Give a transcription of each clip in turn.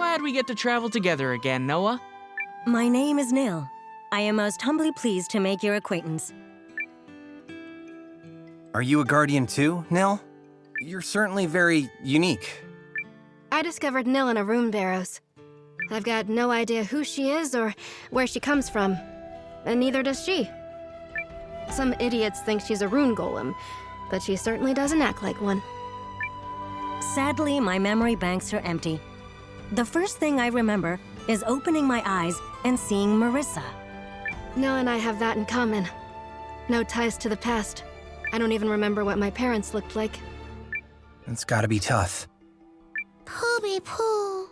glad we get to travel together again, Noah. My name is Nil. I am most humbly pleased to make your acquaintance. Are you a guardian too, Nil? You're certainly very unique. I discovered Nil in a rune barrows. I've got no idea who she is or where she comes from. And neither does she. Some idiots think she's a rune golem, but she certainly doesn't act like one. Sadly, my memory banks are empty. The first thing I remember is opening my eyes and seeing Marissa. Nil and I have that in common. No ties to the past. I don't even remember what my parents looked like. It's gotta be tough. Pooby poo.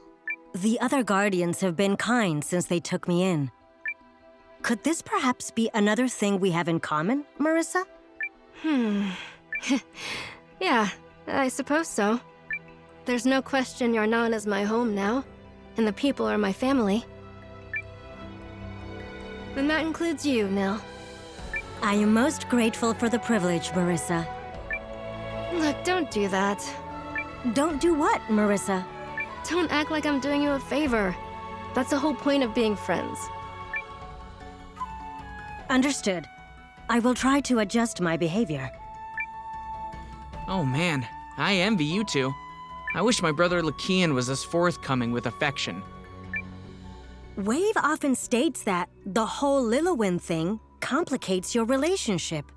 The other guardians have been kind since they took me in. Could this perhaps be another thing we have in common, Marissa? Yeah, I suppose so. There's no question Jorhan is my home now, and the people are my family. And that includes you, Nil. I am most grateful for the privilege, Marissa. Look, don't do that. Don't do what, Marissa? Don't act like I'm doing you a favor. That's the whole point of being friends. Understood. I will try to adjust my behavior. Oh man, I envy you two. I wish my brother Lekian was as forthcoming with affection. Wave often states that the whole Lilwn thing complicates your relationship.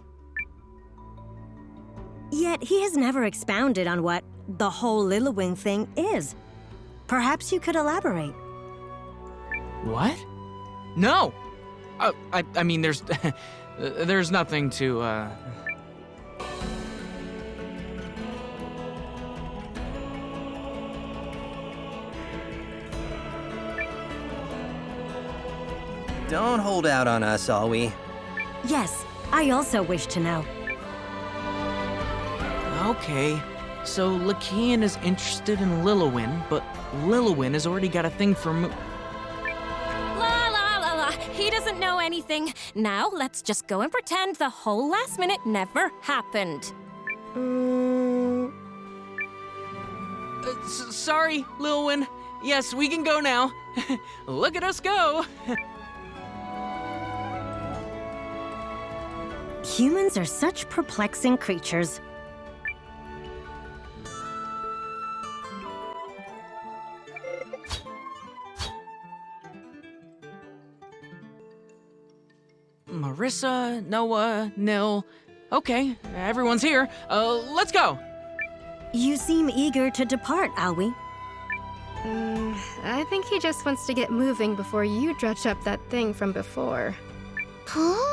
Yet he has never expounded on what the whole Lilwn thing is. Perhaps you could elaborate. What? No! I mean, there's... there's nothing to, Don't hold out on us, Alwi. Yes, I also wish to know. Okay, so Lekian is interested in Lilwn, but Lilwn has already got a thing for La la la la. He doesn't know anything. Now let's just go and pretend the whole last minute never happened. Sorry, Lilwn. Yes, we can go now. Look at us go. Humans are such perplexing creatures. Marissa, Noah, Nil. Okay, everyone's here. Let's go. You seem eager to depart, Alwi. I think he just wants to get moving before you dredge up that thing from before. Pooh.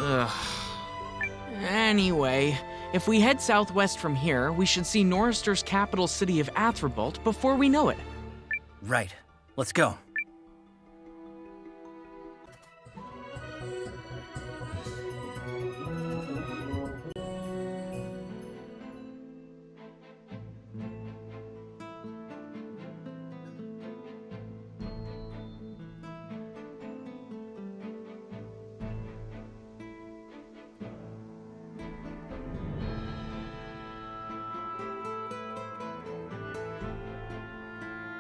Ugh. Anyway, if we head southwest from here, we should see Norrister's capital city of Athribult before we know it. Right. Let's go.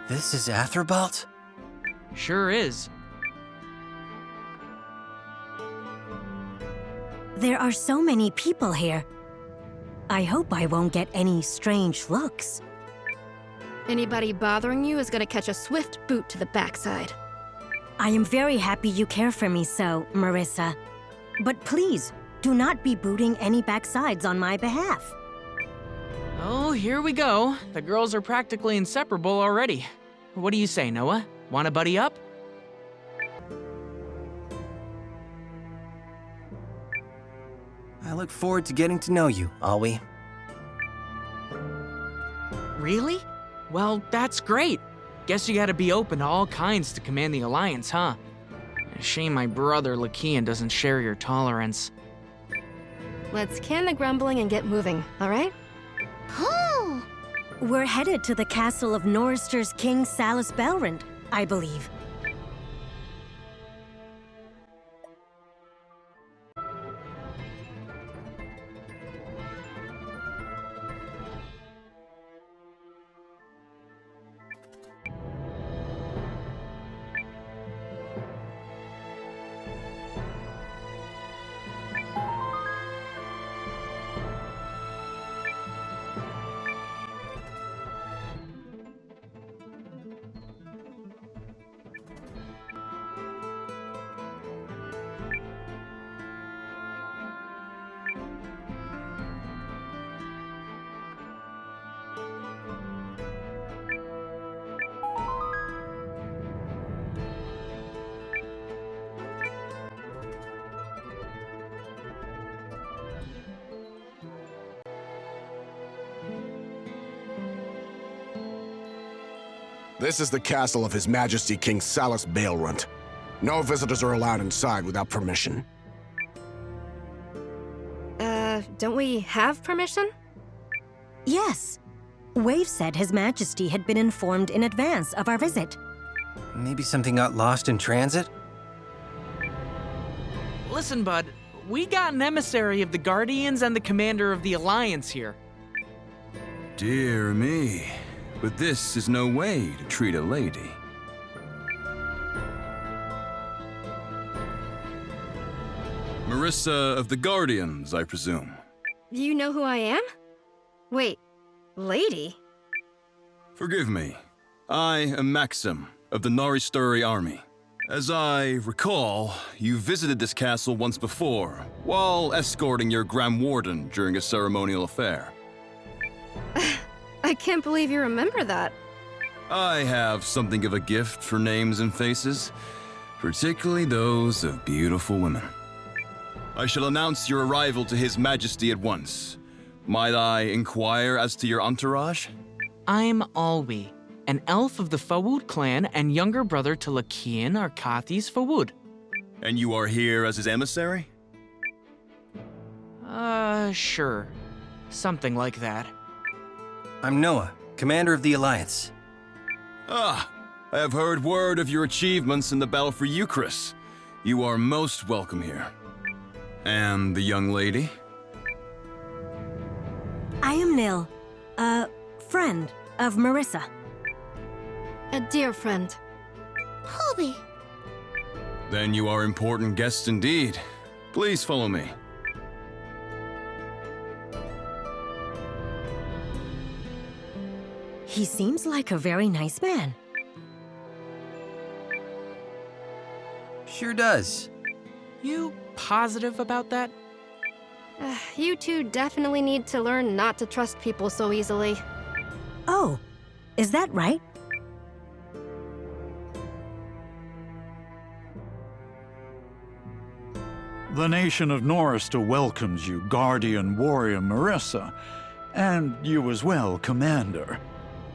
This is Athribult? Sure is. There are so many people here. I hope I won't get any strange looks. Anybody bothering you is gonna catch a swift boot to the backside. I am very happy you care for me so, Marissa. But please, do not be booting any backsides on my behalf. Oh, here we go. The girls are practically inseparable already. What do you say, Noah? Wanna buddy up? I look forward to getting to know you, Alwi. Really? Well, that's great. Guess you gotta be open to all kinds to command the Alliance, huh? Shame my brother Lekian doesn't share your tolerance. Let's can the grumbling and get moving, all right? Pooh. We're headed to the castle of Norrister's King Salus Belrand, I believe. This is the castle of His Majesty King Salus Baelrunt. No visitors are allowed inside without permission. Don't we have permission? Yes. Wave said His Majesty had been informed in advance of our visit. Maybe something got lost in transit? Listen, bud, we got an emissary of the Guardians and the commander of the Alliance here. Dear me, but this is no way to treat a lady. Marissa of the Guardians, I presume. You know who I am? Wait, lady? Forgive me. I am Maxim of the Naristuri army. As I recall, you visited this castle once before, while escorting your Grand Warden during a ceremonial affair. I can't believe you remember that. I have something of a gift for names and faces, particularly those of beautiful women. I shall announce your arrival to His Majesty at once. Might I inquire as to your entourage? I'm Alwi, an elf of the Fawud clan and younger brother to Lakian Arkathis Fawud. And you are here as his emissary? Sure. Something like that. I'm Noah, commander of the Alliance. Ah, I have heard word of your achievements in the battle for Euchrisse. You are most welcome here. And the young lady? I am Nil, a friend of Marissa. A dear friend. Hobby. Then you are important guests indeed. Please follow me. He seems like a very nice man. Sure does. You positive about that? You two definitely need to learn not to trust people so easily. Oh, is that right? The nation of Norista welcomes you, Guardian Warrior Marissa, and you as well, Commander.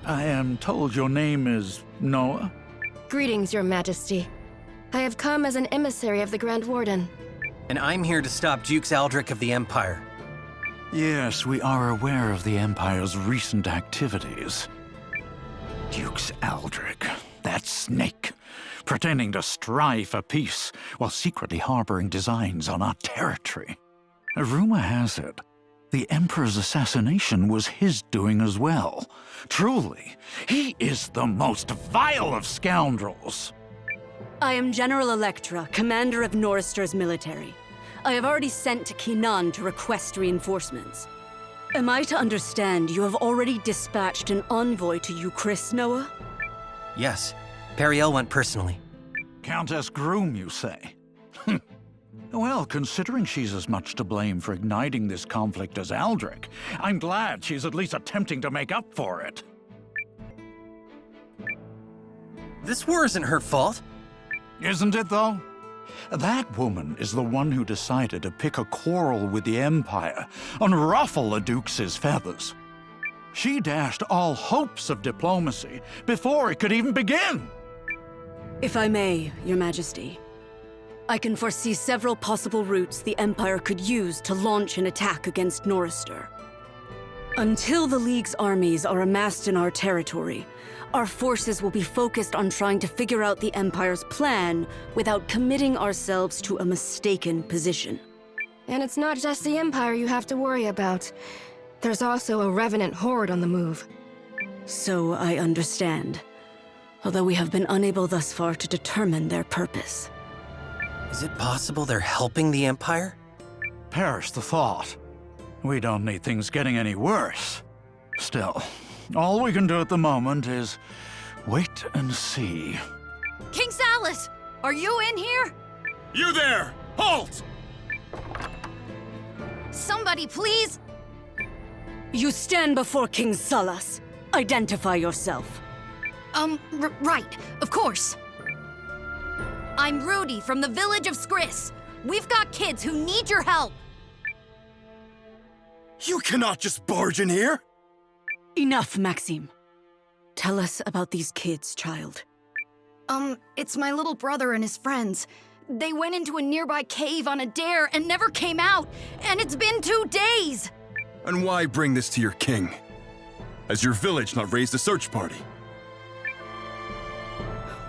I am told your name is Noah? Greetings, Your Majesty. I have come as an emissary of the Grand Warden. And I'm here to stop Dukes Aldric of the Empire. Yes, we are aware of the Empire's recent activities. Dukes Aldric, that snake, pretending to strive for peace while secretly harboring designs on our territory. A rumor has it, the Emperor's assassination was his doing as well. Truly, he is the most vile of scoundrels. I am General Elektra, commander of Norister's military. I have already sent to Kinan to request reinforcements. Am I to understand you have already dispatched an envoy to Euchrisse, Noah? Yes, Periel went personally. Countess Groom, you say? Well, considering she's as much to blame for igniting this conflict as Aldric, I'm glad she's at least attempting to make up for it. This war isn't her fault. Isn't it, though? That woman is the one who decided to pick a quarrel with the Empire and ruffle a Duke's feathers. She dashed all hopes of diplomacy before it could even begin. If I may, Your Majesty, I can foresee several possible routes the Empire could use to launch an attack against Norister. Until the League's armies are amassed in our territory, our forces will be focused on trying to figure out the Empire's plan without committing ourselves to a mistaken position. And it's not just the Empire you have to worry about. There's also a Revenant horde on the move. So I understand, although we have been unable thus far to determine their purpose. Is it possible they're helping the Empire? Perish the thought. We don't need things getting any worse. Still, all we can do at the moment is wait and see. King Salus, are you in here? You there! Halt! Somebody, please! You stand before King Salus. Identify yourself. Right, of course. I'm Rudy from the village of Euchrissian. We've got kids who need your help. You cannot just barge in here! Enough, Maxim. Tell us about these kids, child. It's my little brother and his friends. They went into a nearby cave on a dare and never came out, and it's been 2 days! And why bring this to your king? Has your village not raised a search party?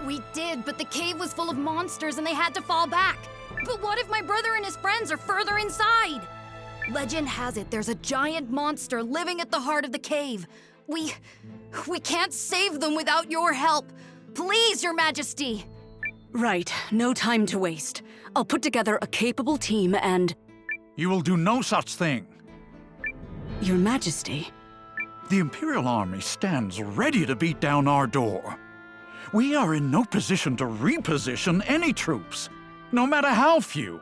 We did, but the cave was full of monsters and they had to fall back. But what if my brother and his friends are further inside? Legend has it there's a giant monster living at the heart of the cave. We can't save them without your help. Please, Your Majesty! Right, no time to waste. I'll put together a capable team and... You will do no such thing. Your Majesty. The Imperial Army stands ready to beat down our door. We are in no position to reposition any troops, no matter how few.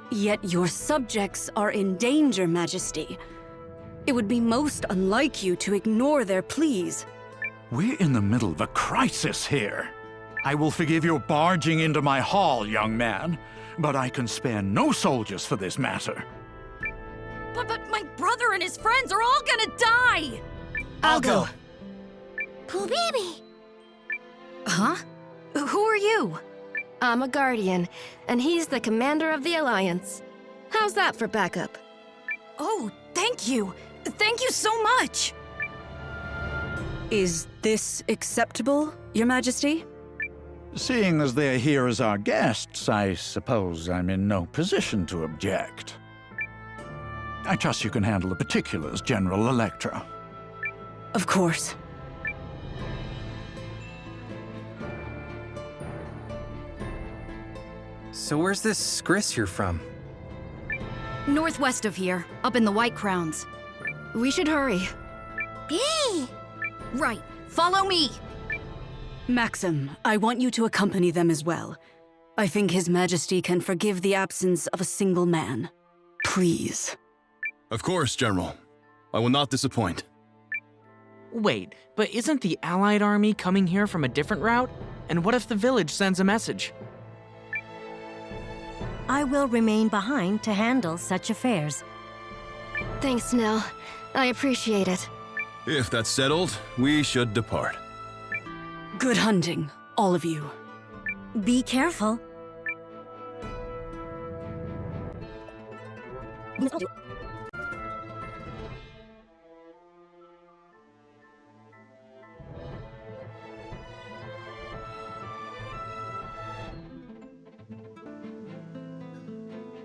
Yet your subjects are in danger, Majesty. It would be most unlike you to ignore their pleas. We're in the middle of a crisis here. I will forgive your barging into my hall, young man, but I can spare no soldiers for this matter. But my brother and his friends are all gonna die! I'll go. Pooh baby! Huh? Who are you? I'm a guardian, and he's the commander of the Alliance. How's that for backup? Oh, thank you! Thank you so much! Is this acceptable, Your Majesty? Seeing as they're here as our guests, I suppose I'm in no position to object. I trust you can handle the particulars, General Elektra. Of course. So where's this Skris you're from? Northwest of here, up in the White Crowns. We should hurry. Yay! Right, follow me! Maxim, I want you to accompany them as well. I think His Majesty can forgive the absence of a single man. Please. Of course, General. I will not disappoint. Wait, but isn't the Allied army coming here from a different route? And what if the village sends a message? I will remain behind to handle such affairs. Thanks, Nell. I appreciate it. If that's settled, we should depart. Good hunting, all of you. Be careful.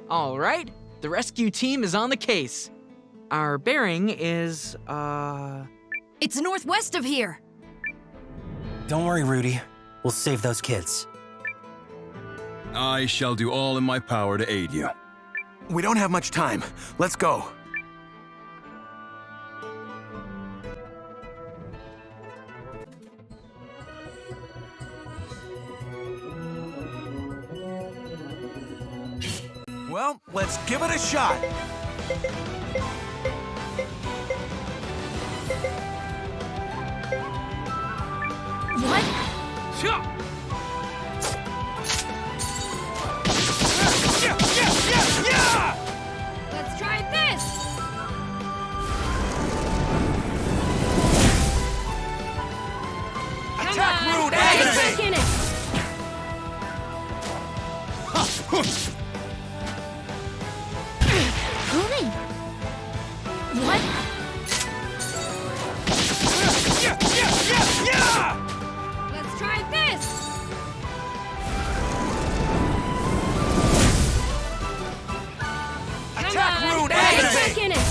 All right, the rescue team is on the case. Our bearing is, It's northwest of here! Don't worry, Rudy. We'll save those kids. I shall do all in my power to aid you. We don't have much time. Let's go. Well, let's give it a shot. What? Let's try this! Attack Rude Get Enemy! back in it! Moving! What? Let's try this! Attack Rude Get back Enemy! in it!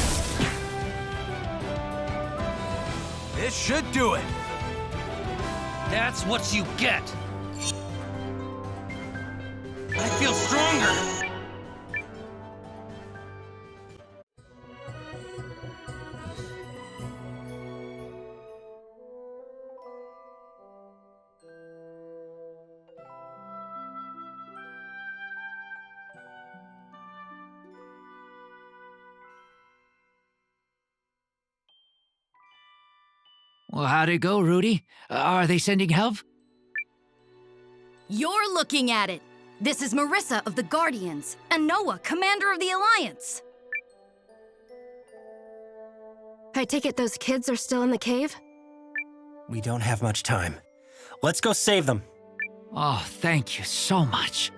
This should do it. That's what you get. I feel stronger. Well, how'd it go, Rudy? Are they sending help? You're looking at it! This is Marissa of the Guardians, and Noah, commander of the Alliance! I take it those kids are still in the cave? We don't have much time. Let's go save them. Oh, thank you so much.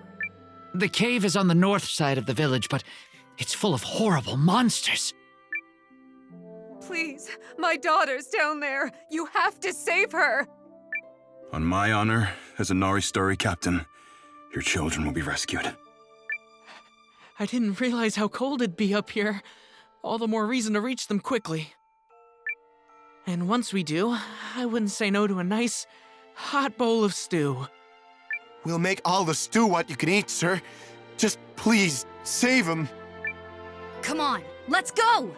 The cave is on the north side of the village, but it's full of horrible monsters. Please, my daughter's down there. You have to save her. On my honor, as a Nari Story captain, your children will be rescued. I didn't realize how cold it'd be up here. All the more reason to reach them quickly. And once we do, I wouldn't say no to a nice, hot bowl of stew. We'll make all the stew what you can eat, sir. Just please, save him. Come on, let's go!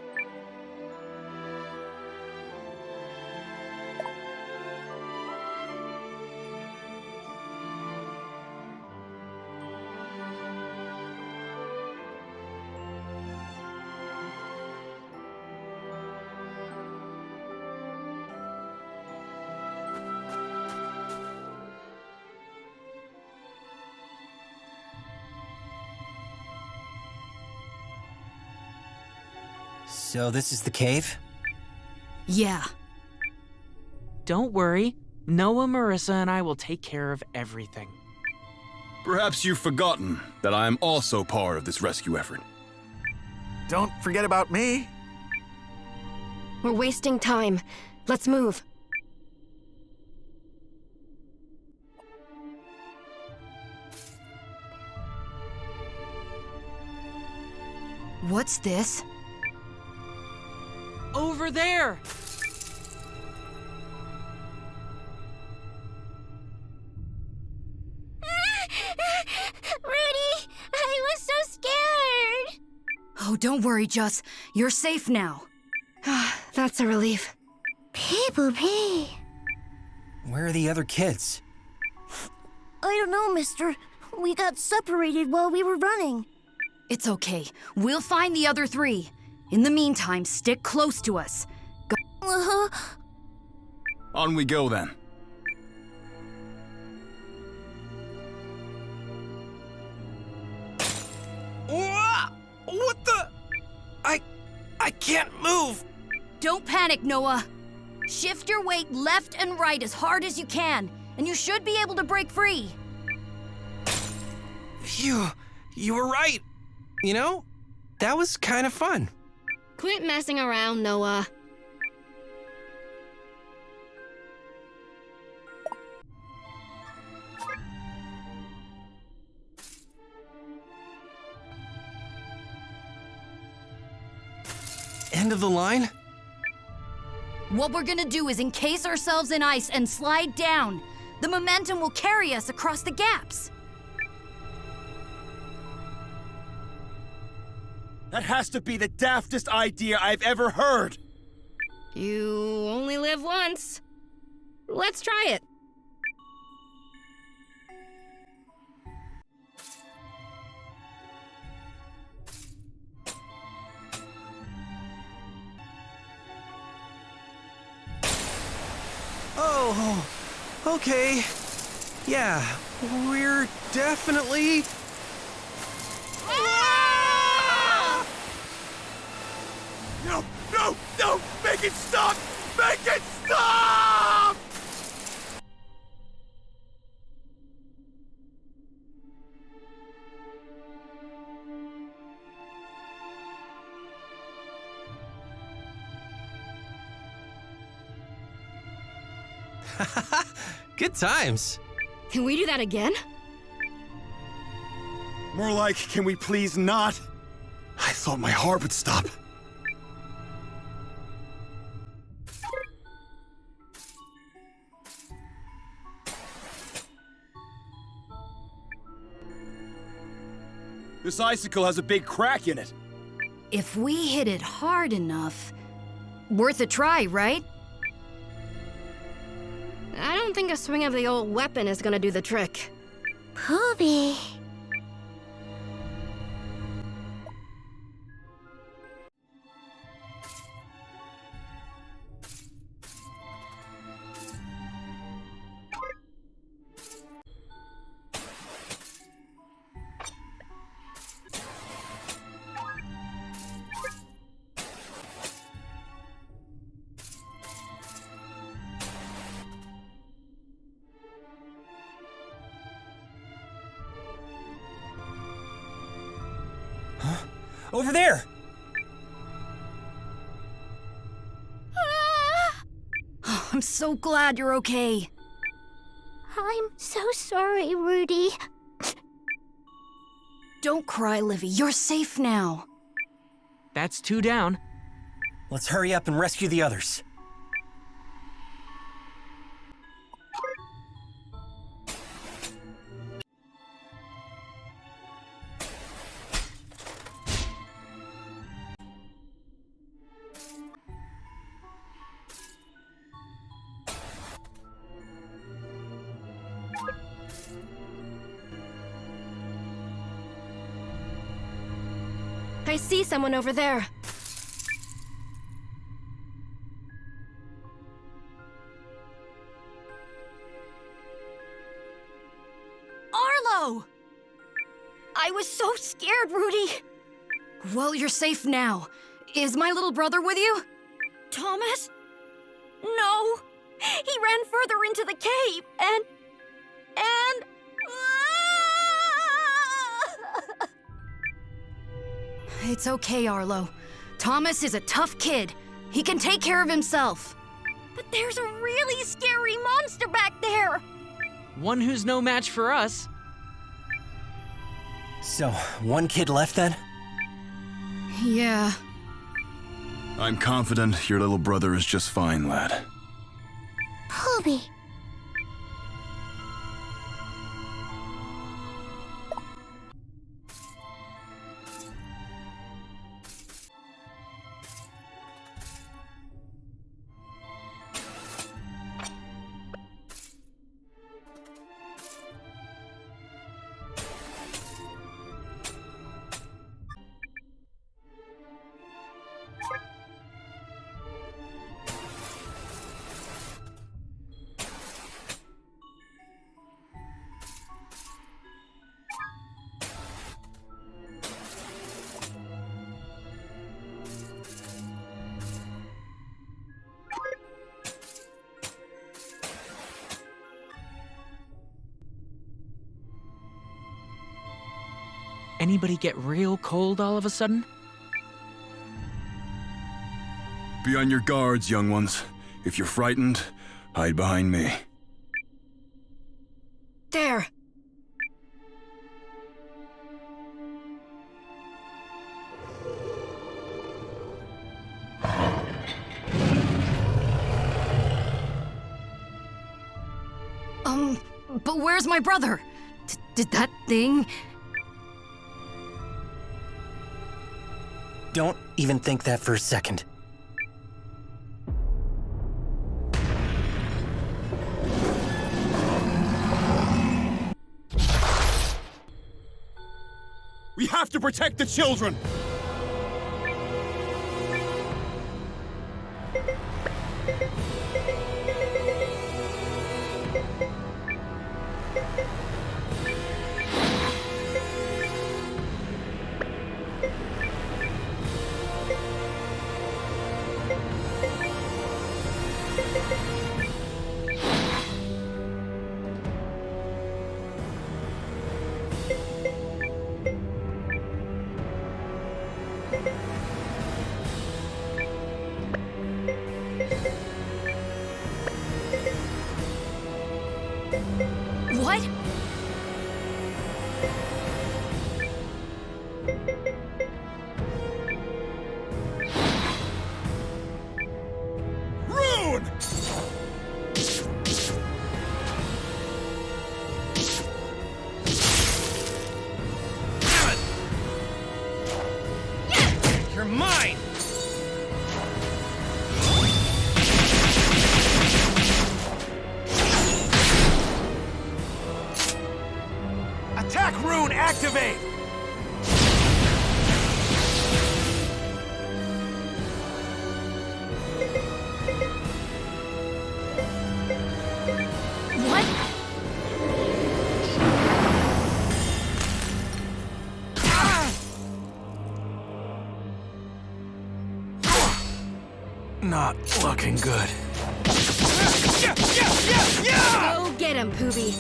So this is the cave? Yeah. Don't worry. Noah, Marissa, and I will take care of everything. Perhaps you've forgotten that I am also part of this rescue effort. Don't forget about me. We're wasting time. Let's move. What's this? Over there! Rudy, I was so scared. Oh, don't worry, Jus. You're safe now. That's a relief. Pee-poo-pee. Where are the other kids? I don't know, mister. We got separated while we were running. It's okay. We'll find the other three. In the meantime, stick close to us. On we go then. What the? I can't move. Don't panic, Noah. Shift your weight left and right as hard as you can, and you should be able to break free. Phew, you were right. You know, that was kind of fun. Quit messing around, Noah. End of the line? What we're gonna do is encase ourselves in ice and slide down. The momentum will carry us across the gaps. That has to be the daftest idea I've ever heard! You only live once. Let's try it. Oh, okay. Yeah, we're definitely... No! No! No! Make it stop! Make it stop! Good times. Can we do that again? More like, can we please not? I thought my heart would stop. This icicle has a big crack in it. If we hit it hard enough... Worth a try, right? I don't think a swing of the old weapon is gonna do the trick. Poopy. Over there! Oh, I'm so glad you're okay. I'm so sorry, Rudy. Don't cry, Livy. You're safe now. That's 2 down. Let's hurry up and rescue the others. I see someone over there. Arlo! I was so scared, Rudy. Well, you're safe now. Is my little brother with you? Thomas? No. He ran further into the cave and... It's okay, Arlo. Thomas is a tough kid. He can take care of himself. But there's a really scary monster back there. One who's no match for us. So, one kid left then? Yeah. I'm confident your little brother is just fine, lad. Poby. Anybody get real cold all of a sudden? Be on your guards, young ones. If you're frightened, hide behind me. There. But where's my brother? Did that thing... Don't even think that for a second. We have to protect the children! What? Rune! You're mine! Attack rune activate! What? Not looking good. Go get him, Poobie.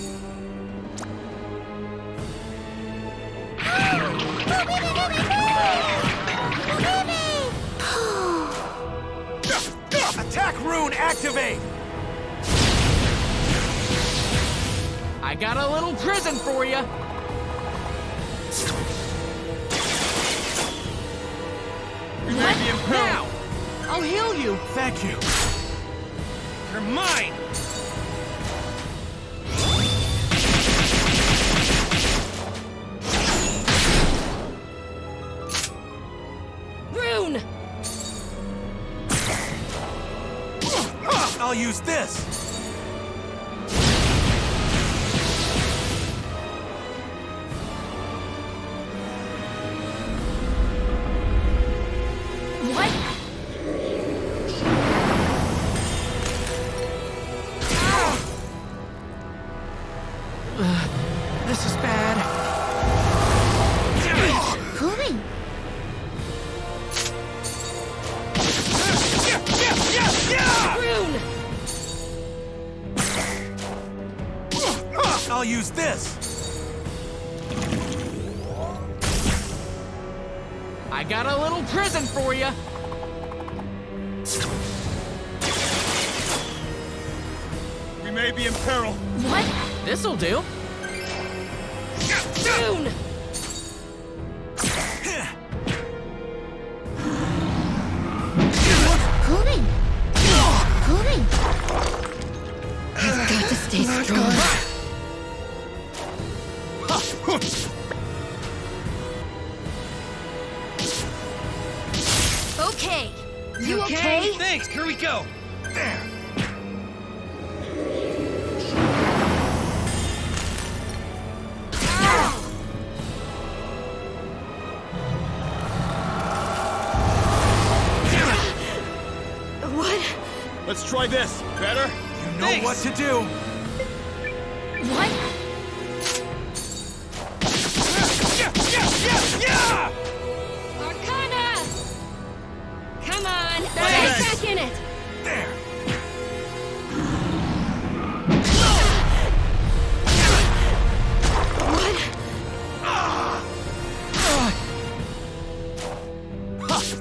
Poobie! Activate! I got a little prison for you. What? Now! I'll heal you. Thank you. You're mine! Rune! I'll use this! What? This is bad. Pulling. Rune! I'll use this! I got a little prison for you. We may be in peril. What? This'll do. Rune! Pulling. Pulling. I've got to stay strong. Okay. You okay? Thanks, here we go! There! What? Let's try this. Better? You know what to do. What? Yeah! Arcana! Come on! Get back in it! There!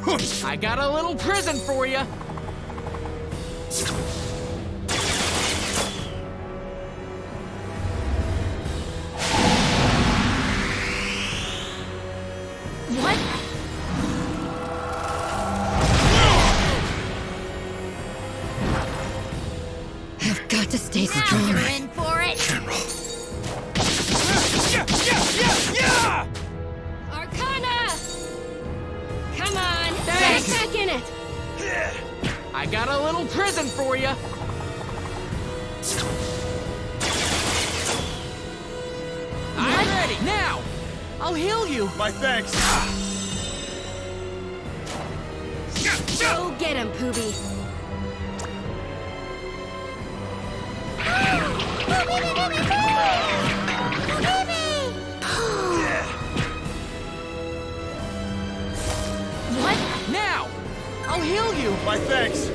What? I got a little prison for you. What? I've got to stay strong. You're in for it! Yeah! Arcana! Come on! Get back in it! I got a little prison for you. I'm ready now. I'll heal you. My thanks. Go get him, Pooby. What? Now. I'll heal you. My thanks.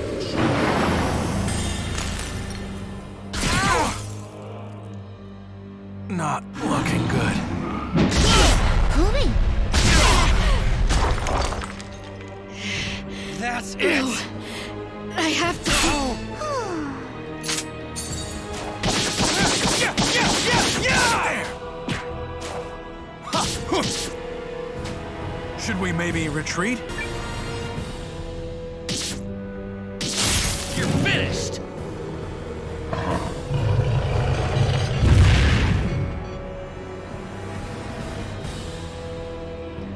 Not looking good. Pulling. That's it. I have to. Should we maybe retreat? You're finished.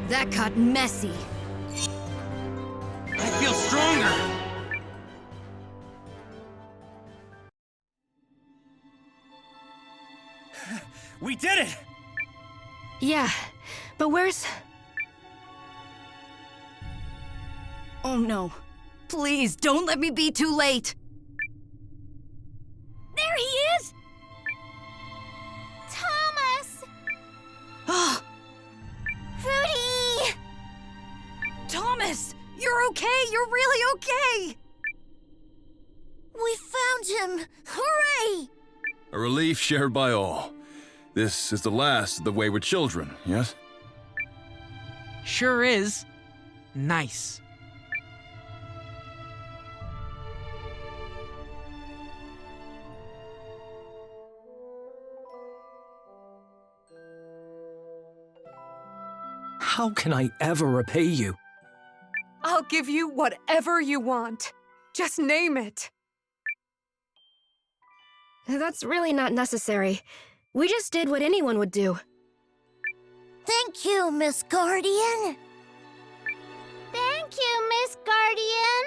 That got messy. I feel stronger. We did it! Yeah, but where's... Oh no. Please, don't let me be too late. There he is! Thomas! Ah, Fruity! Thomas! You're okay! You're really okay! We found him! Hooray! A relief shared by all. This is the last of the wayward children, yes? Sure is. Nice. How can I ever repay you? I'll give you whatever you want. Just name it. That's really not necessary. We just did what anyone would do. Thank you, Miss Guardian. Thank you, Miss Guardian.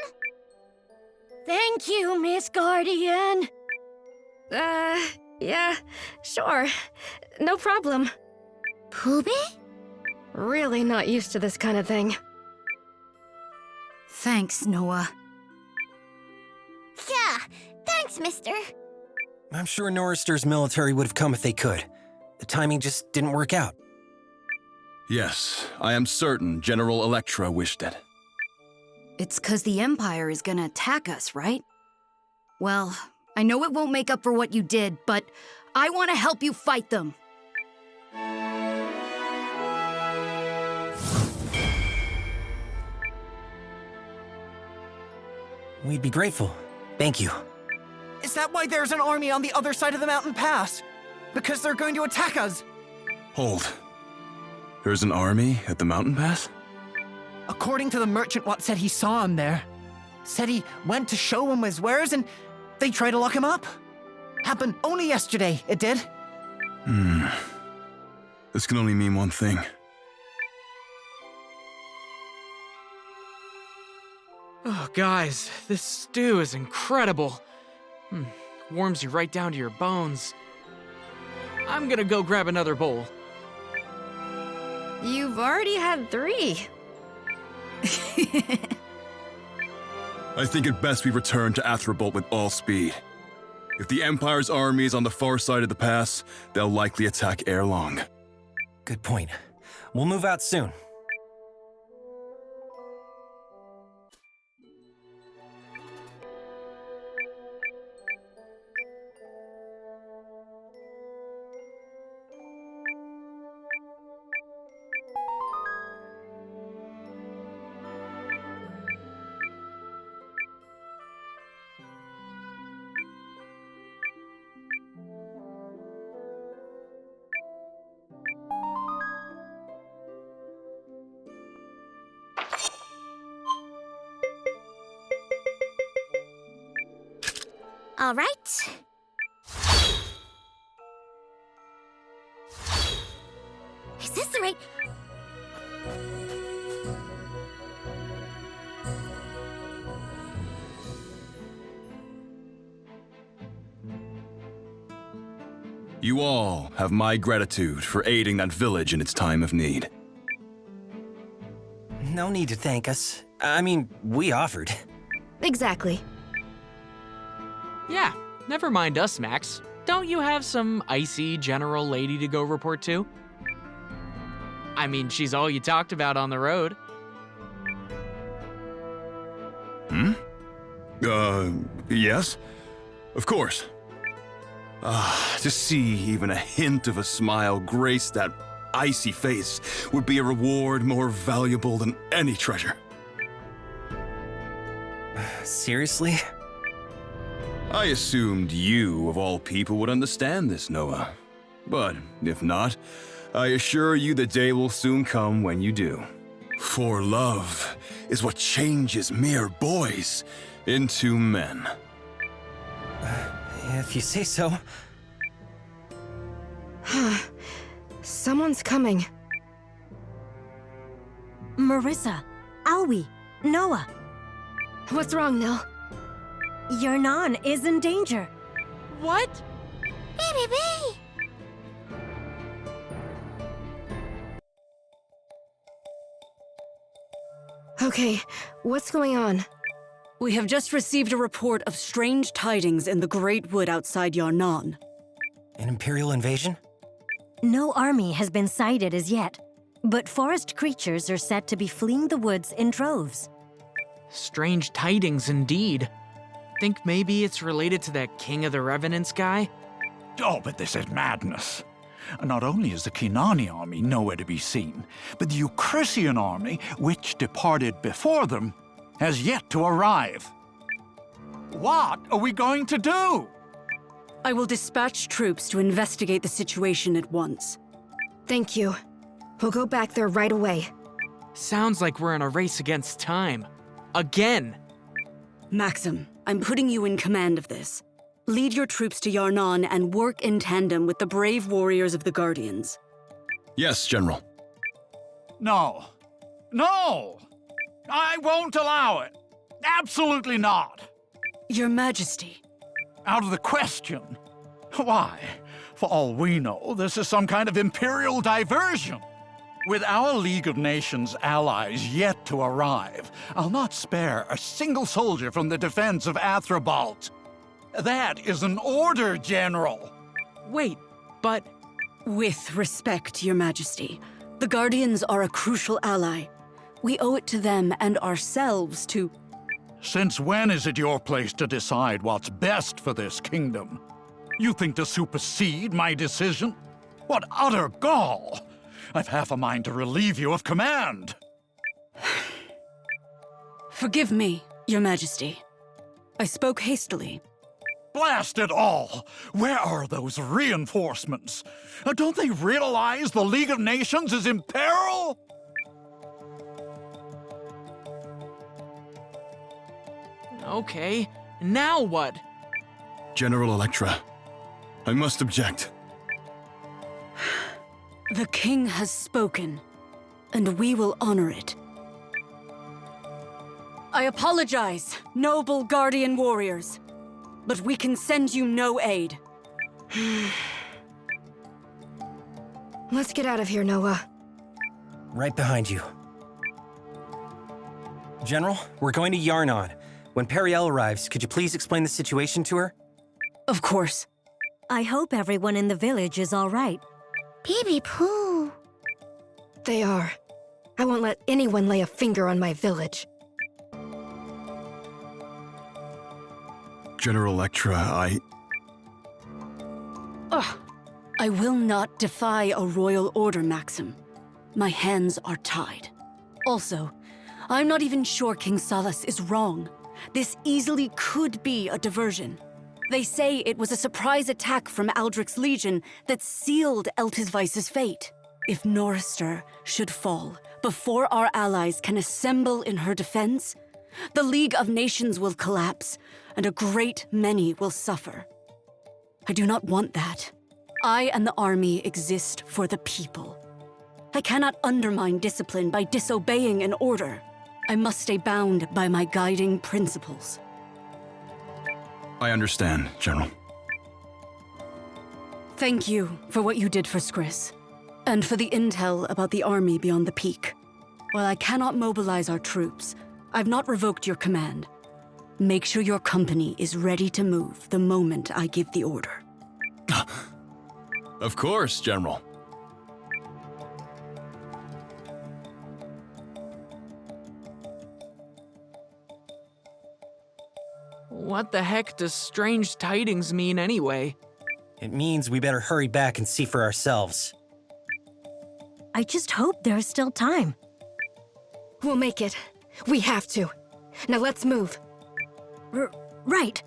Thank you, Miss Guardian. Yeah, sure. No problem. Poobie? Really not used to this kind of thing. Thanks, Noah. Yeah, thanks, mister. I'm sure Norrister's military would have come if they could. The timing just didn't work out. Yes, I am certain General Elektra wished it. It's 'cause the Empire is gonna attack us, right? Well, I know it won't make up for what you did, but I want to help you fight them. We'd be grateful. Thank you. Is that why there's an army on the other side of the mountain pass? Because they're going to attack us? Hold. There's an army at the mountain pass? According to the merchant what said he saw him there. Said he went to show him his wares and they tried to lock him up. Happened only yesterday, it did. This can only mean one thing. Oh, guys, this stew is incredible. Warms you right down to your bones. I'm gonna go grab another bowl. You've already had 3. I think it best we return to Athrobult with all speed. If the Empire's army is on the far side of the pass, they'll likely attack ere long. Good point. We'll move out soon. All right. Is this the right... You all have my gratitude for aiding that village in its time of need. No need to thank us. I mean, we offered. Exactly. Yeah, never mind us, Max. Don't you have some icy general lady to go report to? I mean, she's all you talked about on the road. Yes? Of course. To see even a hint of a smile grace that icy face would be a reward more valuable than any treasure. Seriously? I assumed you, of all people, would understand this, Noah. But if not, I assure you the day will soon come when you do. For love is what changes mere boys into men. If you say so. Someone's coming. Marissa, Alwi, Noah. What's wrong, Nil? Your Nan is in danger. What? Okay, what's going on? We have just received a report of strange tidings in the Great Wood outside Yarnan. An Imperial invasion? No army has been sighted as yet, but forest creatures are said to be fleeing the woods in droves. Strange tidings indeed. Think maybe it's related to that King of the Revenants guy? Oh, but this is madness. Not only is the Kinani army nowhere to be seen, but the Euchrissian army, which departed before them, has yet to arrive. What are we going to do? I will dispatch troops to investigate the situation at once. Thank you. We'll go back there right away. Sounds like we're in a race against time. Again! Maxim, I'm putting you in command of this. Lead your troops to Yarnan and work in tandem with the brave warriors of the Guardians. Yes, General. No. No! I won't allow it. Absolutely not. Your Majesty. Out of the question. Why? For all we know, this is some kind of imperial diversion. With our League of Nations allies yet to arrive, I'll not spare a single soldier from the defense of Athrabalt. That is an order, General. Wait, but... With respect, Your Majesty, the Guardians are a crucial ally. We owe it to them and ourselves to... Since when is it your place to decide what's best for this kingdom? You think to supersede my decision? What utter gall! I've half a mind to relieve you of command. Forgive me, Your Majesty. I spoke hastily. Blast it all! Where are those reinforcements? Don't they realize the League of Nations is in peril? Okay, now what? General Elektra, I must object. The king has spoken, and we will honor it. I apologize, noble Guardian warriors, but we can send you no aid. Let's get out of here, Noah. Right behind you. General, we're going to Yarnan. When Periel arrives, could you please explain the situation to her? Of course. I hope everyone in the village is all right. Baby Pooh. They are. I won't let anyone lay a finger on my village. General Elektra, I will not defy a royal order, Maxim. My hands are tied. Also, I'm not even sure King Salas is wrong. This easily could be a diversion. They say it was a surprise attack from Aldric's legion that sealed Eltisweiss's fate. If Norrister should fall before our allies can assemble in her defense, the League of Nations will collapse, and a great many will suffer. I do not want that. I and the army exist for the people. I cannot undermine discipline by disobeying an order. I must stay bound by my guiding principles. I understand, General. Thank you for what you did for Skris, and for the intel about the army beyond the peak. While I cannot mobilize our troops, I've not revoked your command. Make sure your company is ready to move the moment I give the order. Of course, General. What the heck does strange tidings mean anyway? It means we better hurry back and see for ourselves. I just hope there's still time. We'll make it. We have to. Now let's move. Right.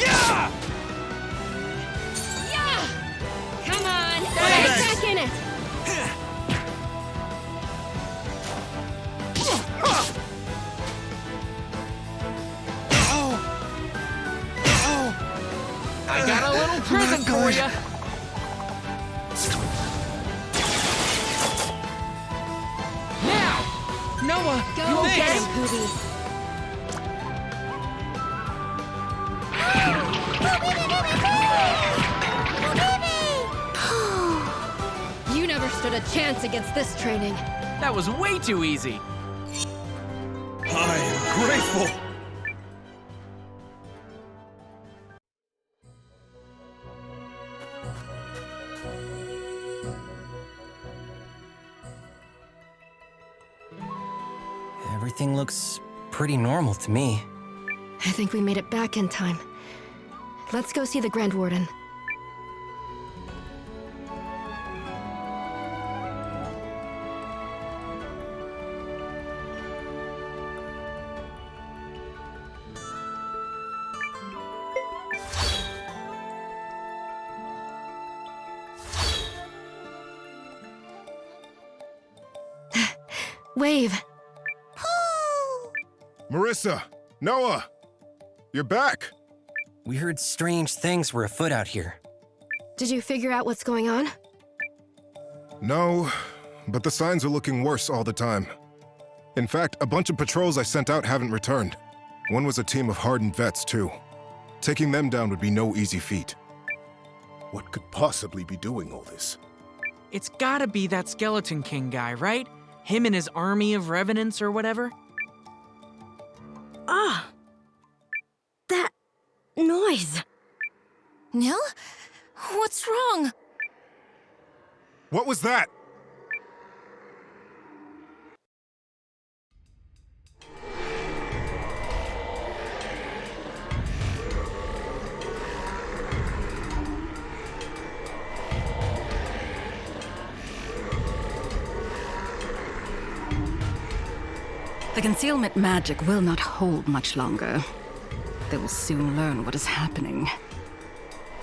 Yeah! I got a little present for you. Now! Noah, Go you get this! him, Poobie. You never stood a chance against this training. That was way too easy. I am grateful. Everything looks pretty normal to me. I think we made it back in time. Let's go see the Grand Warden. Wave. Marissa! Noah! You're back! We heard strange things were afoot out here. Did you figure out what's going on? No, but the signs are looking worse all the time. In fact, a bunch of patrols I sent out haven't returned. One was a team of hardened vets, too. Taking them down would be no easy feat. What could possibly be doing all this? It's gotta be that Skeleton King guy, right? Him and his army of revenants or whatever? Ah! That noise. Nil? What's wrong? What was that? The concealment magic will not hold much longer. They will soon learn what is happening.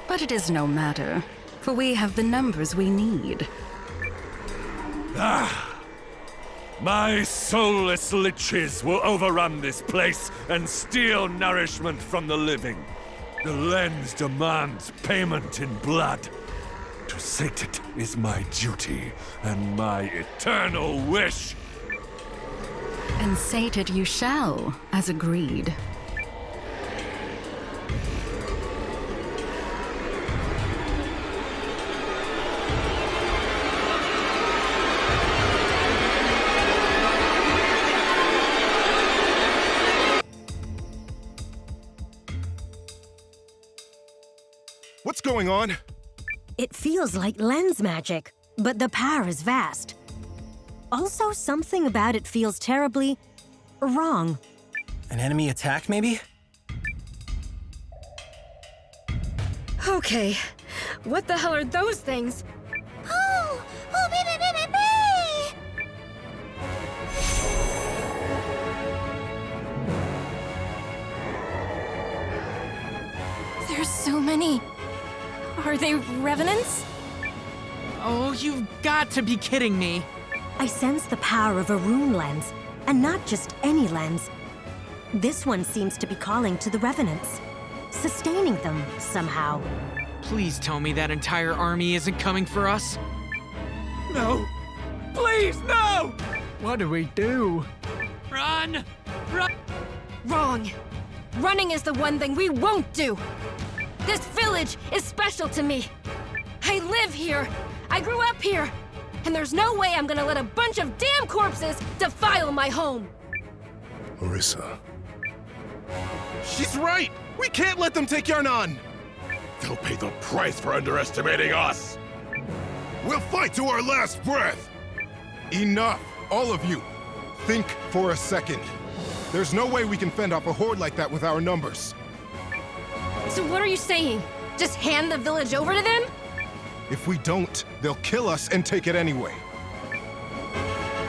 But it is no matter, for we have the numbers we need. My soulless liches will overrun this place and steal nourishment from the living. The lens demands payment in blood. To sate it is my duty and my eternal wish. And sated you shall, as agreed. What's going on? It feels like lens magic, but the power is vast. Also, something about it feels terribly wrong. An enemy attack, maybe? Okay, what the hell are those things? Oh! Oh, me! There's so many. Are they revenants? Oh, you've got to be kidding me. I sense the power of a rune lens, and not just any lens. This one seems to be calling to the revenants, sustaining them somehow. Please tell me that entire army isn't coming for us. No! Please, no! What do we do? Run! Run! Wrong. Running is the one thing we won't do. This village is special to me. I live here. I grew up here. And there's no way I'm gonna let a bunch of damn corpses defile my home. Marissa. She's right! We can't let them take Yarnan! They'll pay the price for underestimating us! We'll fight to our last breath! Enough, all of you. Think for a second. There's no way we can fend off a horde like that with our numbers. So what are you saying? Just hand the village over to them? If we don't, they'll kill us and take it anyway.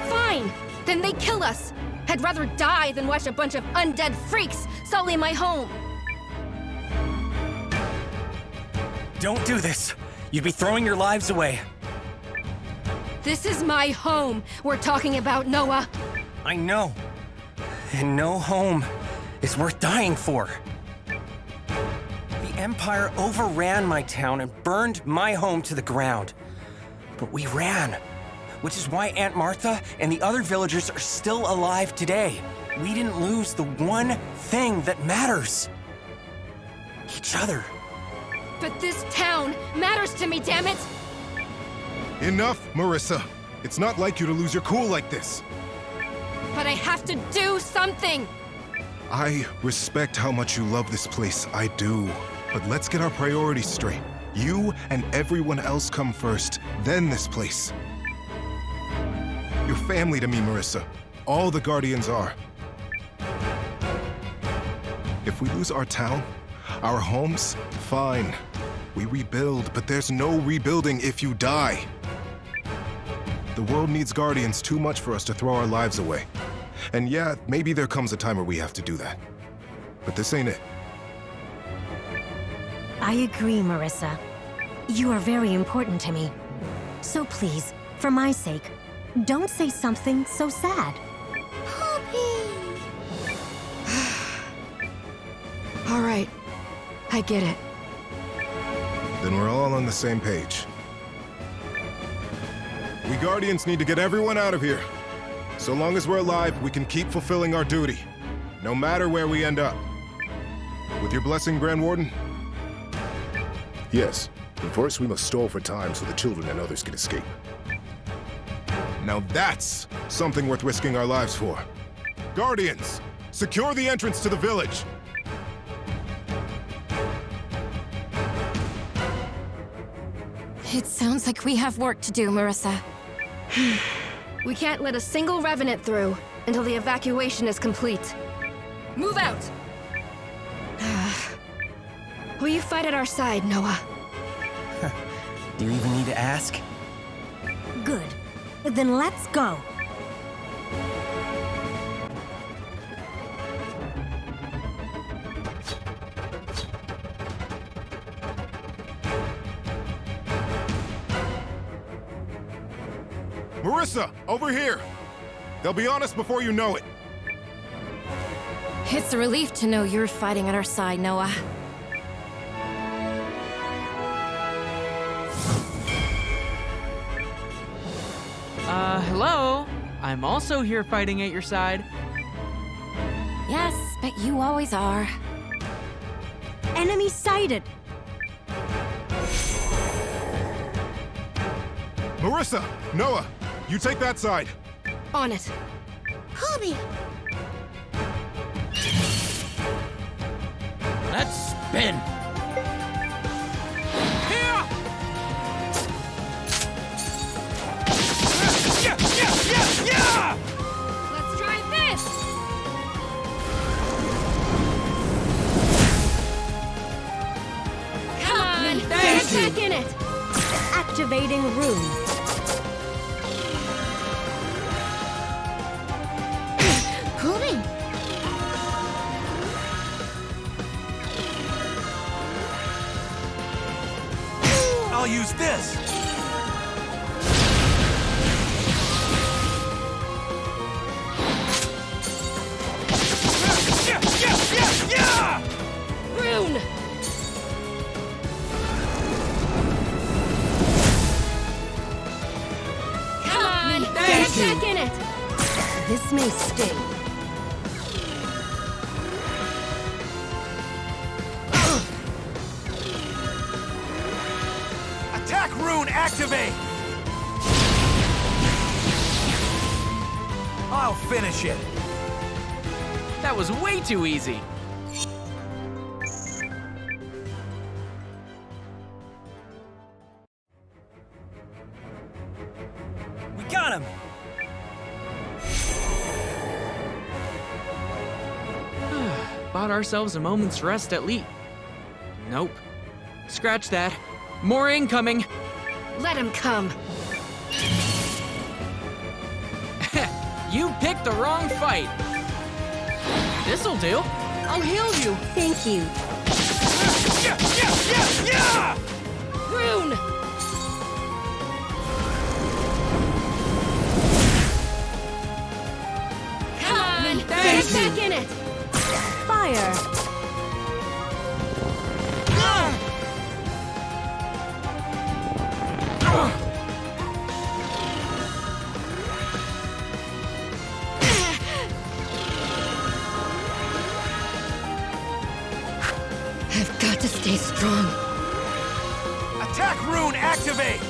Fine! Then they kill us! I'd rather die than watch a bunch of undead freaks sully my home! Don't do this! You'd be throwing your lives away. This is my home we're talking about, Noah! I know. And no home is worth dying for. The Empire overran my town and burned my home to the ground. But we ran, which is why Aunt Martha and the other villagers are still alive today. We didn't lose the one thing that matters. Each other. But this town matters to me, damn it! Enough, Marissa. It's not like you to lose your cool like this. But I have to do something! I respect how much you love this place, I do. But let's get our priorities straight. You and everyone else come first, then this place. You're family to me, Marissa. All the Guardians are. If we lose our town, our homes, fine. We rebuild, but there's no rebuilding if you die. The world needs Guardians too much for us to throw our lives away. And yeah, maybe there comes a time where we have to do that. But this ain't it. I agree, Marissa. You are very important to me. So please, for my sake, don't say something so sad. All right, I get it. Then we're all on the same page. We Guardians need to get everyone out of here. So long as we're alive, we can keep fulfilling our duty, no matter where we end up. With your blessing, Grand Warden? Yes, but first we must stall for time so the children and others can escape. Now that's something worth risking our lives for. Guardians, secure the entrance to the village. It sounds like we have work to do, Marissa. We can't let a single Revenant through until the evacuation is complete. Move out! Will you fight at our side, Noah? Do you even need to ask? Good. Then let's go. Marissa, over here! They'll be on us before you know it. It's a relief to know you're fighting at our side, Noah. Hello? I'm also here fighting at your side. Yes, but you always are. Enemy sighted! Marissa, Noah, you take that side. On it. Hobby! Let's spin! Let's try this! Come on! Get back in it! Activating rune. Hobby! I'll use this! Rune! Come on! Get back in it! This may sting. Attack rune activate! I'll finish it. That was way too easy. We got him! Bought ourselves a moment's rest at least. Nope. Scratch that. More incoming! Let him come. You picked the wrong fight. This'll do. I'll heal you. Thank you. Rune! Come on! Get back in it! Fire! Attack rune activate!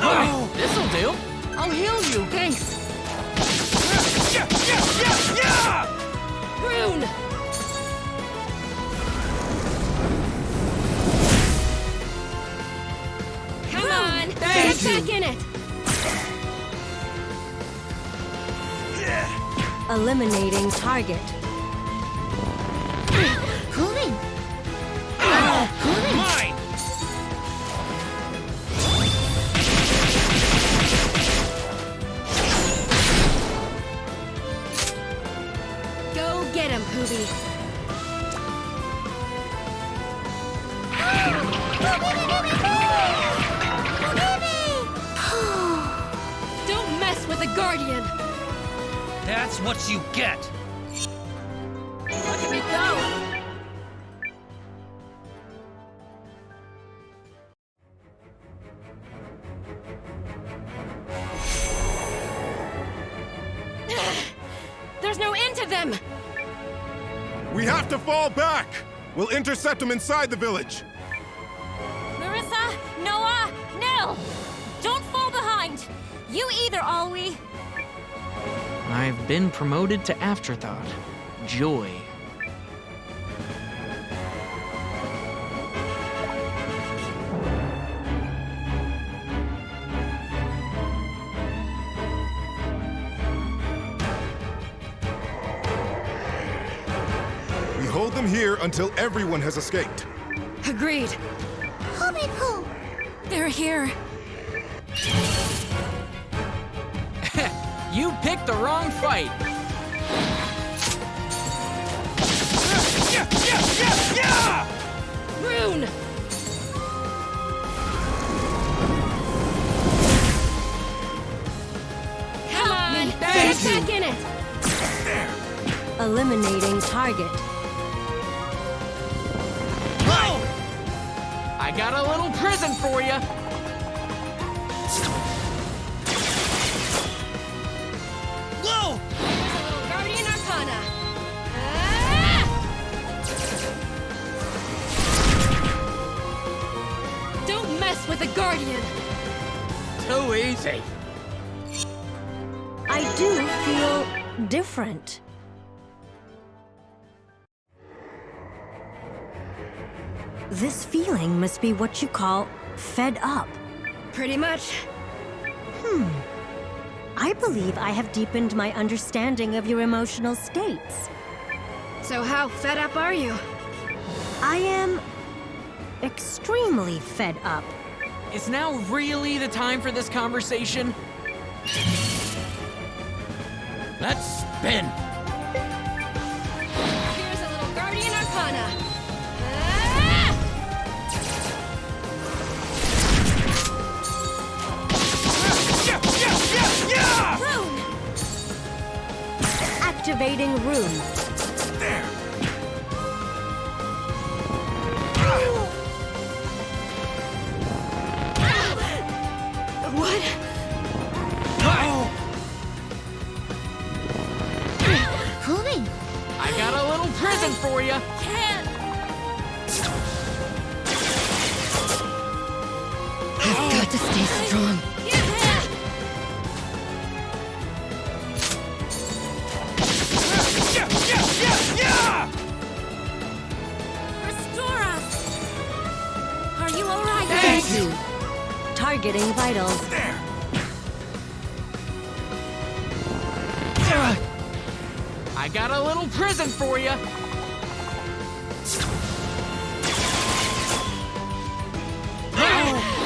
Oh, this'll do. I'll heal you. Thanks. Yeah! Rune! Come on! Get back in it! Eliminating target. Coolin! Mine! Go get him, Pooby. Don't mess with the Guardian! That's what you get! Let me go! There's no end to them! We have to fall back! We'll intercept them inside the village! Marissa, Noah, Nell! Don't fall behind! You either, Alwi! I've been promoted to afterthought. Joy. We hold them here until everyone has escaped. Agreed. Pooby-poo! They're here. You picked the wrong fight. Rune! Come on! Get back in it! Eliminating target. I got a little present for you. Whoa! There's a little Guardian Arcana. Don't mess with the Guardian. Too easy. I do feel different. This feeling must be what you call fed up. Pretty much. I believe I have deepened my understanding of your emotional states. So how fed up are you? I am extremely fed up. Is now really the time for this conversation? Let's spin! Here's a little Guardian Arcana. Rune! Activating rune. There! What? Coolin! I got a little present for you. Can't! I've got to stay strong. Restore us! Are you alright? Thank you. Targeting vitals. I got a little present for you.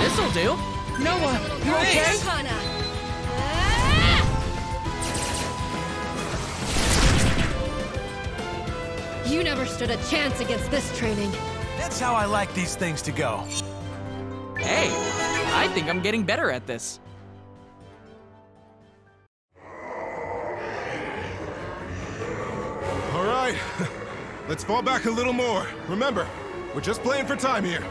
This'll do. Noah, you okay? Arcana. You never stood a chance against this training. That's how I like these things to go. Hey, I think I'm getting better at this. All right, let's fall back a little more. Remember, we're just playing for time here.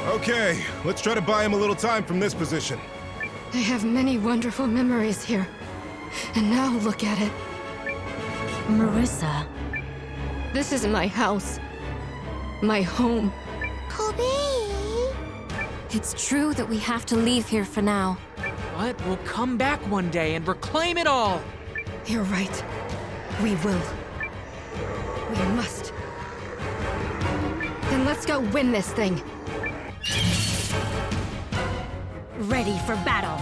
Okay, let's try to buy him a little time from this position. I have many wonderful memories here. And now look at it. Marissa. This is my house. My home. Kobe! It's true that we have to leave here for now. But we'll come back one day and reclaim it all. You're right. We will. We must. Then let's go win this thing. Ready for battle.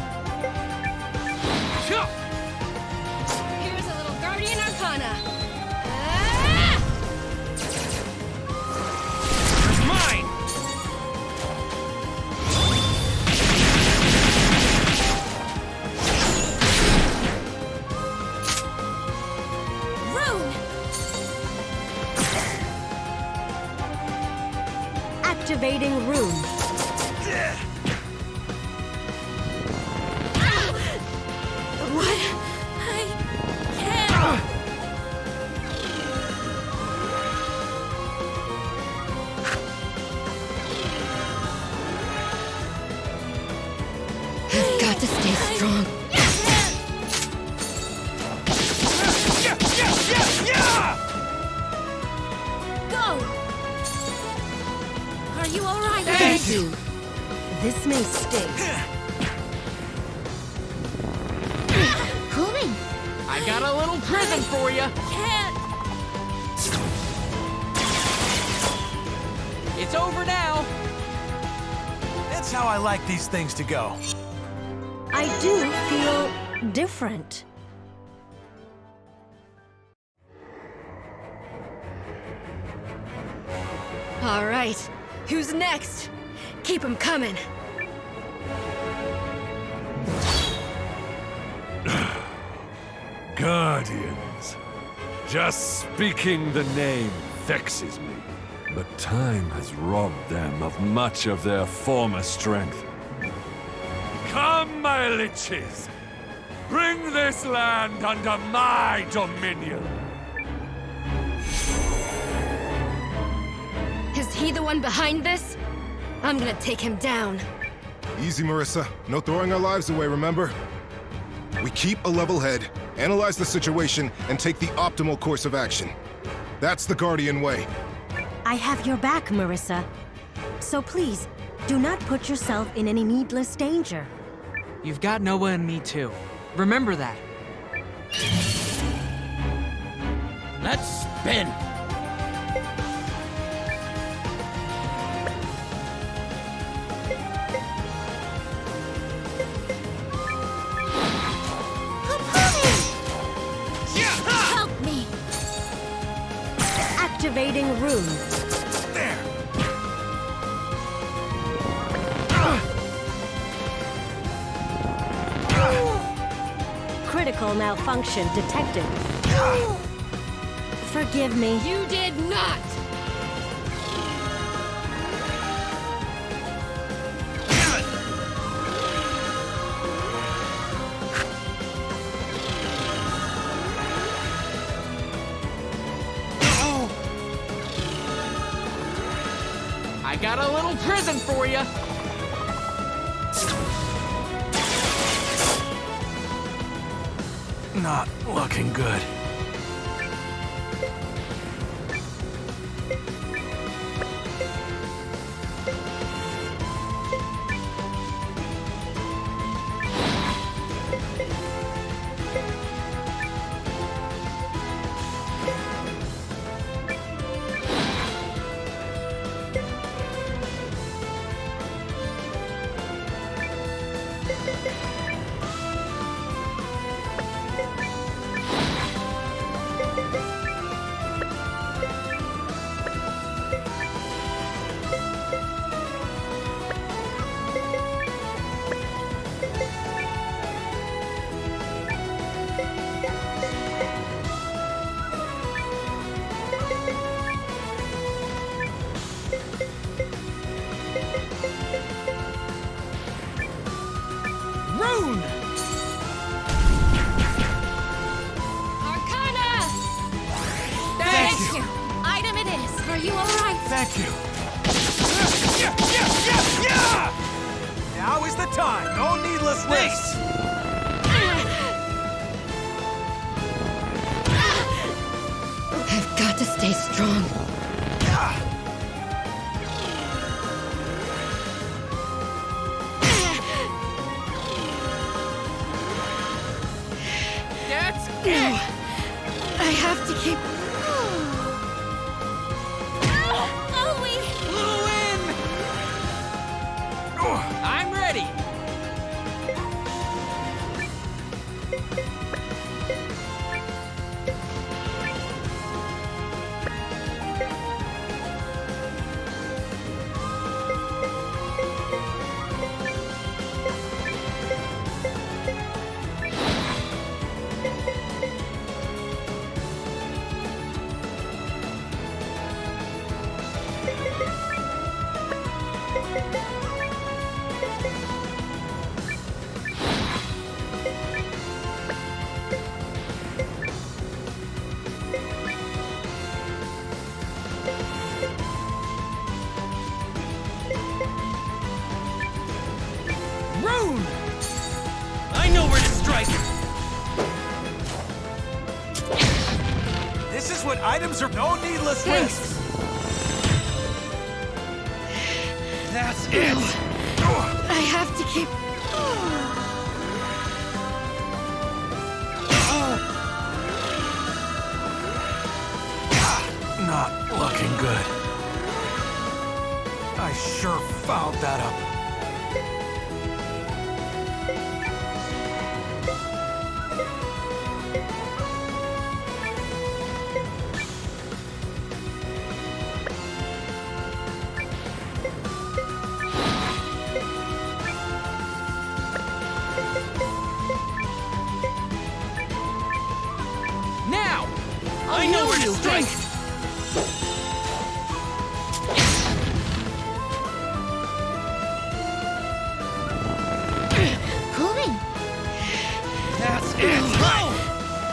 Here's a little Guardian Arcana. It's mine! Rune! Activating rune. What? I can't. I've got to stay strong. Go! Are you all right? Thank you. This may sting. Kobe! I got a little present for you. Can't. It's over now. That's how I like these things to go. I do feel different. All right. Who's next? Keep 'em coming. Guardians. Just speaking the name vexes me. But time has robbed them of much of their former strength. Come, my liches! Bring this land under my dominion! Is he the one behind this? I'm gonna take him down. Easy, Marissa. No throwing our lives away, remember? We keep a level head, analyze the situation, and take the optimal course of action. That's the Guardian way. I have your back, Marissa. So please, do not put yourself in any needless danger. You've got Noah and me too. Remember that. Let's spin! Help me! Activating rune. There! Critical malfunction detected. Forgive me. You did not! I got a little present for you. Not looking good. the time! No needless risks! I've got to stay strong. That's it! I have to keep... I'm ready! I know where to strike! This is what items are. No needless risks! That's it! I have to keep... Not looking good. I sure fouled that up. I know where to strike! Pulling! That's it!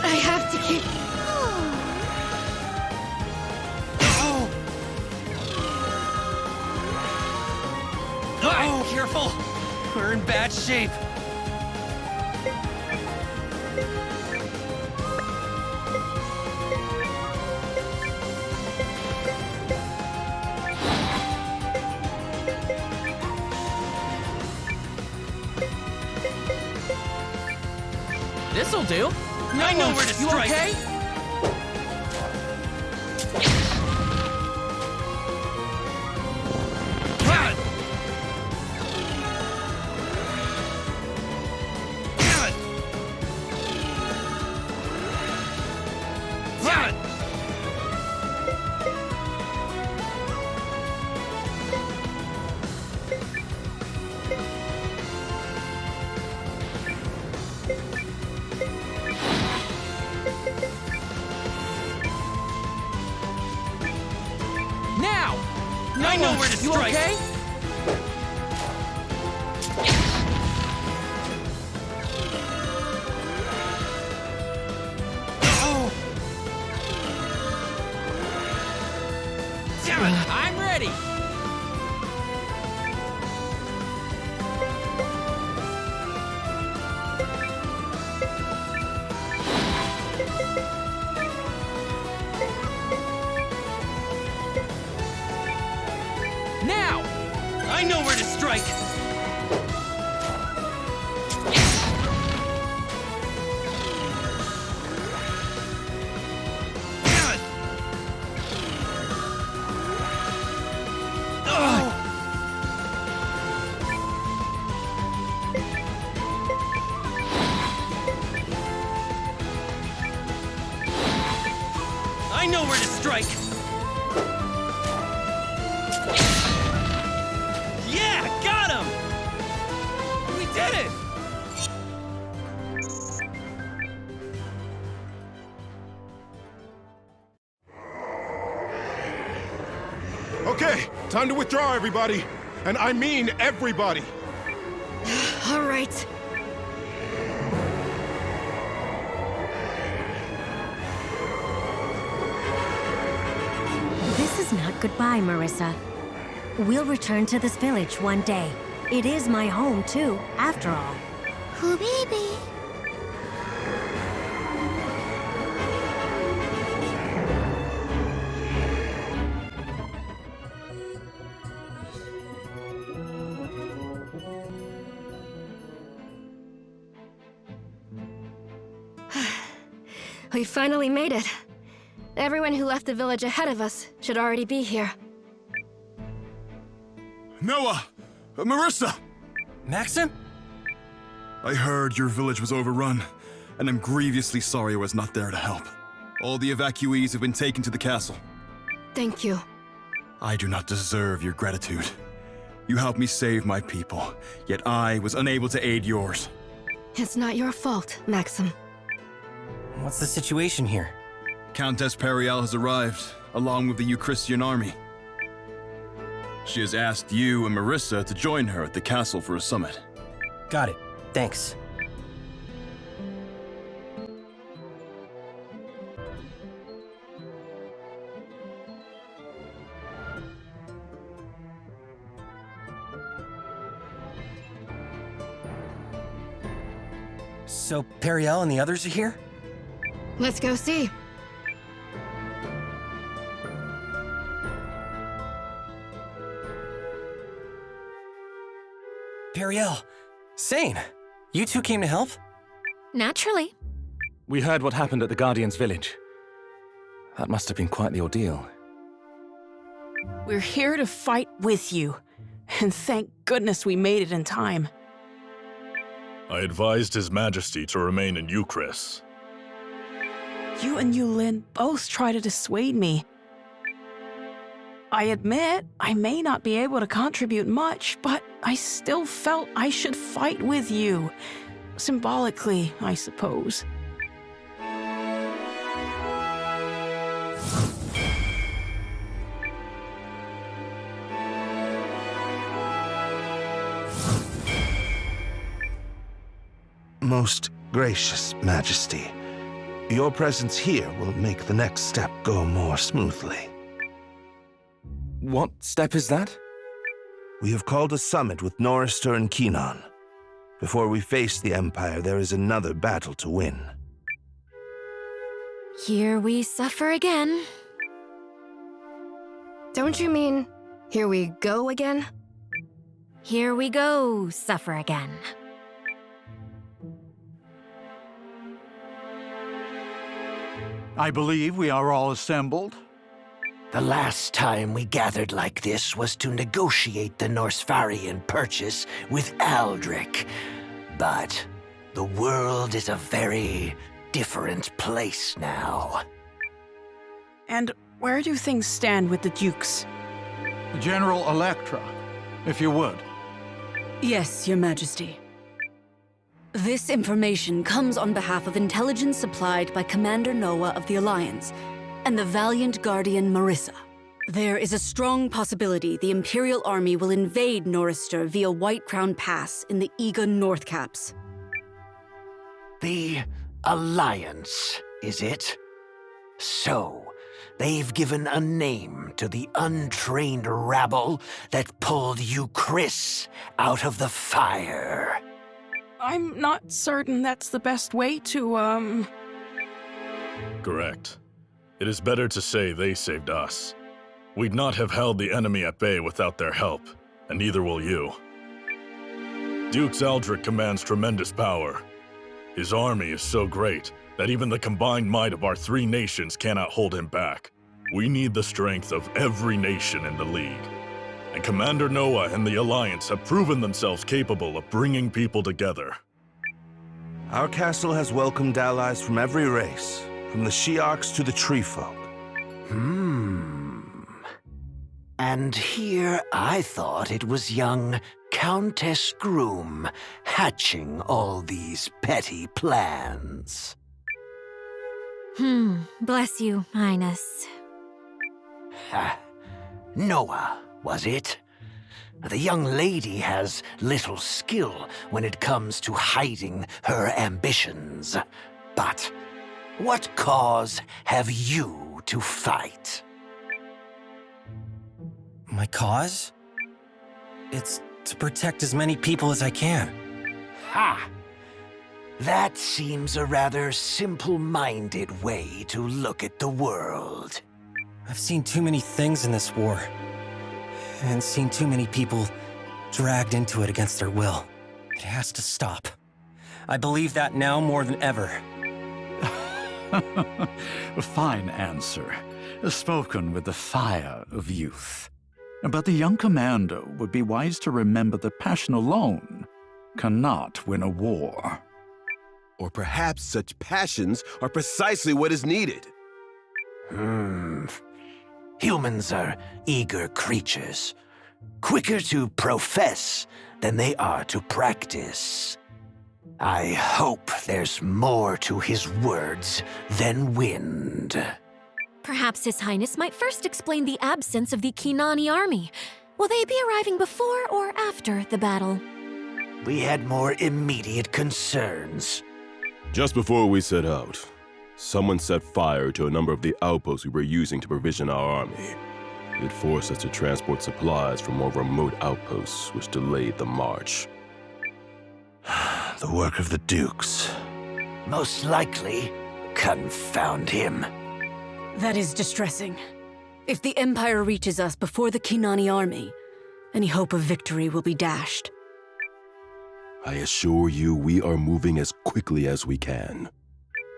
I have to keep... Oh, careful! We're in bad shape. This'll do. I know where to strike. You okay? I know where to strike! You okay? I'm ready! Now! I know where to strike! I know where to strike! Yeah, got him! We did it! Okay, time to withdraw, everybody. And I mean everybody. All right. This is not goodbye, Marissa. We'll return to this village one day, It is my home, too, after all. Habibi. We finally made it. Everyone who left the village ahead of us should already be here. Noah! Marissa! Maxim? I heard your village was overrun, and I'm grievously sorry I was not there to help. All the evacuees have been taken to the castle. Thank you. I do not deserve your gratitude. You helped me save my people, yet I was unable to aid yours. It's not your fault, Maxim. What's the situation here? Countess Periel has arrived, along with the Euchrissian army. She has asked you and Marissa to join her at the castle for a summit. Got it. Thanks. So Periel and the others are here? Let's go see. Periel, Sane, you two came to help? Naturally. We heard what happened at the Guardian's village. That must have been quite the ordeal. We're here to fight with you, and thank goodness we made it in time. I advised His Majesty to remain in Euchrisse. You and Lilwn both try to dissuade me. I admit I may not be able to contribute much, but I still felt I should fight with you. Symbolically, I suppose. Most gracious Majesty, your presence here will make the next step go more smoothly. What step is that? We have called a summit with Norrister and Keenan. Before we face the Empire, there is another battle to win. Here we suffer again. Don't you mean, here we go again? Here we go, suffer again. I believe we are all assembled. The last time we gathered like this was to negotiate the Norsfarian purchase with Aldric. But the world is a very different place now. And where do things stand with the Dukes? General Elektra, if you would. Yes, Your Majesty. This information comes on behalf of intelligence supplied by Commander Noah of the Alliance and the valiant Guardian Marissa. There is a strong possibility the Imperial Army will invade Norrister via White Crown Pass in the Egon North Caps. The Alliance, is it? So, they've given a name to the untrained rabble that pulled Euchrissian out of the fire. I'm not certain that's the best way to, Correct. It is better to say they saved us. We'd not have held the enemy at bay without their help, and neither will you. Dukes Aldric commands tremendous power. His army is so great that even the combined might of our three nations cannot hold him back. We need the strength of every nation in the League. And Commander Noah and the Alliance have proven themselves capable of bringing people together. Our castle has welcomed allies from every race, from the Shiarchs to the Tree Folk. And here I thought it was young Countess Groom hatching all these petty plans. Bless you, Highness. Noah, was it? The young lady has little skill when it comes to hiding her ambitions. But what cause have you to fight? My cause? It's to protect as many people as I can. Ha! That seems a rather simple-minded way to look at the world. I've seen too many things in this war, and seen too many people dragged into it against their will. It has to stop. I believe that now more than ever. A fine answer, spoken with the fire of youth. But the young commander would be wise to remember that passion alone cannot win a war. Or perhaps such passions are precisely what is needed. Humans are eager creatures, quicker to profess than they are to practice. I hope there's more to his words than wind. Perhaps His Highness might first explain the absence of the Kinani army. Will they be arriving before or after the battle? We had more immediate concerns. Just before we set out, someone set fire to a number of the outposts we were using to provision our army. It forced us to transport supplies from more remote outposts, which delayed the march. The work of the Dukes. Most likely, confound him. That is distressing. If the Empire reaches us before the Kinani army, any hope of victory will be dashed. I assure you we are moving as quickly as we can.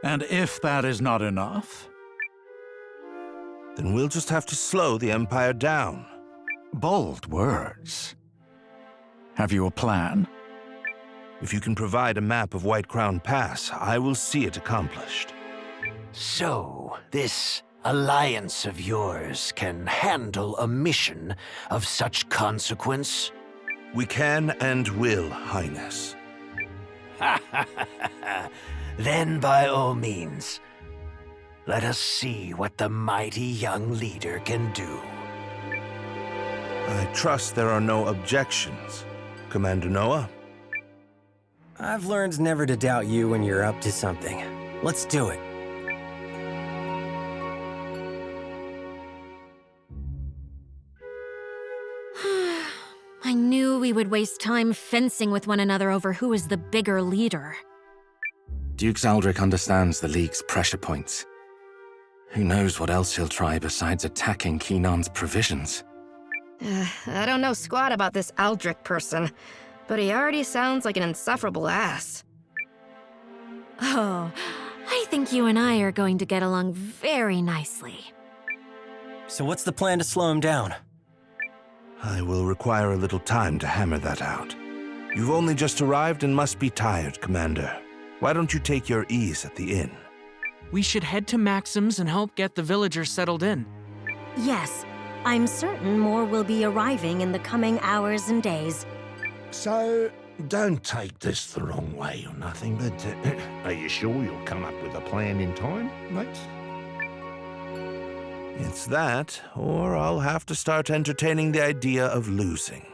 And if that is not enough? Then we'll just have to slow the Empire down. Bold words. Have you a plan? If you can provide a map of White Crown Pass, I will see it accomplished. So, this alliance of yours can handle a mission of such consequence? We can and will, Highness. Then by all means, let us see what the mighty young leader can do. I trust there are no objections, Commander Noah. I've learned never to doubt you when you're up to something. Let's do it. I knew we would waste time fencing with one another over who is the bigger leader. Dukes Aldric understands the League's pressure points. Who knows what else he'll try besides attacking Kinan's provisions? I don't know squat about this Aldric person, but he already sounds like an insufferable ass. Oh, I think you and I are going to get along very nicely. So what's the plan to slow him down? I will require a little time to hammer that out. You've only just arrived and must be tired, Commander. Why don't you take your ease at the inn? We should head to Maxim's and help get the villagers settled in. Yes, I'm certain more will be arriving in the coming hours and days. So, don't take this the wrong way or nothing, but are you sure you'll come up with a plan in time, mate? It's that, or I'll have to start entertaining the idea of losing.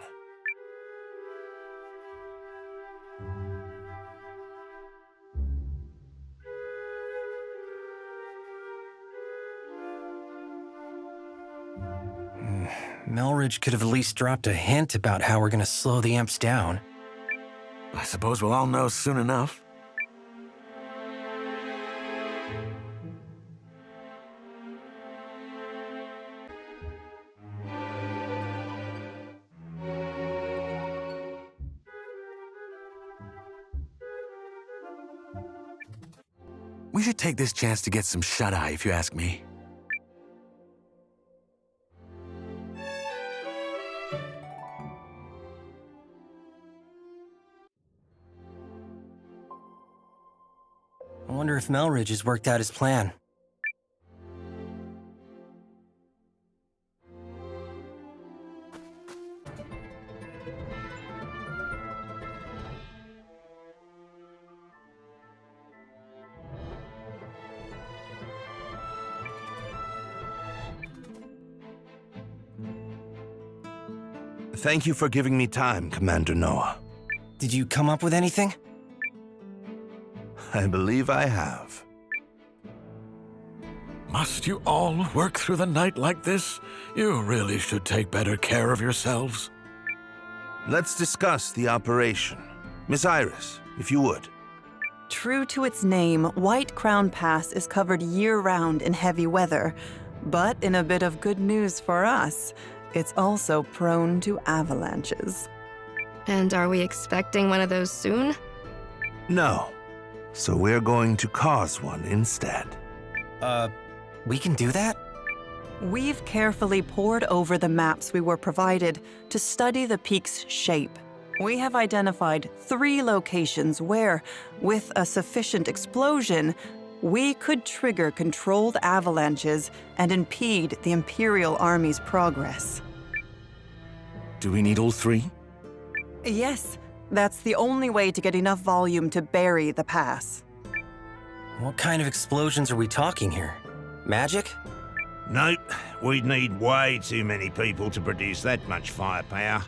Melridge could have at least dropped a hint about how we're gonna slow the imps down. I suppose we'll all know soon enough. We should take this chance to get some shut-eye, if you ask me. I wonder if Melridge has worked out his plan. Thank you for giving me time, Commander Noah. Did you come up with anything? I believe I have. Must you all work through the night like this? You really should take better care of yourselves. Let's discuss the operation. Miss Iris, if you would. True to its name, White Crown Pass is covered year-round in heavy weather. But in a bit of good news for us, it's also prone to avalanches. And are we expecting one of those soon? No. So we're going to cause one instead. We can do that? We've carefully pored over the maps we were provided to study the peak's shape. We have identified 3 locations where, with a sufficient explosion, we could trigger controlled avalanches and impede the Imperial Army's progress. Do we need all 3? Yes, that's the only way to get enough volume to bury the pass. What kind of explosions are we talking here? Magic? Nope, we'd need way too many people to produce that much firepower.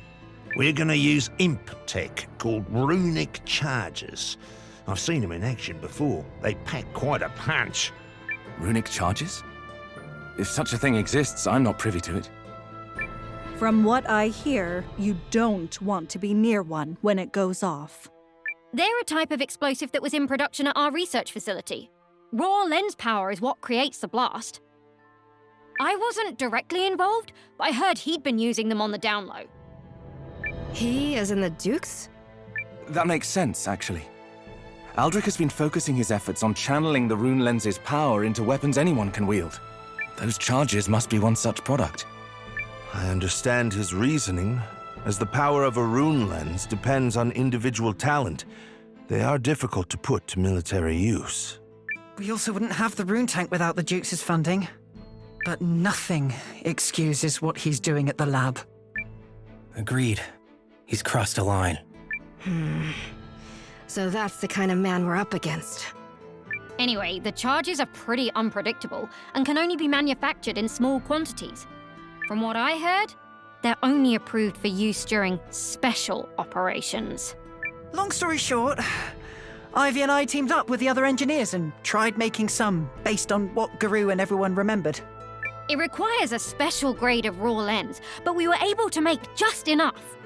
We're gonna use imp tech called runic charges. I've seen them in action before. They pack quite a punch. Runic charges? If such a thing exists, I'm not privy to it. From what I hear, you don't want to be near one when it goes off. They're a type of explosive that was in production at our research facility. Raw lens power is what creates the blast. I wasn't directly involved, but I heard he'd been using them on the down low. He, as in the Dukes? That makes sense, actually. Aldric has been focusing his efforts on channeling the rune lens's power into weapons anyone can wield. Those charges must be one such product. I understand his reasoning. As the power of a rune lens depends on individual talent, they are difficult to put to military use. We also wouldn't have the rune tank without the Duke's funding. But nothing excuses what he's doing at the lab. Agreed. He's crossed a line. So that's the kind of man we're up against. Anyway, the charges are pretty unpredictable and can only be manufactured in small quantities. From what I heard, they're only approved for use during special operations. Long story short, Ivy and I teamed up with the other engineers and tried making some based on what Guru and everyone remembered. It requires a special grade of raw lens, but we were able to make just enough.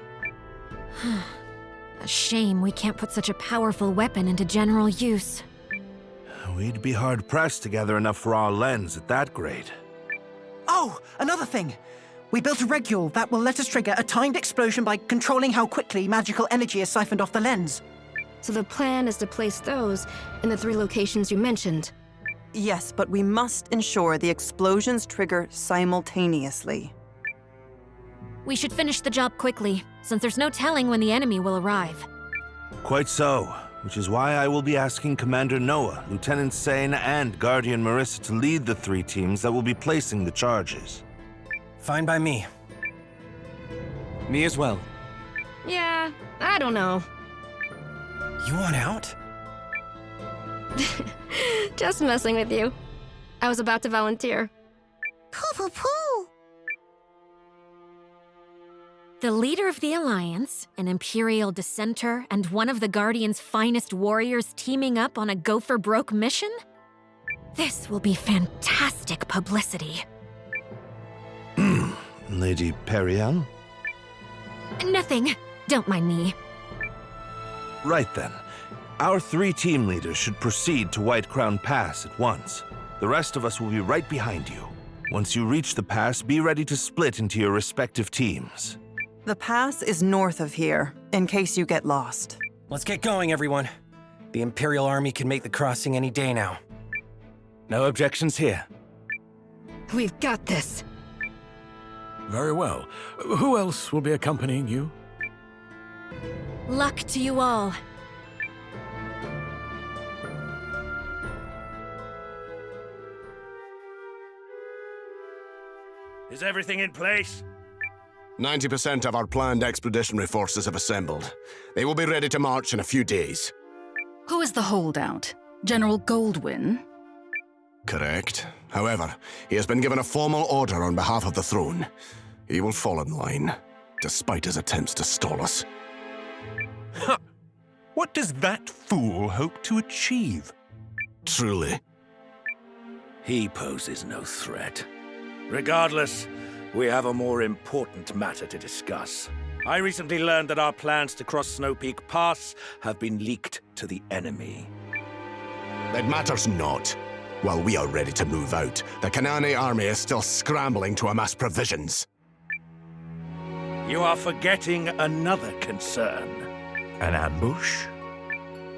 A shame we can't put such a powerful weapon into general use. We'd be hard-pressed to gather enough raw lens at that grade. Oh, another thing. We built a regule that will let us trigger a timed explosion by controlling how quickly magical energy is siphoned off the lens. So the plan is to place those in the 3 locations you mentioned. Yes, but we must ensure the explosions trigger simultaneously. We should finish the job quickly, since there's no telling when the enemy will arrive. Quite so, which is why I will be asking Commander Noah, Lieutenant Sane, and Guardian Marissa to lead the 3 teams that will be placing the charges. Fine by me. Me as well. Yeah, I don't know. You want out? Just messing with you. I was about to volunteer. Poo-poo-poo! The leader of the Alliance, an Imperial dissenter, and one of the Guardian's finest warriors teaming up on a go-for-broke mission? This will be fantastic publicity. Lady Perian? Nothing. Don't mind me. Right then. Our 3 team leaders should proceed to White Crown Pass at once. The rest of us will be right behind you. Once you reach the pass, be ready to split into your respective teams. The pass is north of here, in case you get lost. Let's get going, everyone. The Imperial Army can make the crossing any day now. No objections here. We've got this. Very well. Who else will be accompanying you? Luck to you all. Is everything in place? 90% of our planned expeditionary forces have assembled. They will be ready to march in a few days. Who is the holdout? General Goldwyn? Correct. However, he has been given a formal order on behalf of the throne. He will fall in line, despite his attempts to stall us. What does that fool hope to achieve? Truly. He poses no threat. Regardless, we have a more important matter to discuss. I recently learned that our plans to cross Snow Peak Pass have been leaked to the enemy. It matters not. While we are ready to move out, the Kanane army is still scrambling to amass provisions. You are forgetting another concern. An ambush?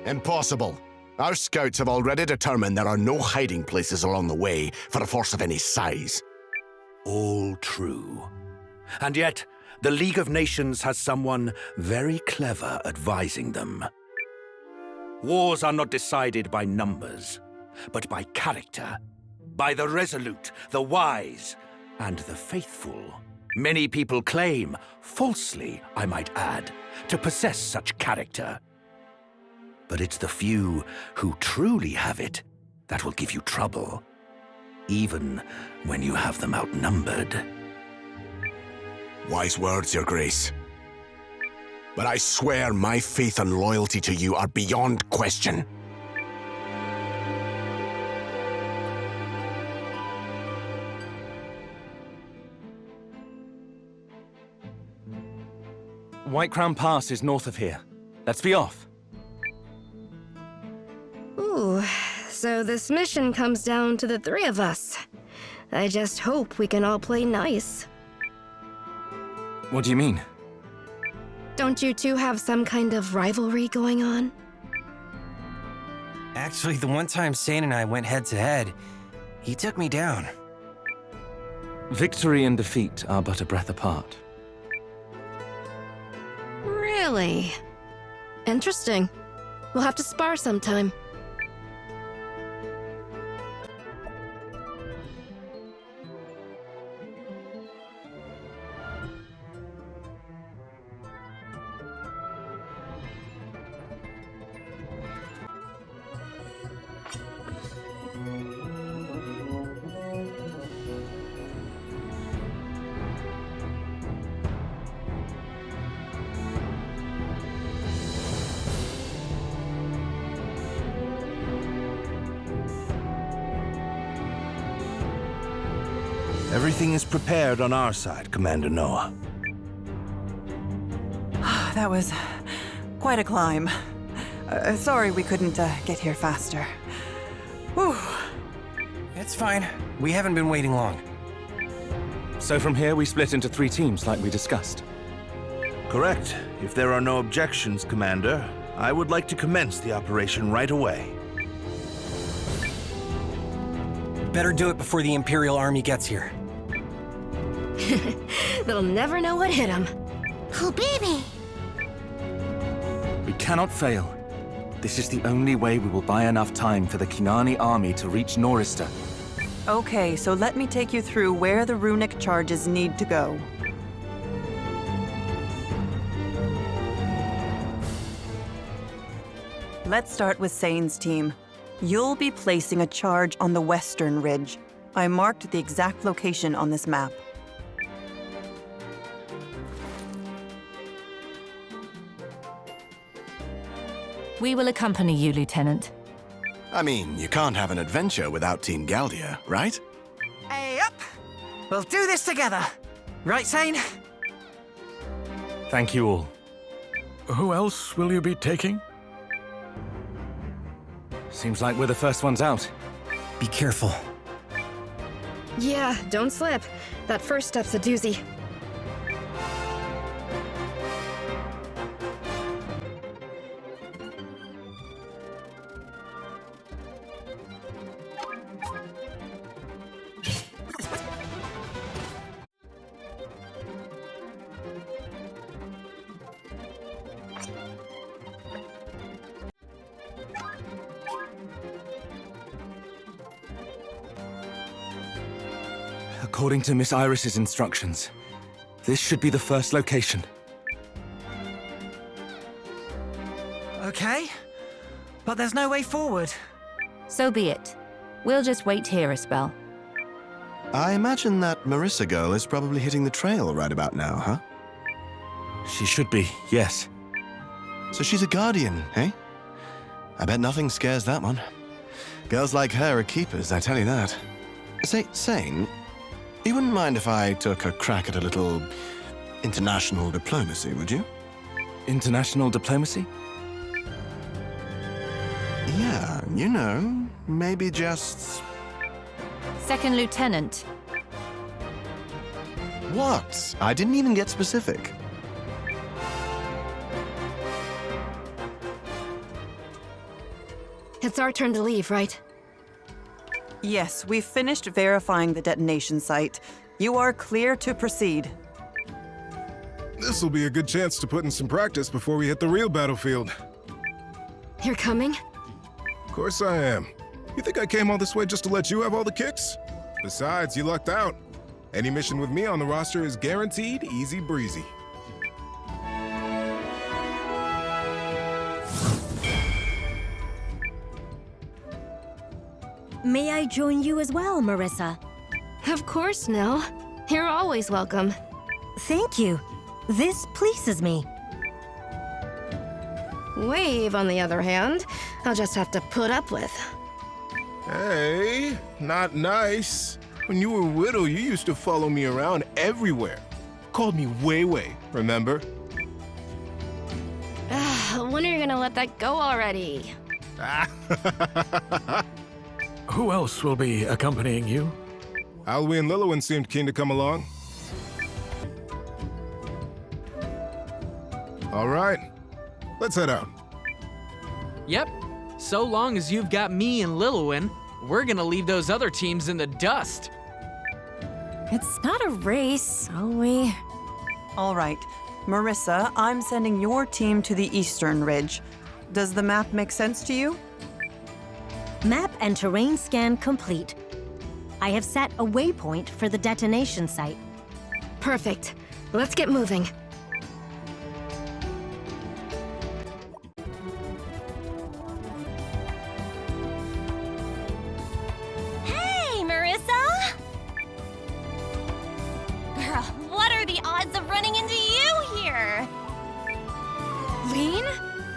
Impossible. Our scouts have already determined there are no hiding places along the way for a force of any size. All true. And yet, the League of Nations has someone very clever advising them. Wars are not decided by numbers, but by character. By the resolute, the wise, and the faithful. Many people claim, falsely I might add, to possess such character. But it's the few who truly have it that will give you trouble, even when you have them outnumbered. Wise words, Your Grace. But I swear my faith and loyalty to you are beyond question. White Crown Pass is north of here. Let's be off. Ooh, so this mission comes down to the three of us. I just hope we can all play nice. What do you mean? Don't you two have some kind of rivalry going on? Actually, the one time Sane and I went head-to-head, he took me down. Victory and defeat are but a breath apart. Really? Interesting. We'll have to spar sometime. Everything is prepared on our side, Commander Noah. That was quite a climb. Sorry we couldn't get here faster. Whew. It's fine. We haven't been waiting long. So from here we split into 3 teams like we discussed. Correct. If there are no objections, Commander, I would like to commence the operation right away. Better do it before the Imperial Army gets here. They'll never know what hit them. Oh, baby! We cannot fail. This is the only way we will buy enough time for the Kinani army to reach Norista. Okay, so let me take you through where the runic charges need to go. Let's start with Sane's team. You'll be placing a charge on the western ridge. I marked the exact location on this map. We will accompany you, Lieutenant. I mean, you can't have an adventure without Team Galdia, right? Hey, up! We'll do this together. Right, Sane? Thank you all. Who else will you be taking? Seems like we're the first ones out. Be careful. Yeah, don't slip. That first step's a doozy. According to Miss Iris's instructions, this should be the first location. Okay, but there's no way forward. So be it. We'll just wait here a spell. I imagine that Marissa girl is probably hitting the trail right about now, huh? She should be, yes. So she's a guardian, eh? I bet nothing scares that one. Girls like her are keepers, I tell you that. Say, Sane, you wouldn't mind if I took a crack at a little International diplomacy, would you? International diplomacy? Yeah, you know, maybe just... Second Lieutenant. What? I didn't even get specific. It's our turn to leave, right? Yes, we've finished verifying the detonation site. You are clear to proceed. This will be a good chance to put in some practice before we hit the real battlefield. You're coming? Of course I am. You think I came all this way just to let you have all the kicks? Besides, you lucked out. Any mission with me on the roster is guaranteed easy breezy. May I join you as well, Marissa? Of course, Nell. You're always welcome. Thank you. This pleases me. Wave, on the other hand, I'll just have to put up with. Hey, not nice. When you were little, you used to follow me around everywhere. Called me Way, remember? When are you gonna let that go already? Who else will be accompanying you? Alwi and Lilwn seemed keen to come along. All right, let's head out. Yep. So long as you've got me and Lilwn, we're gonna leave those other teams in the dust. It's not a race, are we? All right. Marissa, I'm sending your team to the Eastern Ridge. Does the map make sense to you? Map and terrain scan complete. I have set a waypoint for the detonation site. Perfect. Let's get moving. Hey, Marissa! Girl, what are the odds of running into you here? Lean?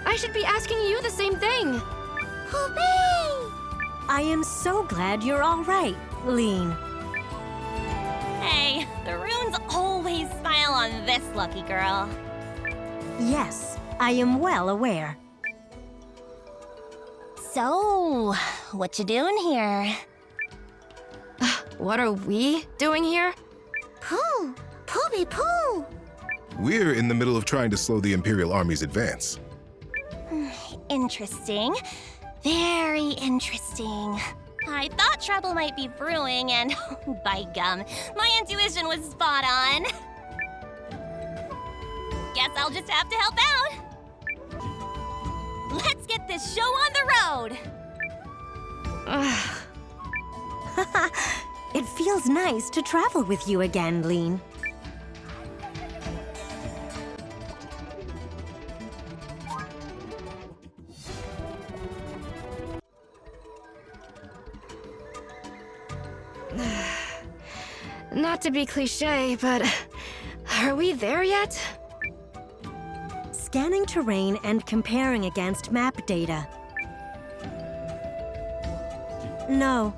I should be asking you the same thing. I am so glad you're all right, Lean. Hey, the runes always smile on this lucky girl. Yes, I am well aware. So, what you doing here? What are we doing here? Pooh! Pooby poo! We're in the middle of trying to slow the Imperial Army's advance. Interesting. Very interesting. I thought trouble might be brewing, and by gum, my intuition was spot on. Guess I'll just have to help out. Let's get this show on the road. It feels nice to travel with you again, Lean. Not to be cliche, but are we there yet? Scanning terrain and comparing against map data. No,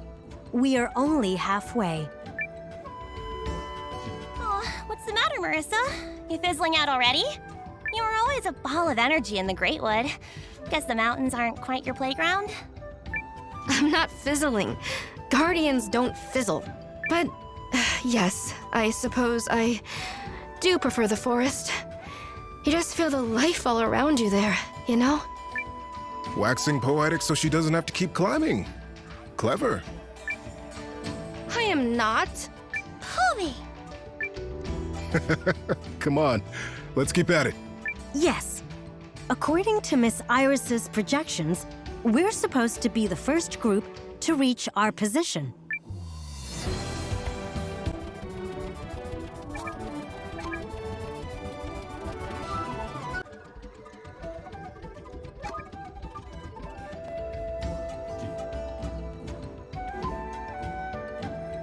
we are only halfway. Oh, what's the matter, Marissa? You fizzling out already? You were always a ball of energy in the Greatwood. Guess the mountains aren't quite your playground? I'm not fizzling. Guardians don't fizzle. But yes, I suppose I do prefer the forest. You just feel the life all around you there, you know? Waxing poetic so she doesn't have to keep climbing. Clever. I am not. Pooby! Come on, let's keep at it. Yes. According to Miss Iris's projections, we're supposed to be the first group to reach our position.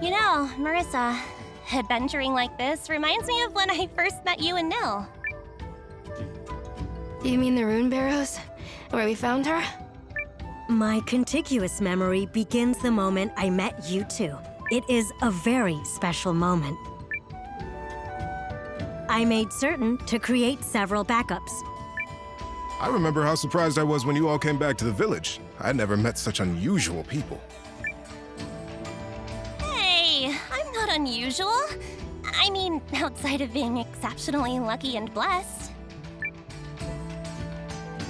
You know, Marissa, adventuring like this reminds me of when I first met you and Nil. You mean the rune barrows? Where we found her? My contiguous memory begins the moment I met you two. It is a very special moment. I made certain to create several backups. I remember how surprised I was when you all came back to the village. I'd never met such unusual people. Hey, I'm not unusual. I mean, outside of being exceptionally lucky and blessed.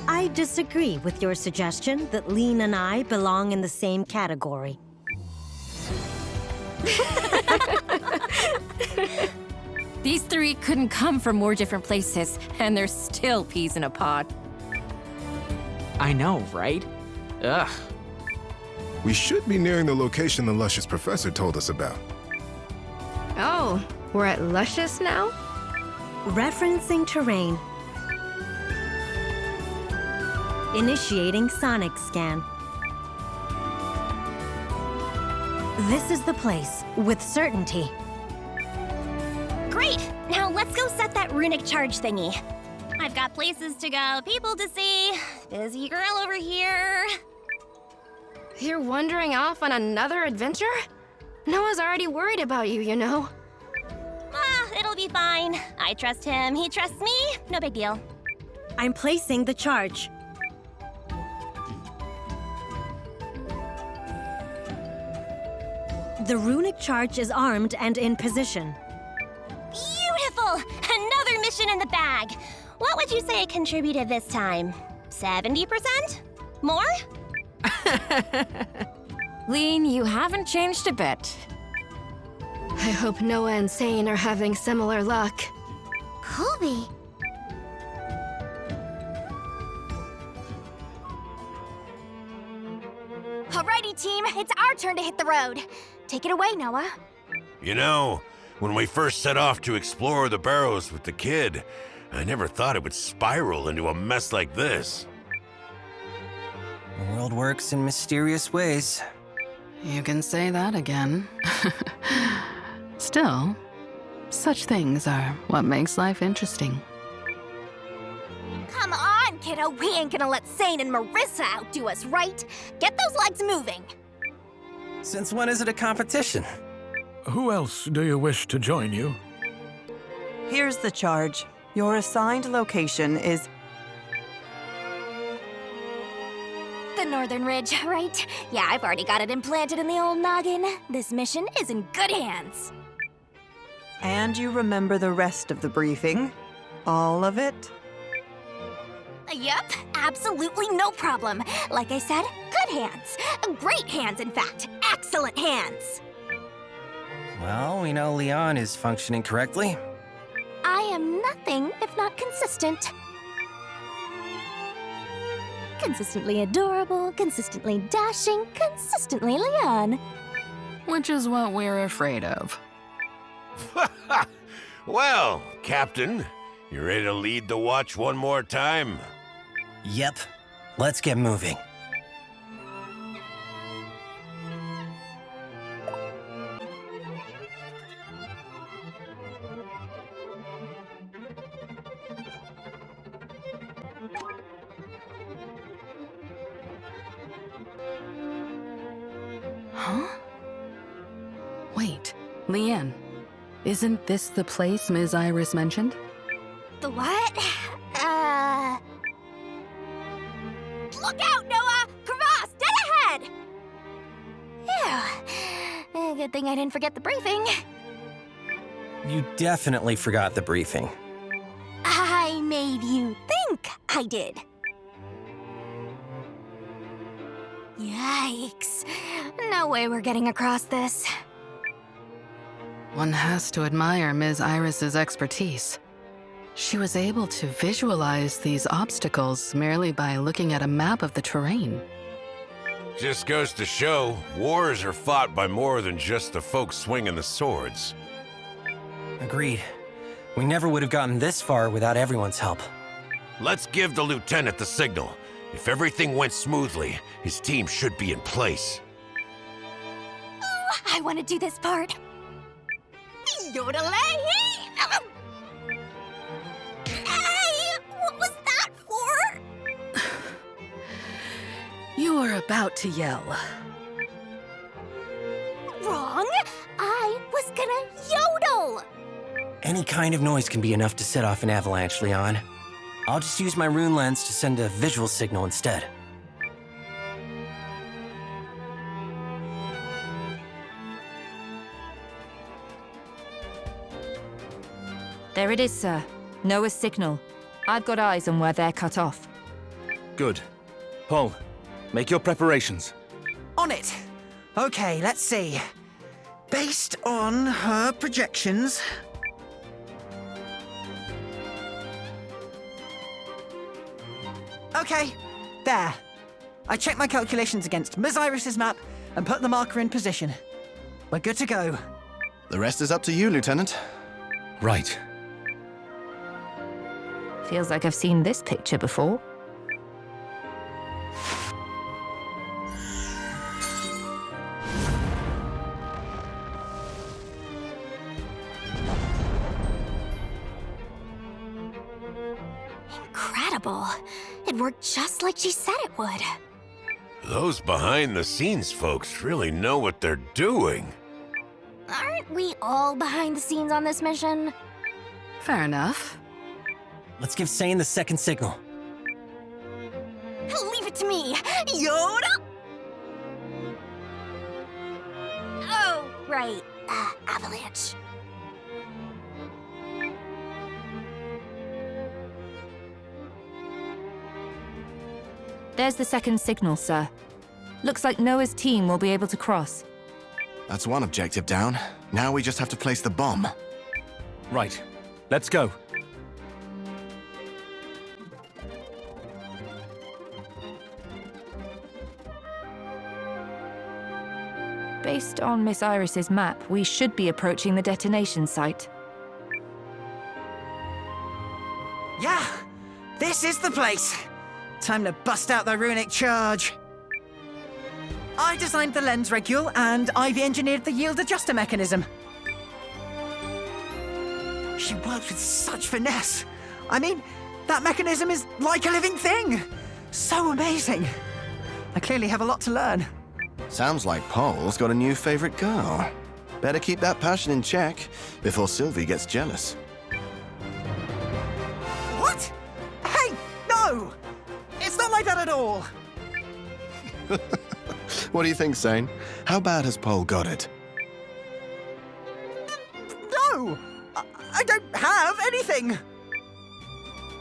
I disagree with your suggestion that Lilwn and I belong in the same category. These three couldn't come from more different places, and they're still peas in a pod. I know, right? Ugh. We should be nearing the location the Luscious Professor told us about. Oh, we're at Luscious now? Referencing terrain. Initiating sonic scan. This is the place, with certainty. Great! Now let's go set that runic charge thingy. I've got places to go, people to see. Busy girl over here. You're wandering off on another adventure? Noah's already worried about you, you know. It'll be fine. I trust him, he trusts me. No big deal. I'm placing the charge. The runic charge is armed and in position. Beautiful! Another mission in the bag. What would you say contributed this time? 70%? More? Lilwn, you haven't changed a bit. I hope Noah and Sane are having similar luck. Colby. Alrighty, team, it's our turn to hit the road. Take it away, Noah. You know, when we first set off to explore the barrows with the kid, I never thought it would spiral into a mess like this. The world works in mysterious ways. You can say that again. Still, such things are what makes life interesting. Come on, kiddo, we ain't gonna let Sane and Marissa outdo us, right? Get those legs moving. Since when is it a competition? Who else do you wish to join you? Here's the charge. Your assigned location is... The Northern Ridge, right? Yeah, I've already got it implanted in the old noggin. This mission is in good hands. And you remember the rest of the briefing? All of it? Yep, absolutely no problem. Like I said, good hands. Great hands, in fact. Excellent hands. Well, we know Leon is functioning correctly. I am nothing if not consistent. Consistently adorable, consistently dashing, consistently Leon. Which is what we're afraid of. Well, Captain, you ready to lead the watch one more time? Yep. Let's get moving. Huh? Wait, Lilwn, isn't this the place Ms. Iris mentioned? The what? Look out, Noah! Crevasse, dead ahead! Phew. Good thing I didn't forget the briefing. You definitely forgot the briefing. I made you think I did. Yikes. No way we're getting across this. One has to admire Ms. Iris's expertise. She was able to visualize these obstacles merely by looking at a map of the terrain. Just goes to show, wars are fought by more than just the folks swinging the swords. Agreed. We never would have gotten this far without everyone's help. Let's give the lieutenant the signal. If everything went smoothly, his team should be in place. Ooh, I want to do this part. Yodelay! Hey! What was that for? You are about to yell. Wrong! I was gonna yodel! Any kind of noise can be enough to set off an avalanche, Leon. I'll just use my rune lens to send a visual signal instead. There it is, sir. Noah's signal. I've got eyes on where they're cut off. Good. Paul, make your preparations. On it! Okay, let's see. Based on her projections... Okay, there. I checked my calculations against Ms. Iris's map and put the marker in position. We're good to go. The rest is up to you, Lieutenant. Right. Feels like I've seen this picture before. Incredible. It worked just like she said it would. Those behind-the-scenes folks really know what they're doing. Aren't we all behind the scenes on this mission? Fair enough. Let's give Sane the second signal. Leave it to me, Yoda! Oh, right. Avalanche. There's the second signal, sir. Looks like Noah's team will be able to cross. That's one objective down. Now we just have to place the bomb. Right. Let's go. Based on Miss Iris's map, we should be approaching the detonation site. Yeah! This is the place! Time to bust out the runic charge. I designed the lens regule, and I've engineered the yield adjuster mechanism. She worked with such finesse. I mean, that mechanism is like a living thing. So amazing. I clearly have a lot to learn. Sounds like Paul's got a new favorite girl. Better keep that passion in check before Sylvie gets jealous. What? Hey, no! It's not like that at all. What do you think, Sane? How bad has Paul got it? No! I don't have anything!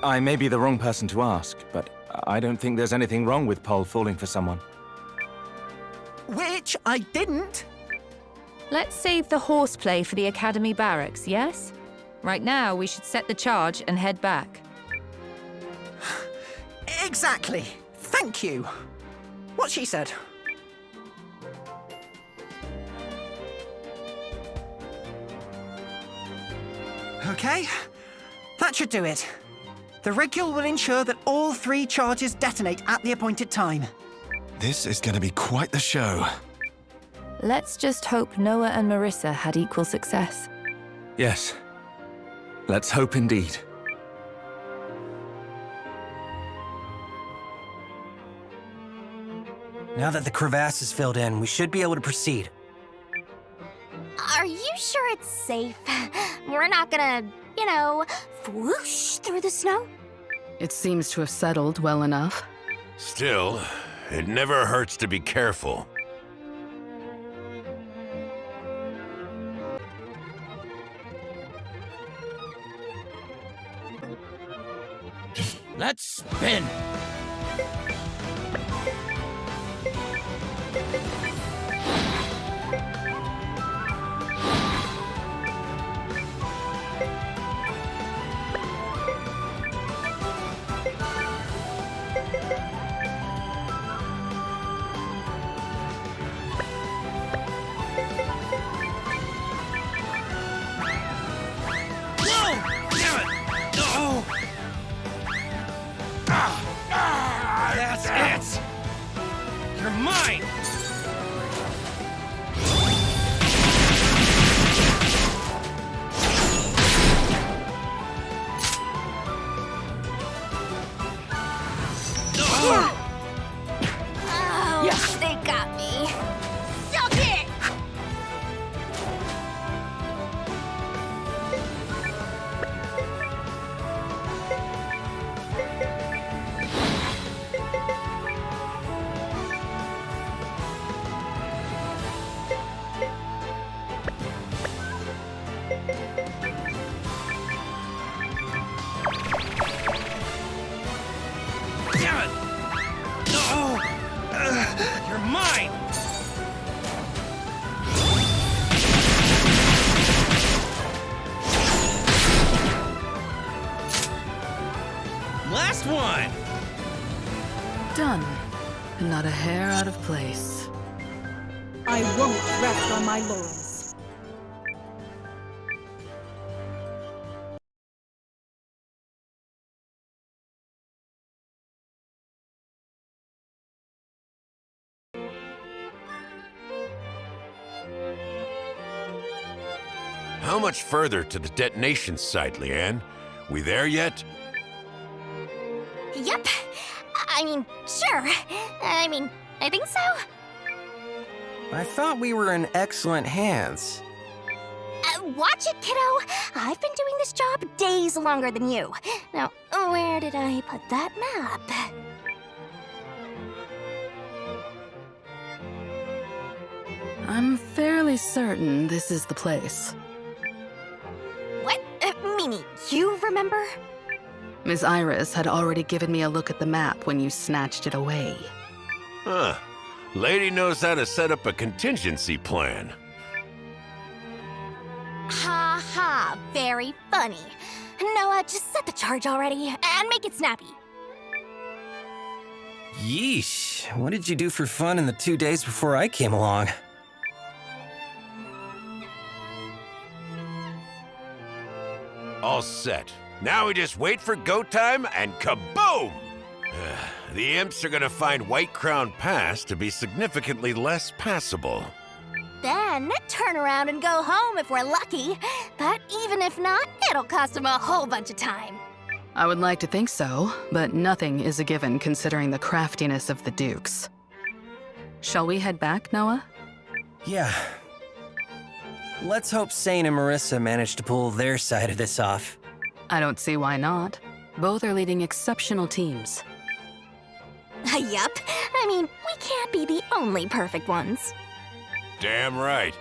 I may be the wrong person to ask, but I don't think there's anything wrong with Paul falling for someone. Which I didn't. Let's save the horseplay for the Academy barracks, yes? Right now, we should set the charge and head back. Exactly. Thank you. What she said. Okay, that should do it. The regule will ensure that all 3 charges detonate at the appointed time. This is going to be quite the show. Let's just hope Noah and Marissa had equal success. Yes. Let's hope indeed. Now that the crevasse is filled in, we should be able to proceed. Are you sure it's safe? We're not gonna, you know, whoosh through the snow? It seems to have settled well enough. Still, it never hurts to be careful. Let's spin! That's it! You're mine! Oh, Yes. they got me. Suck it! Last one! Done. And not a hair out of place. I won't rest on my laurels. How much further to the detonation site, Leanne? We there yet? Yep. I mean, sure. I think so. I thought we were in excellent hands. Watch it, kiddo. I've been doing this job days longer than you. Now, where did I put that map? I'm fairly certain this is the place. What? Meaning, you remember? Miss Iris had already given me a look at the map when you snatched it away. Huh. Lady knows how to set up a contingency plan. Ha ha, very funny. Noah, just set the charge already, and make it snappy. Yeesh, what did you do for fun in the 2 days before I came along? All set. Now we just wait for go time and kaboom! The imps are gonna find White Crown Pass to be significantly less passable. Then turn around and go home if we're lucky. But even if not, it'll cost them a whole bunch of time. I would like to think so, but nothing is a given considering the craftiness of the Dukes. Shall we head back, Noah? Yeah. Let's hope Sane and Marissa manage to pull their side of this off. I don't see why not. Both are leading exceptional teams. Yup. I mean, we can't be the only perfect ones. Damn right.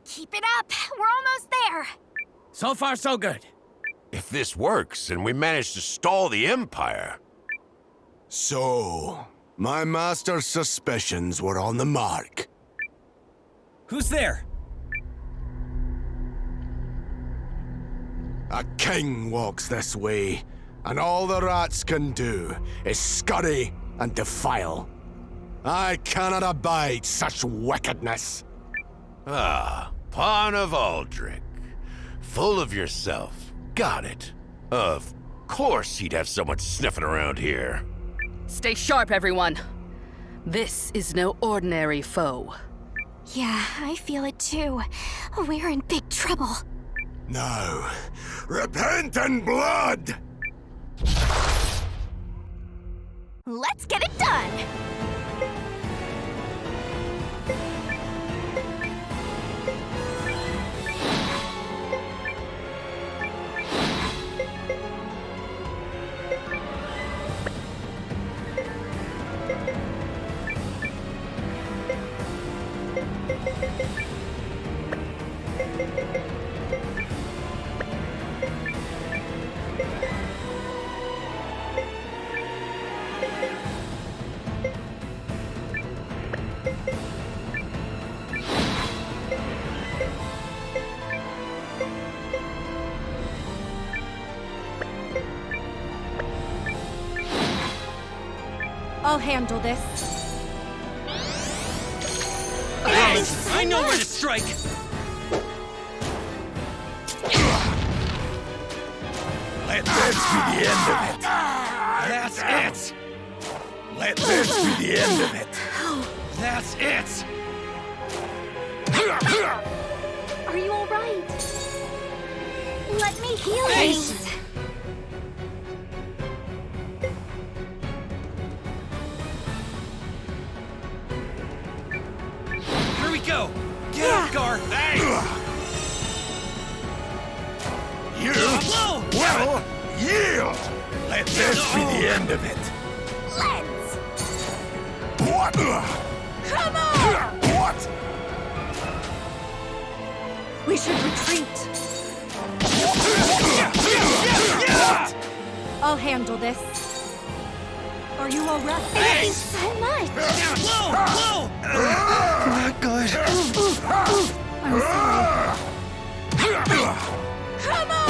Keep it up. We're almost there. So far, so good. If this works and we manage to stall the Empire... So, my master's suspicions were on the mark. Who's there? A king walks this way, and all the rats can do is scurry and defile. I cannot abide such wickedness. Ah, Pawn of Aldric. Full of yourself. Got it. Of course he'd have someone sniffing around here. Stay sharp, everyone. This is no ordinary foe. Yeah, I feel it too. We're in big trouble. Now, repent in blood! Let's get it done! I'll handle this. Thanks! I know where to strike! Let this be the end of it. That's it. Let this be the end of it. That's it. Are you all right? Let me heal Thanks. things. Here we go! Get up, Gar! You Whoa! will yield. Let this be the end of it. Lens! What? Come on! What? We should retreat. I'll handle this. Are you all right? Thank you so much. Whoa! Not good. I'm sorry. Come on!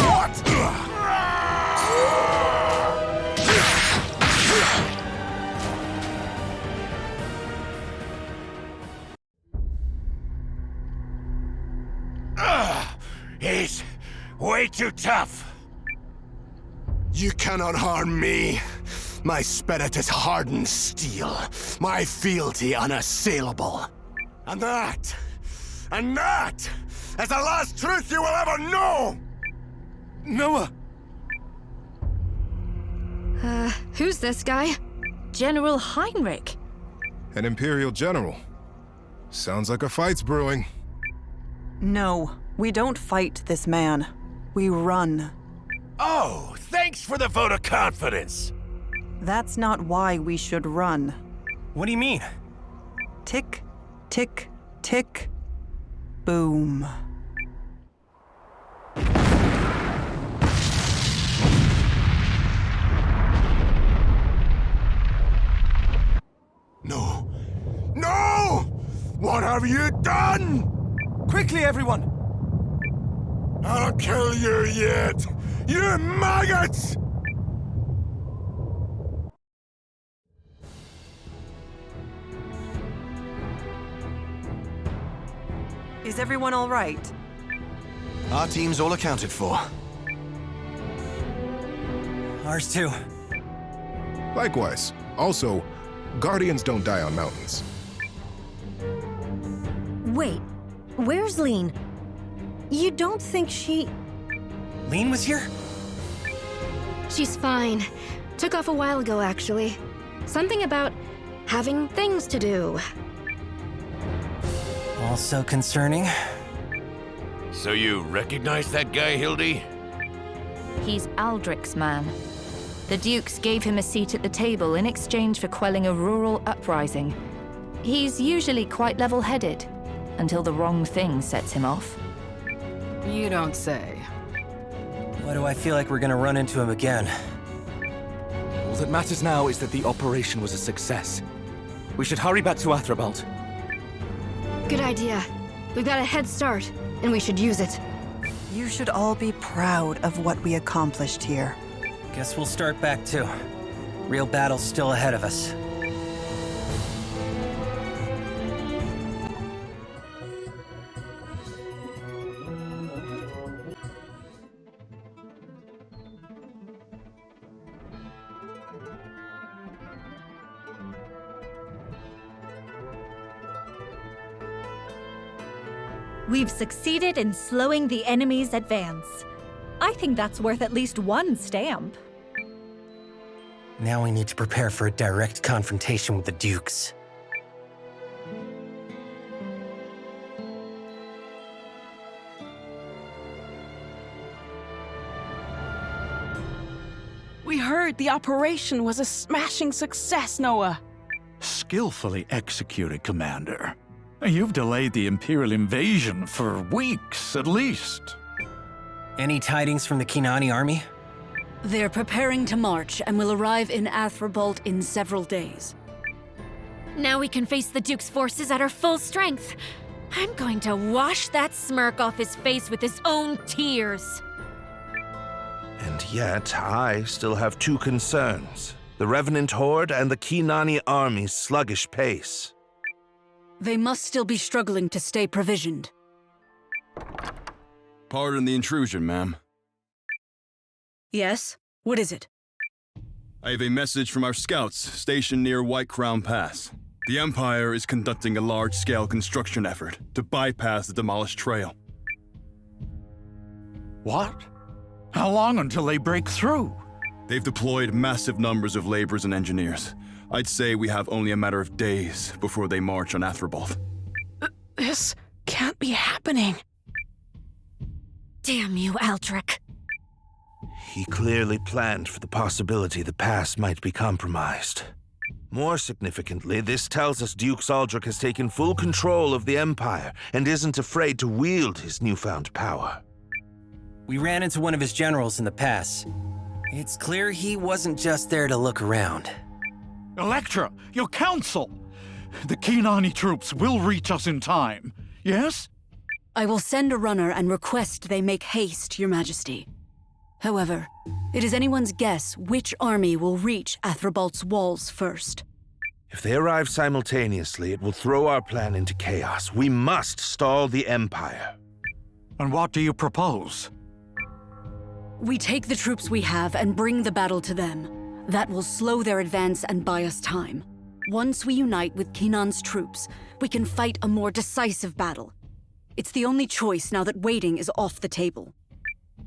He's way too tough. You cannot harm me. My spirit is hardened steel, my fealty unassailable. And that is the last truth you will ever know! Noah! Who's this guy? General Heinrich. An Imperial general. Sounds like a fight's brewing. No, we don't fight this man. We run. Oh, thanks for the vote of confidence. That's not why we should run. What do you mean? Tick, tick, tick, boom. No! No! What have you done? Quickly, everyone! I'll kill you yet! You maggots! Is everyone all right? Our team's all accounted for. Ours too. Likewise. Also, Guardians don't die on mountains. Wait, where's Lilwn? You don't think she... Lilwn was here? She's fine. Took off a while ago, actually. Something about having things to do. Also concerning. So you recognize that guy, Hildy? He's Aldric's man. The Dukes gave him a seat at the table in exchange for quelling a rural uprising. He's usually quite level-headed, until the wrong thing sets him off. You don't say. Why do I feel like we're gonna run into him again? All that matters now is that the operation was a success. We should hurry back to Athrobalt. Good idea. We've got a head start, and we should use it. You should all be proud of what we accomplished here. Guess we'll start back too. Real battle's still ahead of us. We've succeeded in slowing the enemy's advance. I think that's worth at least one stamp. Now we need to prepare for a direct confrontation with the Dukes. We heard the operation was a smashing success, Noah. Skillfully executed, Commander. You've delayed the Imperial invasion for weeks, at least. Any tidings from the Kinani army? They're preparing to march and will arrive in Athrobalt in several days. Now we can face the Duke's forces at our full strength. I'm going to wash that smirk off his face with his own tears. And yet, I still have two concerns. The Revenant Horde and the Kinani army's sluggish pace. They must still be struggling to stay provisioned. Pardon the intrusion, ma'am. Yes? What is it? I have a message from our scouts stationed near White Crown Pass. The Empire is conducting a large-scale construction effort to bypass the demolished trail. What? How long until they break through? They've deployed massive numbers of laborers and engineers. I'd say we have only a matter of days before they march on Athrobalt. This can't be happening. Damn you, Aldric. He clearly planned for the possibility the pass might be compromised. More significantly, this tells us Duke Aldric has taken full control of the Empire and isn't afraid to wield his newfound power. We ran into one of his generals in the pass. It's clear he wasn't just there to look around. Elektra, your counsel! The Kinani troops will reach us in time, yes? I will send a runner and request they make haste, Your Majesty. However, it is anyone's guess which army will reach Athrabolt's walls first. If they arrive simultaneously, it will throw our plan into chaos. We must stall the Empire. And what do you propose? We take the troops we have and bring the battle to them. That will slow their advance and buy us time. Once we unite with Kinan's troops, we can fight a more decisive battle. It's the only choice now that waiting is off the table.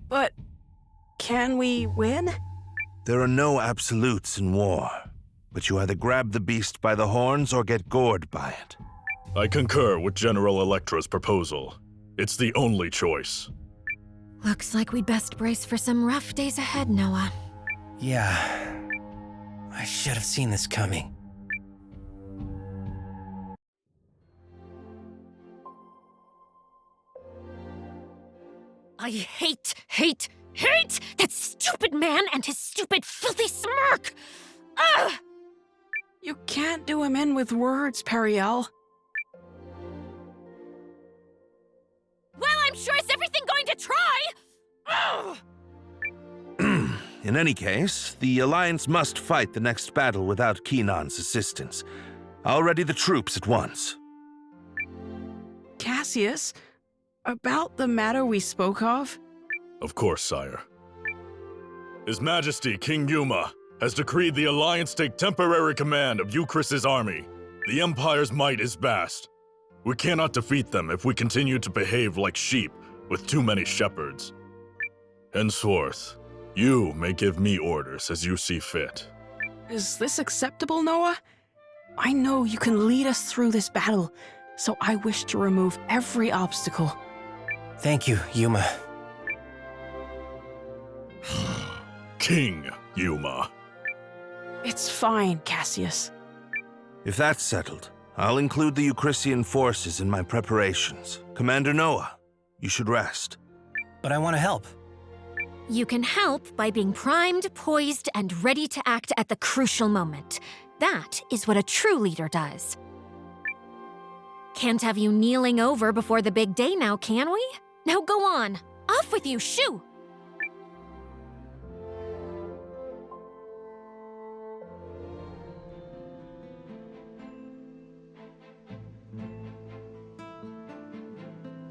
But can we win? There are no absolutes in war, but you either grab the beast by the horns or get gored by it. I concur with General Elektra's proposal. It's the only choice. Looks like we'd best brace for some rough days ahead, Noah. Yeah. I should have seen this coming. I hate that stupid man and his stupid, filthy smirk! Ugh! You can't do him in with words, Periel. Well, I'm sure is everything going to try! Ugh! In any case, the Alliance must fight the next battle without Kinan's assistance. I'll ready the troops at once. Kassius, about the matter we spoke of? Of course, sire. His Majesty, King Euma, has decreed the Alliance take temporary command of Euchrisse's army. The Empire's might is vast. We cannot defeat them if we continue to behave like sheep with too many shepherds. Henceforth, you may give me orders as you see fit. Is this acceptable, Noah? I know you can lead us through this battle, so I wish to remove every obstacle. Thank you, Euma. King Euma. It's fine, Kassius. If that's settled, I'll include the Euchrissian forces in my preparations. Commander Noah, you should rest. But I want to help. You can help by being primed, poised, and ready to act at the crucial moment. That is what a true leader does. Can't have you kneeling over before the big day now, can we? Now go on. Off with you, shoo!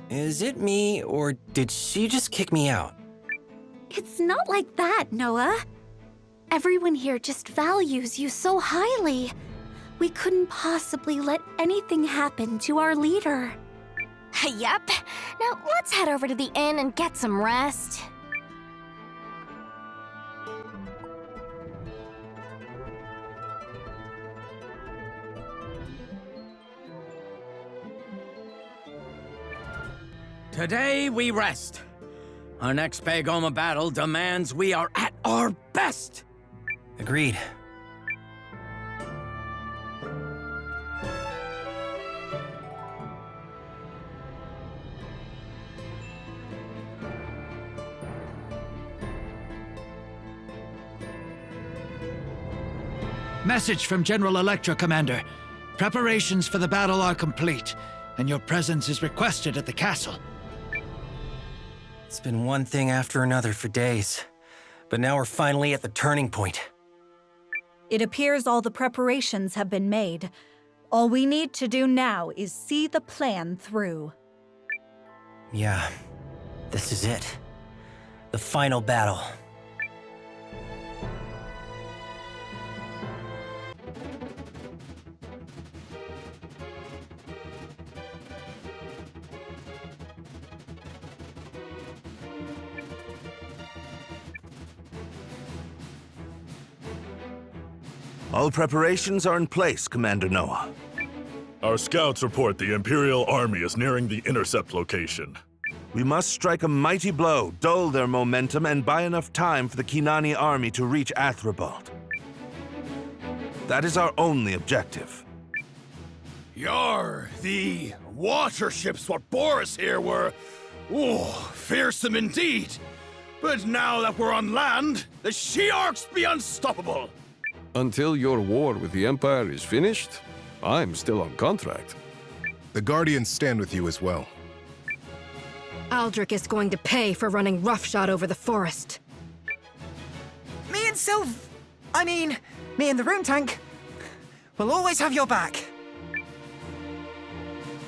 Is it me, or did she just kick me out? It's not like that, Noah. Everyone here just values you so highly. We couldn't possibly let anything happen to our leader. Yup. Now let's head over to the inn and get some rest. Today we rest. Our next Pegoma battle demands we are at our best. Agreed. Message from General Elektra, Commander. Preparations for the battle are complete, and your presence is requested at the castle. It's been one thing after another for days, but now we're finally at the turning point. It appears all the preparations have been made. All we need to do now is see the plan through. Yeah, this is it. The final battle. All preparations are in place, Commander Noah. Our scouts report the Imperial Army is nearing the intercept location. We must strike a mighty blow, dull their momentum, and buy enough time for the Kinani army to reach Athrabolt. That is our only objective. The water ships what bore us here were, fearsome indeed. But now that we're on land, the She-Orcs be unstoppable. Until your war with the Empire is finished, I'm still on contract. The Guardians stand with you as well. Aldric is going to pay for running roughshod over the forest. Me and the Rune Tank, will always have your back.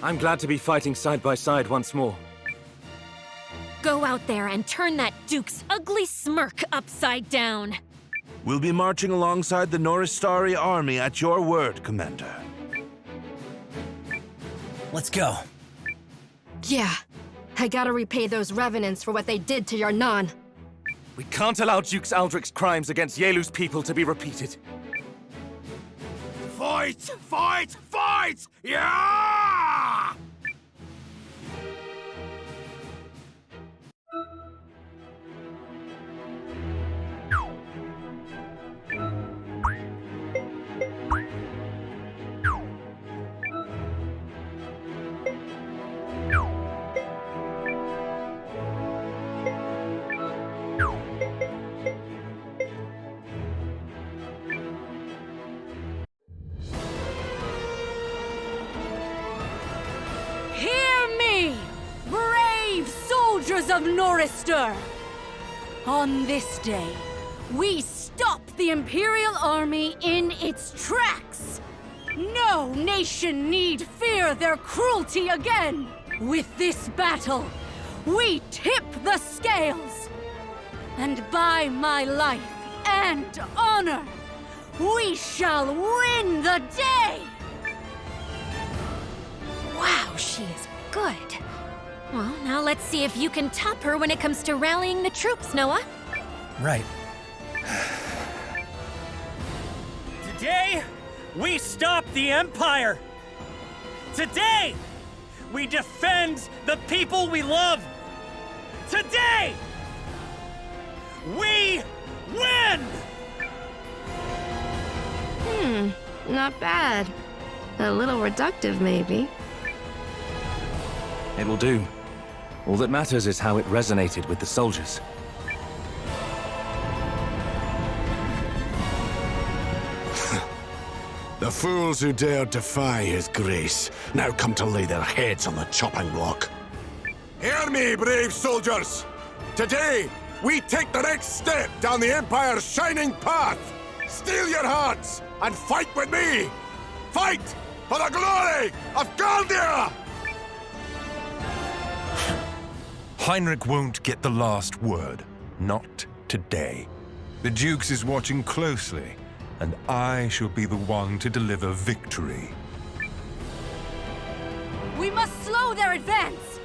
I'm glad to be fighting side by side once more. Go out there and turn that Duke's ugly smirk upside down. We'll be marching alongside the Noristari army at your word, Commander. Let's go. Yeah, I gotta repay those Revenants for what they did to your Nan. We can't allow Dukes Aldric's crimes against Yelu's people to be repeated. Fight! Fight! Fight! Yeah! Of Norrister! On this day, we stop the Imperial Army in its tracks! No nation need fear their cruelty again! With this battle, we tip the scales! And by my life and honor, we shall win the day! Wow, she is good. Well, now let's see if you can top her when it comes to rallying the troops, Noah. Right. Today, we stop the Empire! Today, we defend the people we love! Today, we win! Not bad. A little reductive, maybe. It will do. All that matters is how it resonated with the soldiers. The fools who dared defy his grace now come to lay their heads on the chopping block. Hear me, brave soldiers! Today, we take the next step down the Empire's shining path! Steel your hearts and fight with me! Fight for the glory of Galdia! Heinrich won't get the last word. Not today. The Dukes is watching closely, and I shall be the one to deliver victory. We must slow their advance!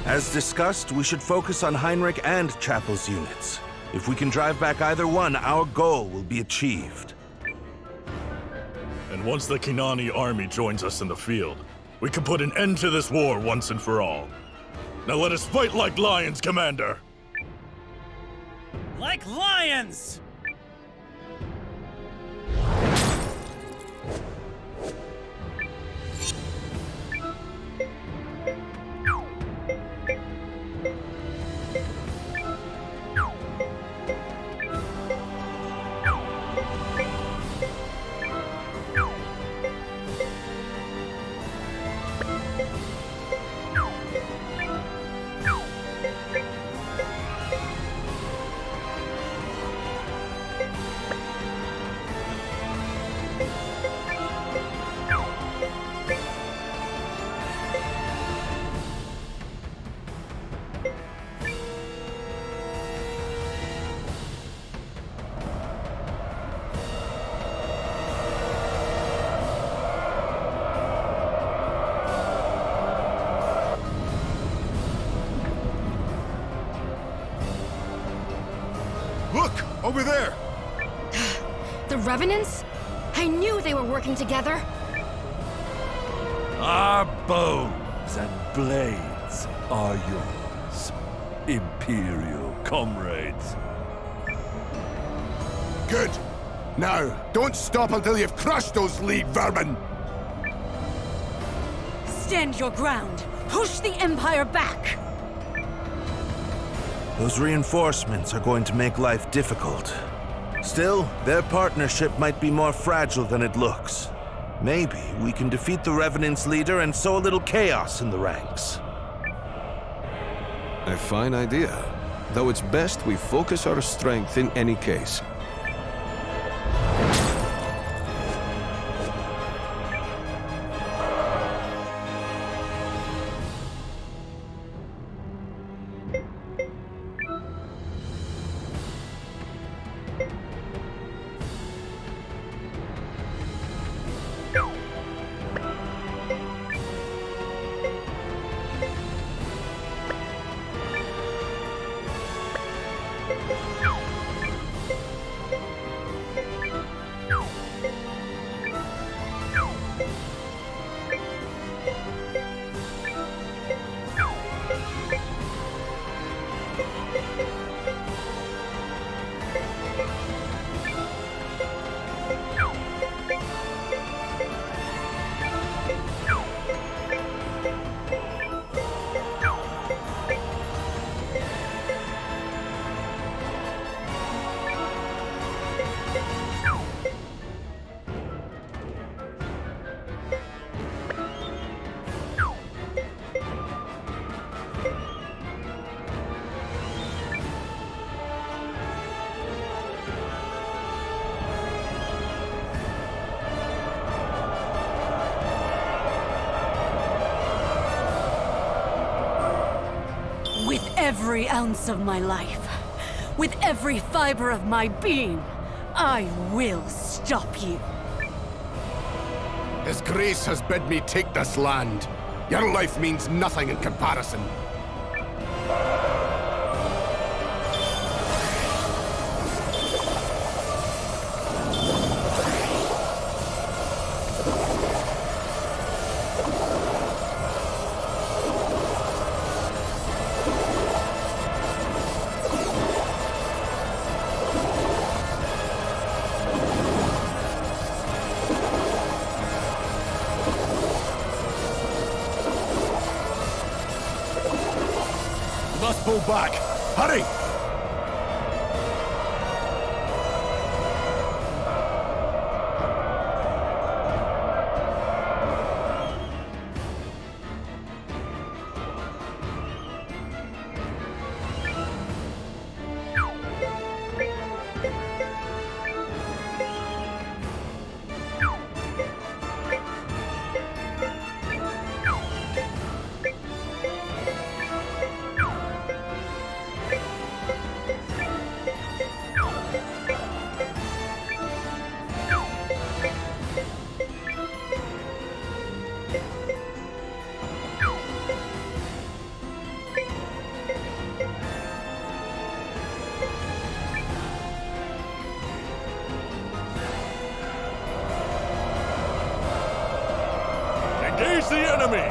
As discussed, we should focus on Heinrich and Chapel's units. If we can drive back either one, our goal will be achieved. And once the Kinani army joins us in the field, we can put an end to this war once and for all. Now let us fight like lions, Commander! Like lions! Look! Over there! The Revenants? I knew they were working together. Our bows and blades are yours, Imperial comrades. Good. Now, don't stop until you've crushed those league vermin! Stand your ground! Push the Empire back! Those reinforcements are going to make life difficult. Still, their partnership might be more fragile than it looks. Maybe we can defeat the Revenant's leader and sow a little chaos in the ranks. A fine idea, though it's best we focus our strength in any case. With every ounce of my life, with every fiber of my being, I will stop you. His Grace has bid me take this land. Your life means nothing in comparison. Pull back! Hurry! Engage the enemy!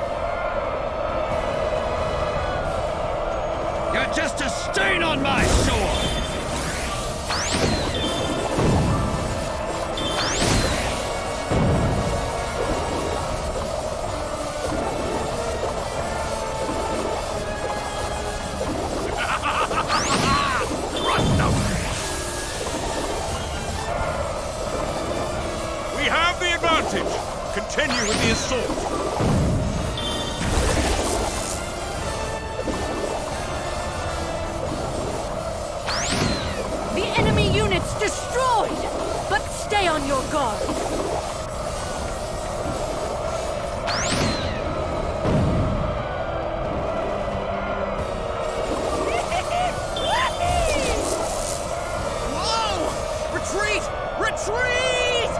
You're just a stain on my sword! We have the advantage! Continue with the assault! The enemy unit's destroyed! But stay on your guard! Whoa! Retreat! Retreat!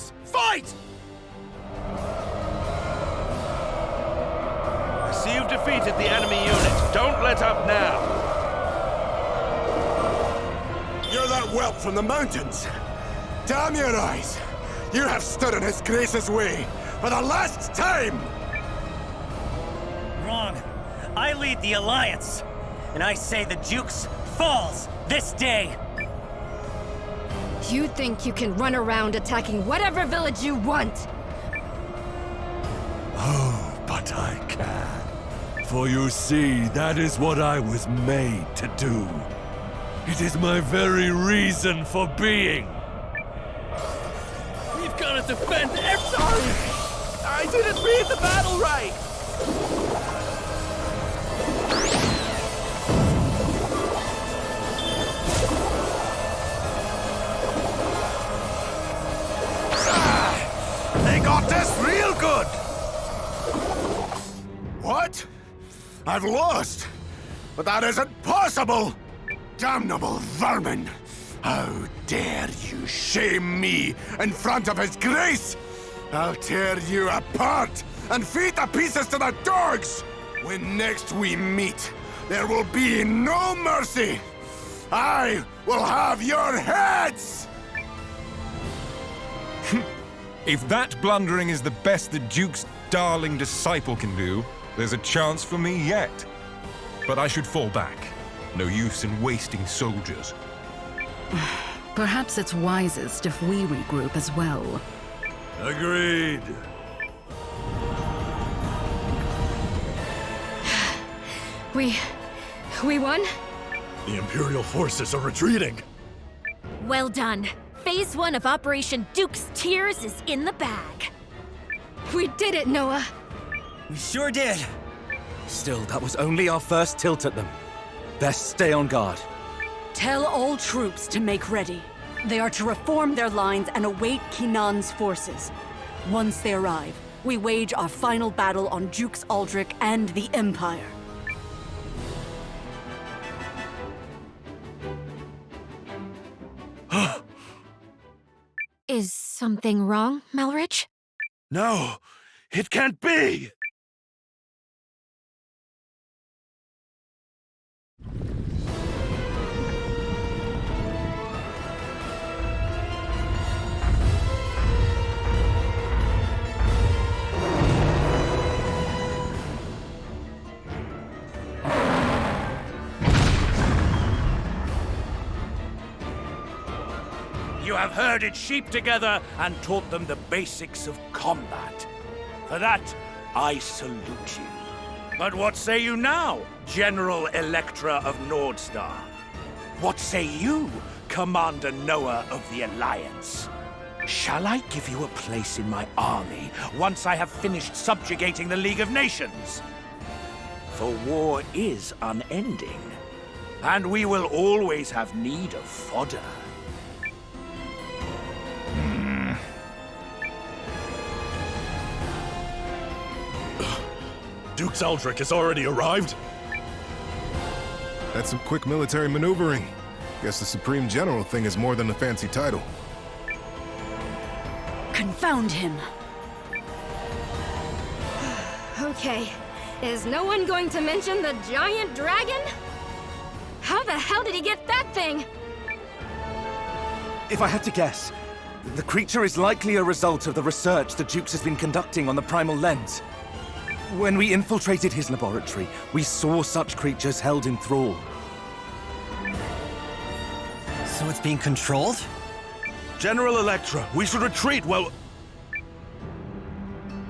soldiers! Fight! I see you've defeated the enemy unit. Don't let up now. You're that whelp from the mountains. Damn your eyes! You have stood in His Grace's way for the last time! Wrong. I lead the Alliance, and I say the Duke's falls this day. You think you can run around attacking whatever village you want? Oh, but I can. For you see, that is what I was made to do. It is my very reason for being. We've got to defend Sorry! I didn't read the battle right! They got this real good! What? I've lost! But that isn't possible! Damnable vermin! How dare you shame me in front of His Grace! I'll tear you apart and feed the pieces to the dogs! When next we meet, there will be no mercy! I will have your heads! If that blundering is the best the Duke's darling disciple can do, there's a chance for me yet. But I should fall back. No use in wasting soldiers. Perhaps it's wisest if we regroup as well. Agreed. We won? The Imperial forces are retreating. Well done. Phase 1 of Operation Duke's Tears is in the bag. We did it, Noah. We sure did. Still, that was only our first tilt at them. Best stay on guard. Tell all troops to make ready. They are to reform their lines and await Kinan's forces. Once they arrive, we wage our final battle on Dukes Aldric and the Empire. Is something wrong, Malrich? No, it can't be! You have herded sheep together and taught them the basics of combat. For that, I salute you. But what say you now, General Elektra of Nordstar? What say you, Commander Noah of the Alliance? Shall I give you a place in my army once I have finished subjugating the League of Nations? For war is unending, and we will always have need of fodder. Dukes Aldric has already arrived? That's some quick military maneuvering. Guess the Supreme General thing is more than a fancy title. Confound him. Okay. Is no one going to mention the giant dragon? How the hell did he get that thing? If I had to guess, the creature is likely a result of the research the Dukes has been conducting on the primal lens. When we infiltrated his laboratory, we saw such creatures held in thrall. So it's being controlled? General Elektra, we should retreat well...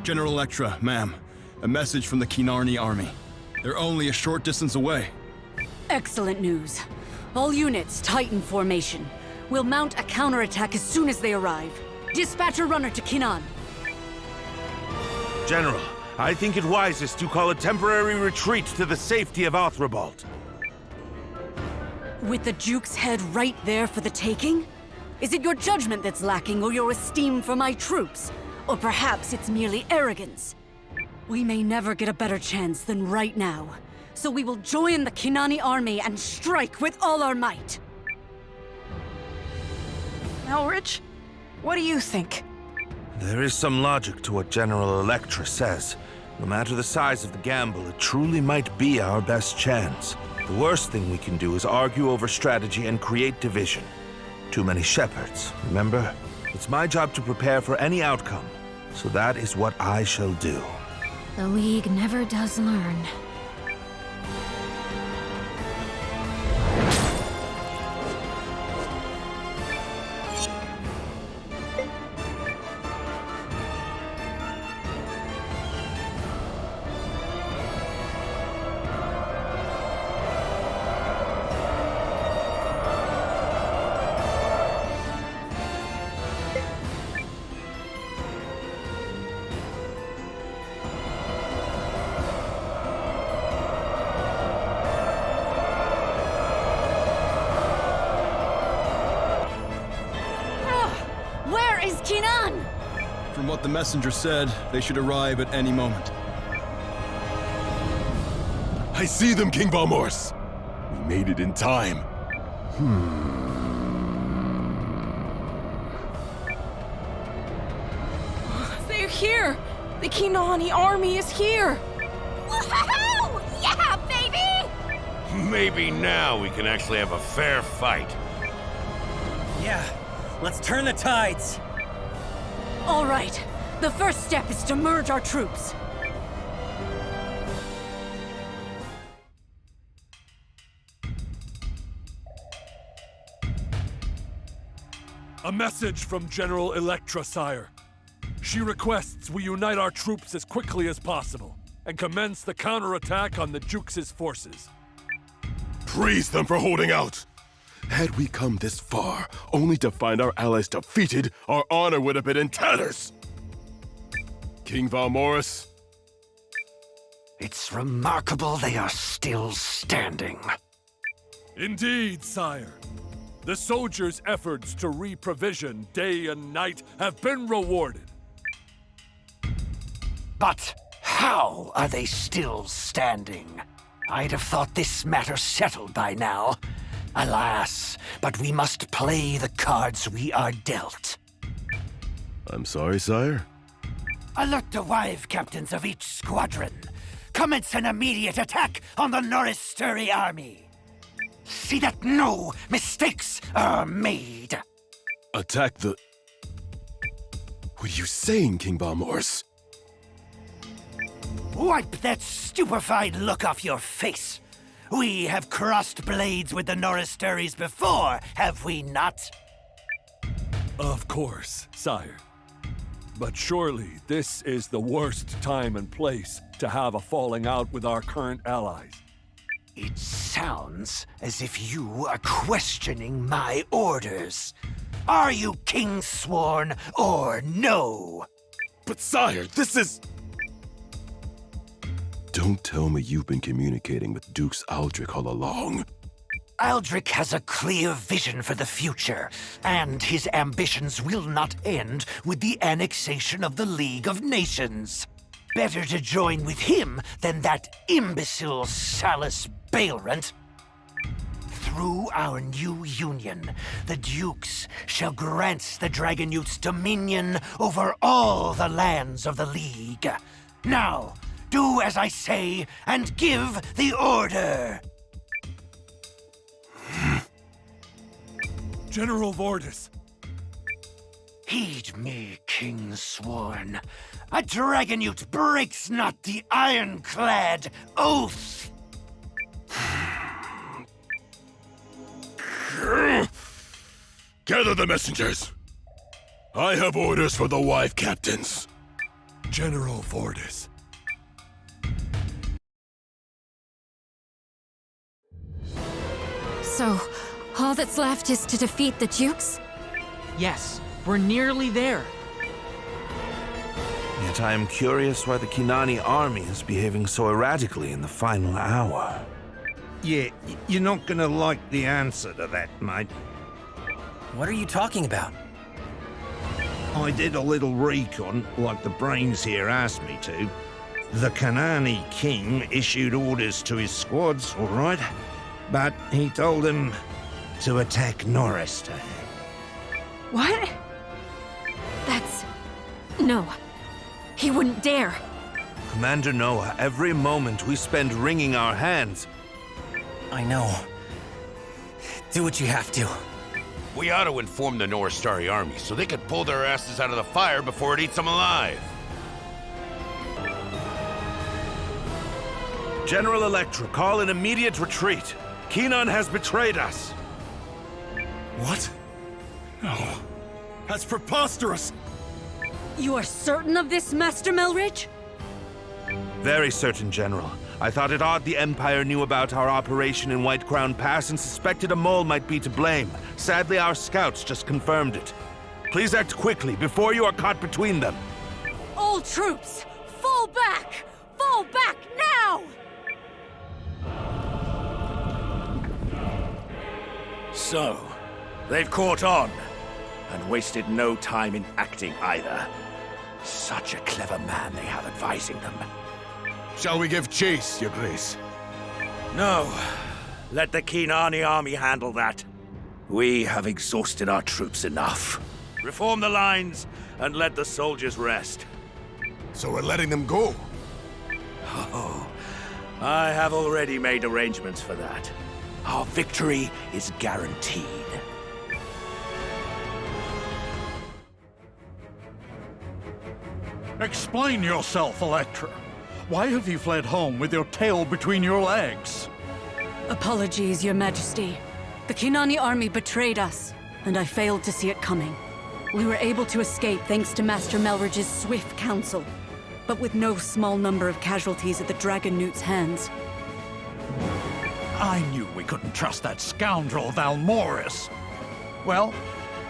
General Elektra, ma'am. A message from the Kinarni army. They're only a short distance away. Excellent news. All units, Titan formation. We'll mount a counterattack as soon as they arrive. Dispatch a runner to Kinan. General, I think it wisest to call a temporary retreat to the safety of Athribald. With the Duke's head right there for the taking? Is it your judgment that's lacking, or your esteem for my troops? Or perhaps it's merely arrogance? We may never get a better chance than right now. So we will join the Kinani army and strike with all our might. Malrich, what do you think? There is some logic to what General Elektra says. No matter the size of the gamble, it truly might be our best chance. The worst thing we can do is argue over strategy and create division. Too many shepherds, remember? It's my job to prepare for any outcome, so that is what I shall do. The League never does learn. From what the messenger said, they should arrive at any moment. I see them, King Balmors. We made it in time. They're here! The Kinani army is here! Woohoo! Yeah, baby! Maybe now we can actually have a fair fight. Yeah, let's turn the tides. All right. The first step is to merge our troops. A message from General Elektra, sire. She requests we unite our troops as quickly as possible and commence the counterattack on the Jukes' forces. Praise them for holding out. Had we come this far, only to find our allies defeated, our honor would have been in tatters. King Balmors. It's remarkable they are still standing. Indeed, sire. The soldiers' efforts to re-provision day and night have been rewarded. But how are they still standing? I'd have thought this matter settled by now. Alas, but we must play the cards we are dealt. I'm sorry, sire. Alert the wive captains of each squadron. Commence an immediate attack on the Norris-Sturry army. See that no mistakes are made. Attack the... What are you saying, King Balmors? Wipe that stupefied look off your face. We have crossed blades with the Norris-Sturries before, have we not? Of course, sire. But surely this is the worst time and place to have a falling out with our current allies. It sounds as if you are questioning my orders. Are you King Sworn or no? But sire, this is... Don't tell me you've been communicating with Dukes Aldric all along. Aldric has a clear vision for the future, and his ambitions will not end with the annexation of the League of Nations. Better to join with him than that imbecile Salus Bailrant. Through our new union, the Dukes shall grant the Dragon Youths dominion over all the lands of the League. Now, do as I say, and give the order! General Vordis. Heed me, King Sworn. A Dragon Youth breaks not the ironclad oath! Gather the messengers. I have orders for the wife captains. General Vordis. So, all that's left is to defeat the Dukes? Yes, we're nearly there. Yet I am curious why the Kinani army is behaving so erratically in the final hour. Yeah, you're not gonna like the answer to that, mate. What are you talking about? I did a little recon, like the brains here asked me to. The Kanani king issued orders to his squads, all right? But he told them to attack Norris. What? That's No. He wouldn't dare. Commander Noah, every moment we spend wringing our hands. I know. Do what you have to. We ought to inform the North Starry Army so they could pull their asses out of the fire before it eats them alive. General Elektra, call an immediate retreat. Kynon has betrayed us. What? No. That's preposterous! You are certain of this, Master Melridge? Very certain, General. I thought it odd the Empire knew about our operation in White Crown Pass and suspected a mole might be to blame. Sadly, our scouts just confirmed it. Please act quickly, before you are caught between them. All troops, fall back! Fall back now! So, they've caught on, and wasted no time in acting either. Such a clever man they have advising them. Shall we give chase, Your Grace? No. Let the Keenani army handle that. We have exhausted our troops enough. Reform the lines, and let the soldiers rest. So we're letting them go? Oh, I have already made arrangements for that. Our victory is guaranteed. Explain yourself, Elektra. Why have you fled home with your tail between your legs? Apologies, Your Majesty. The Keenani army betrayed us, and I failed to see it coming. We were able to escape thanks to Master Melridge's swift counsel, but with no small number of casualties at the Dragon Newt's hands. I knew we couldn't trust that scoundrel Valmoris. Well,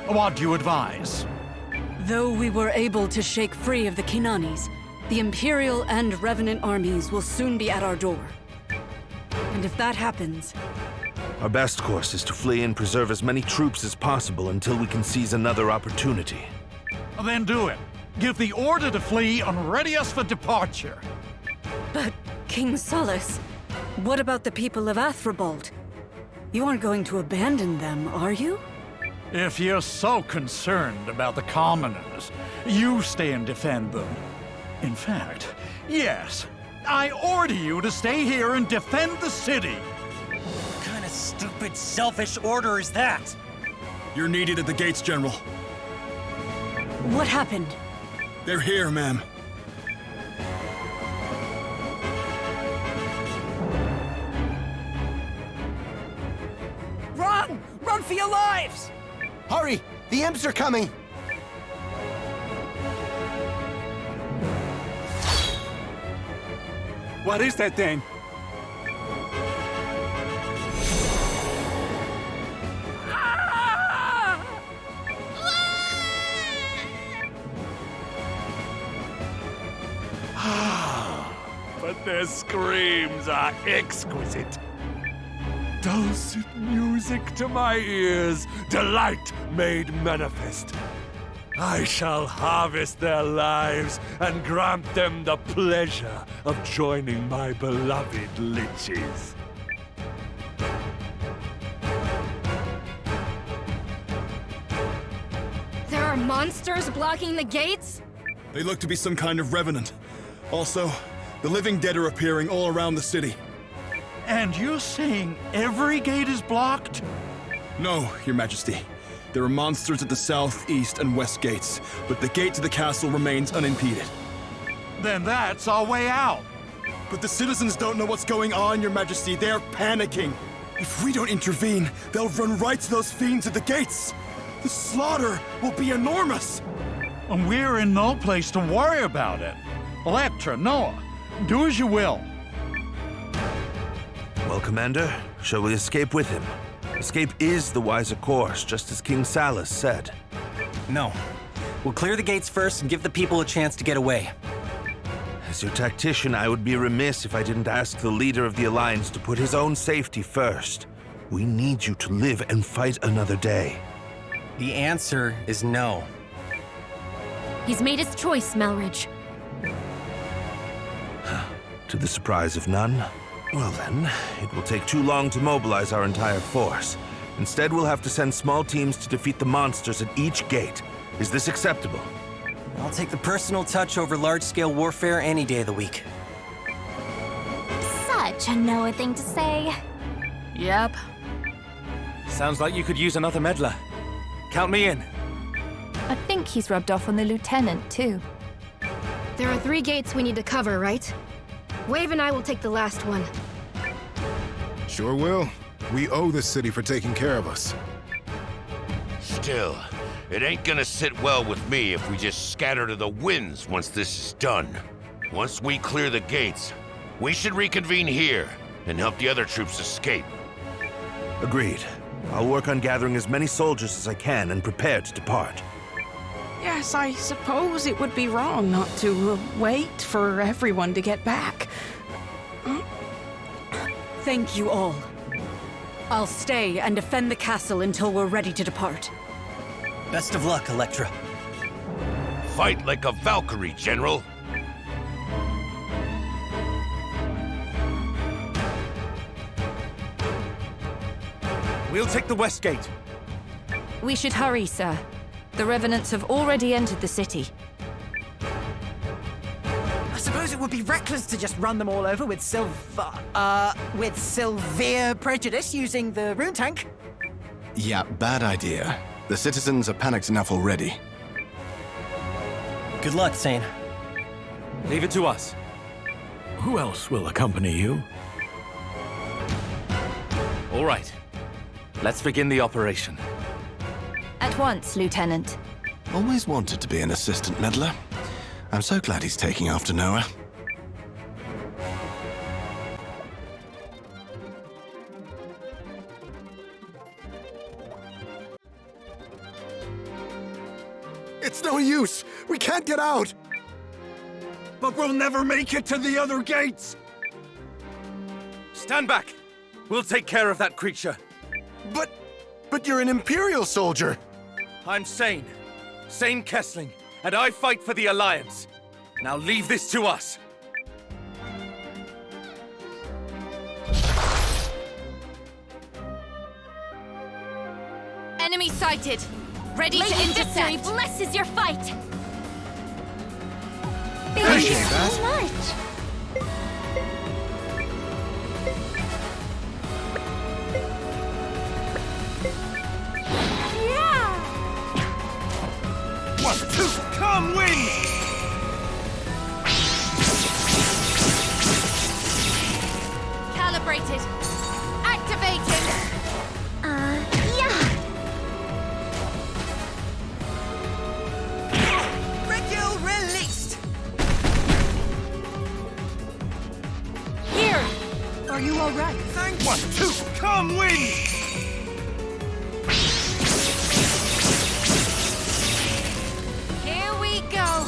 what do you advise? Though we were able to shake free of the Keenanis, the Imperial and Revenant armies will soon be at our door. And if that happens... Our best course is to flee and preserve as many troops as possible until we can seize another opportunity. Then do it. Give the order to flee and ready us for departure. But, King Solus, what about the people of Athrobald? You aren't going to abandon them, are you? If you're so concerned about the commoners, you stay and defend them. In fact, yes, I order you to stay here and defend the city. What kind of stupid, selfish order is that? You're needed at the gates, General. What happened? They're here, ma'am. Run! Run for your lives! Hurry! The imps are coming! What is that then? But their screams are exquisite. Dulcet music to my ears, delight made manifest. I shall harvest their lives and grant them the pleasure of joining my beloved liches. There are monsters blocking the gates? They look to be some kind of revenant. Also, the living dead are appearing all around the city. And you're saying every gate is blocked? No, Your Majesty. There are monsters at the south, east, and west gates, but the gate to the castle remains unimpeded. Then that's our way out. But the citizens don't know what's going on, Your Majesty. They're panicking. If we don't intervene, they'll run right to those fiends at the gates. The slaughter will be enormous. And we're in no place to worry about it. Elektra, Noah, do as you will. Well, Commander, shall we escape with him? Escape is the wiser course, just as King Salus said. No. We'll clear the gates first and give the people a chance to get away. As your tactician, I would be remiss if I didn't ask the leader of the Alliance to put his own safety first. We need you to live and fight another day. The answer is no. He's made his choice, Melridge. To the surprise of none? Well then, it will take too long to mobilize our entire force. Instead, we'll have to send small teams to defeat the monsters at each gate. Is this acceptable? I'll take the personal touch over large-scale warfare any day of the week. Such a Noah thing to say. Yep. Sounds like you could use another meddler. Count me in. I think he's rubbed off on the lieutenant, too. There are 3 gates we need to cover, right? Wave and I will take the last one. Sure will. We owe this city for taking care of us. Still, it ain't gonna sit well with me if we just scatter to the winds once this is done. Once we clear the gates, we should reconvene here and help the other troops escape. Agreed. I'll work on gathering as many soldiers as I can and prepare to depart. Yes, I suppose it would be wrong not to wait for everyone to get back. Thank you all. I'll stay and defend the castle until we're ready to depart. Best of luck, Elektra. Fight like a Valkyrie, General. We'll take the west gate. We should hurry, sir. The Revenants have already entered the city. I suppose it would be reckless to just run them all over with severe prejudice using the rune tank. Yeah, bad idea. The citizens are panicked enough already. Good luck, Sane. Leave it to us. Who else will accompany you? All right. Let's begin the operation. At once, Lieutenant. Always wanted to be an assistant meddler. I'm so glad he's taking after Noah. It's no use! We can't get out! But we'll never make it to the other gates! Stand back! We'll take care of that creature. But you're an Imperial soldier! I'm Sane. Sane Kessling, and I fight for the Alliance. Now leave this to us. Enemy sighted. Ready to intercept. Blesses your fight. Thank you so much. One, two, come win! Calibrated. Activating. Yeah. Regule released! Here. Are you alright? Thank you. One, two, come win! Here we go.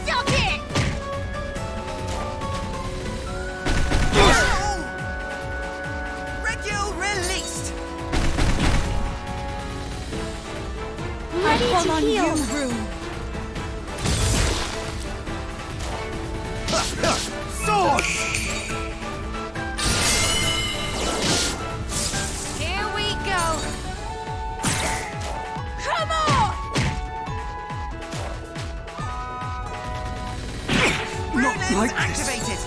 Suck it! Regule released! Ready Come to on, heal. you room. Sword! Here we go. Come on! Not like this. Activated!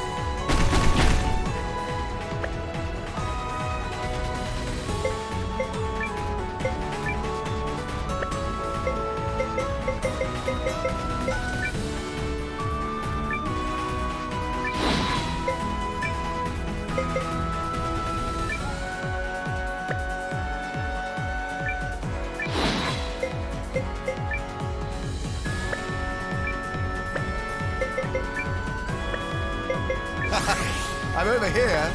I'm over here.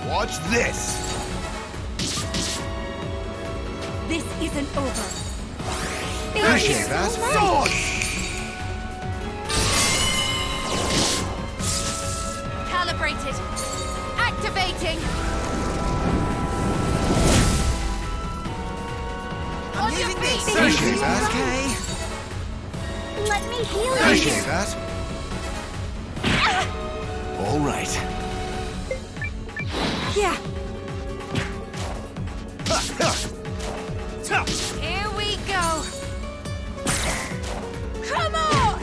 Watch this! This isn't over. Appreciate that. Sword! Calibrated. Activating. I'm using this. Appreciate that. Okay. Let me heal you. Appreciate that. All right. Yeah. Here we go. Come on!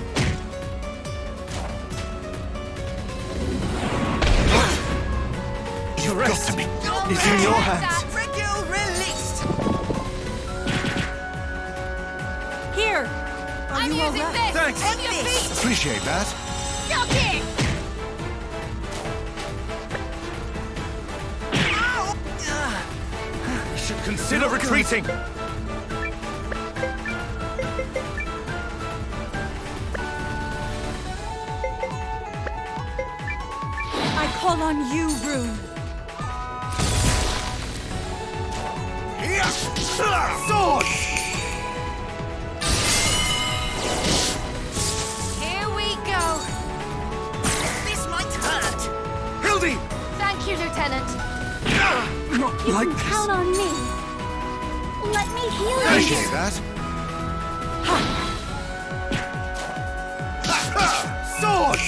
You've got to be. It's in your hands. Regule released. Here. I'm using this. Thanks. On your feet. Appreciate that. Duck it. We should consider retreating. I call on you, Rune. Sword! Here we go. This might hurt. Hildy! Thank you, Lieutenant. Not You like can this. count on me. Let me heal you. Appreciate that. Sword!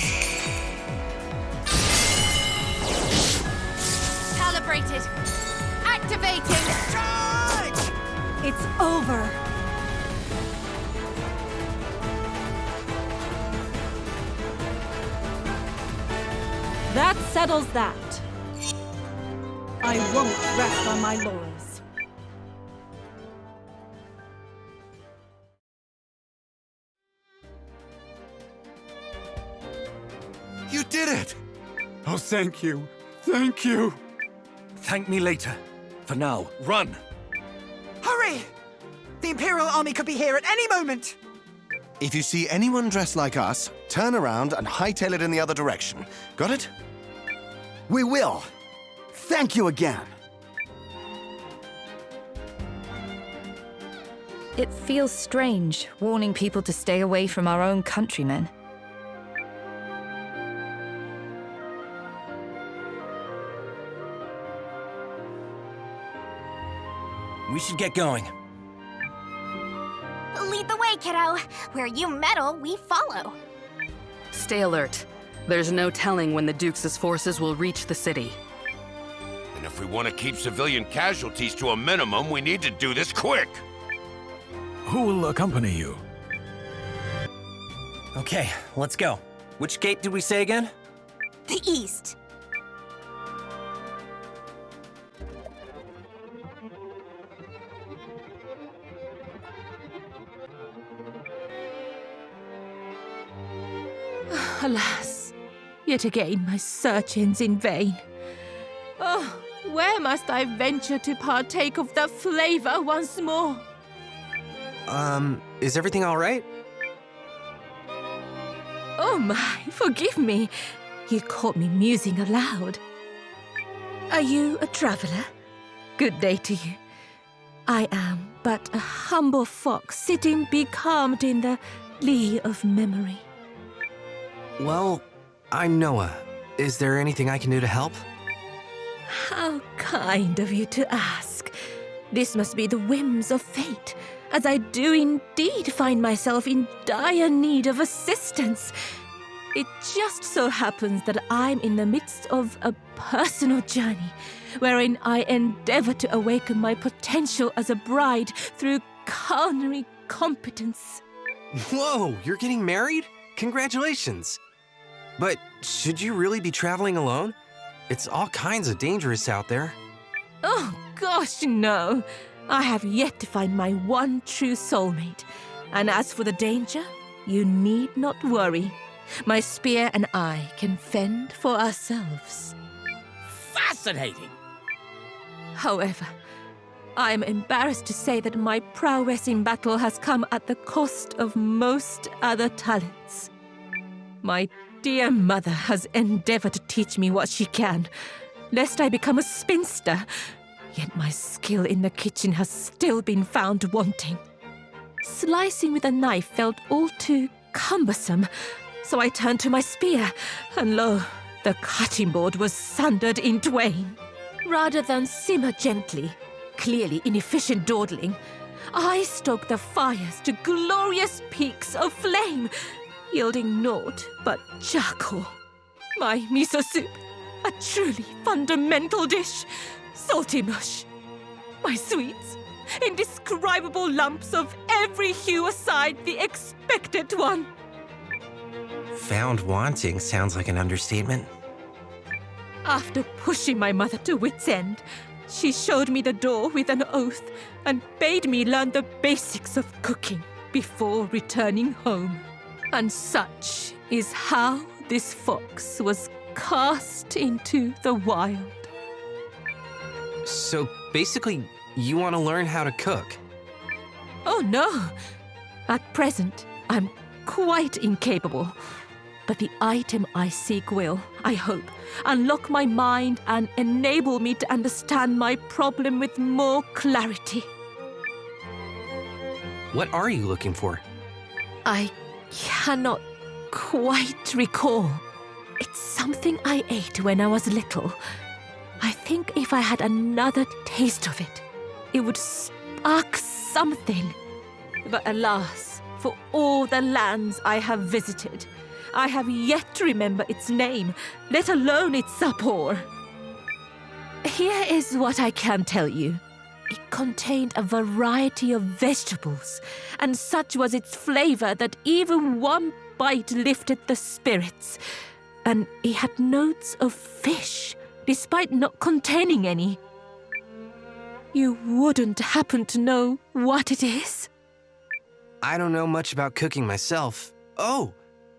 Calibrated. Activating. Charge! It's over. That settles that. I won't rest on my laurels. You did it! Oh, thank you. Thank you. Thank me later. For now, run. Hurry! The Imperial Army could be here at any moment. If you see anyone dressed like us, turn around and hightail it in the other direction. Got it? We will. Thank you again. It feels strange, warning people to stay away from our own countrymen. We should get going. Lead the way, kiddo. Where you meddle, we follow. Stay alert. There's no telling when the Duke's forces will reach the city. And if we want to keep civilian casualties to a minimum, we need to do this quick. Who will accompany you? Okay, let's go. Which gate did we say again? The east. Alas, yet again my search ends in vain. Oh, where must I venture to partake of the flavor once more? Is everything all right? Oh my, forgive me. You caught me musing aloud. Are you a traveler? Good day to you. I am but a humble fox sitting becalmed in the lee of memory. Well, I'm Noah. Is there anything I can do to help? How kind of you to ask. This must be the whims of fate, as I do indeed find myself in dire need of assistance. It just so happens that I'm in the midst of a personal journey, wherein I endeavor to awaken my potential as a bride through culinary competence. Whoa, you're getting married? Congratulations! But should you really be traveling alone? It's all kinds of dangerous out there. Oh gosh, no. I have yet to find my one true soulmate. And as for the danger, you need not worry. My spear and I can fend for ourselves. Fascinating! However, I am embarrassed to say that my prowess in battle has come at the cost of most other talents. My dear mother has endeavored to teach me what she can, lest I become a spinster. Yet my skill in the kitchen has still been found wanting. Slicing with a knife felt all too cumbersome, so I turned to my spear, and lo, the cutting board was sundered in twain. Rather than simmer gently, clearly inefficient dawdling, I stoked the fires to glorious peaks of flame, yielding naught but charcoal. My miso soup, a truly fundamental dish, salty mush. My sweets, indescribable lumps of every hue aside the expected one. Found wanting sounds like an understatement. After pushing my mother to wit's end, she showed me the door with an oath and bade me learn the basics of cooking before returning home. And such is how this fox was cast into the wild. So basically, you want to learn how to cook? Oh no! At present, I'm quite incapable. But the item I seek will, I hope, unlock my mind and enable me to understand my problem with more clarity. What are you looking for? I cannot quite recall. It's something I ate when I was little. I think if I had another taste of it, it would spark something. But alas, for all the lands I have visited, I have yet to remember its name, let alone its support. Here is what I can tell you. It contained a variety of vegetables, and such was its flavor that even one bite lifted the spirits. And it had notes of fish, despite not containing any. You wouldn't happen to know what it is? I don't know much about cooking myself. Oh,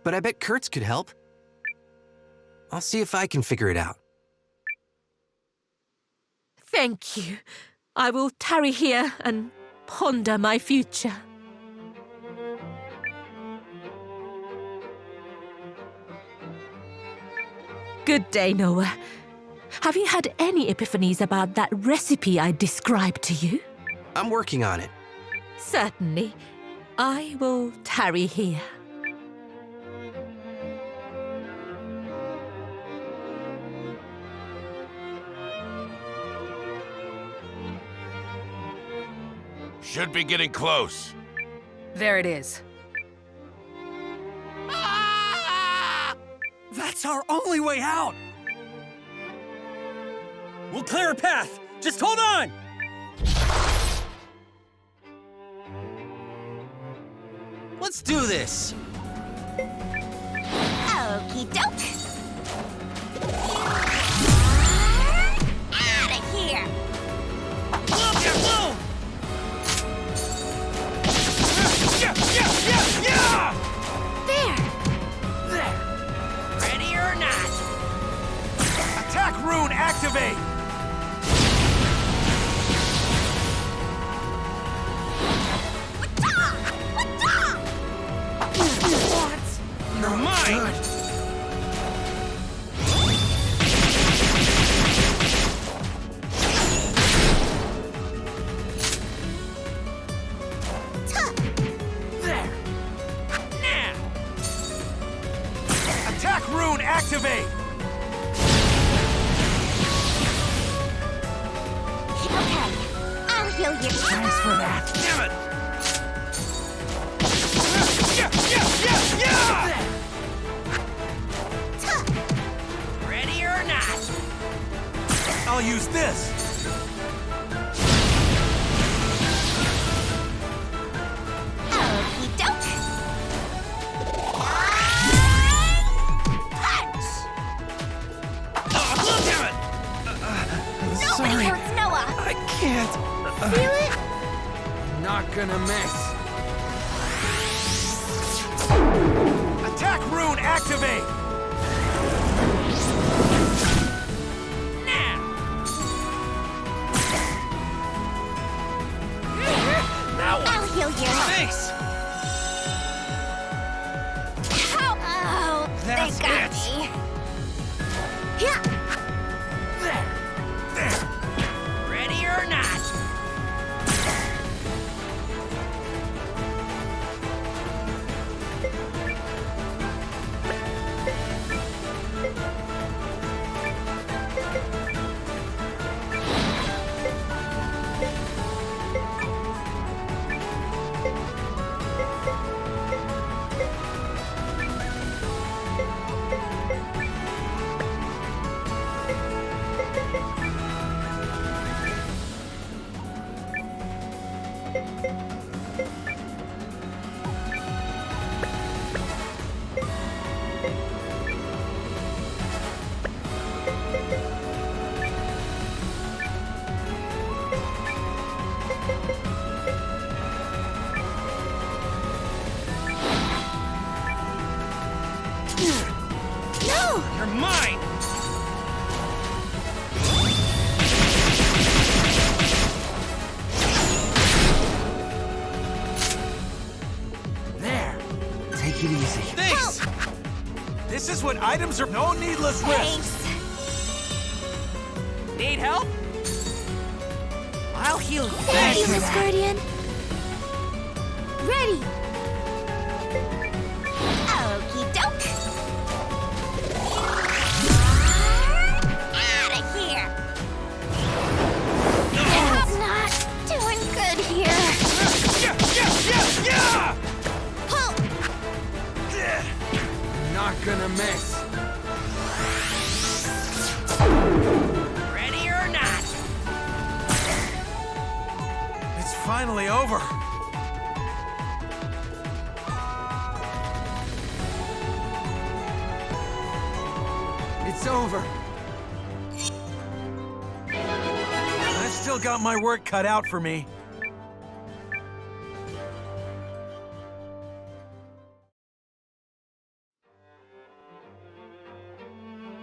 but I bet Kurtz could help. I'll see if I can figure it out. Thank you. I will tarry here and ponder my future. Good day, Noah. Have you had any epiphanies about that recipe I described to you? I'm working on it. Certainly. I will tarry here. Should be getting close. There it is. That's our only way out! We'll clear a path! Just hold on! Let's do this! Okie doke! Out of here! There! Ready or not? Attack rune activate! What? You're mine! There! Now! Attack rune activate! Okay, I'll heal you. Thanks for that. Damn it! Ready or not? I'll use this. Okie doke. Punch! Oh, damn it! Nobody Sorry. hurts Noah. I can't. Feel it? Not gonna miss. Attack rune activate! Now! Now what? I'll heal you. Thanks! Oh, they That's got it. me. Yeah. There! Ready or Take it easy. Thanks! This is what items are. No needless risks. Need help? I'll heal you. Thank you, Miss Guardian. Ready. Okie doke. Out of here. I'm not doing good here. Yeah! Pull. Not gonna miss. Ready or not? It's finally over. It's over. I've still got my work cut out for me.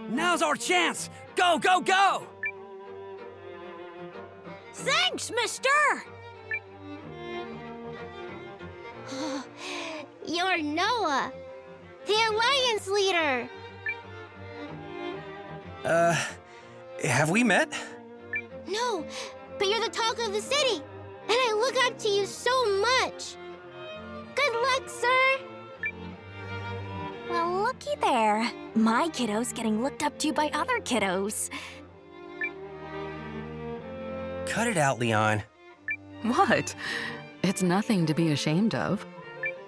Now's our chance! Go, go, go! Thanks, mister! You're Noah, the Alliance leader! Have we met? No, but you're the talk of the city, and I look up to you so much. Good luck, sir! Well, looky there. My kiddo's getting looked up to by other kiddos. Cut it out, Leon. What? It's nothing to be ashamed of.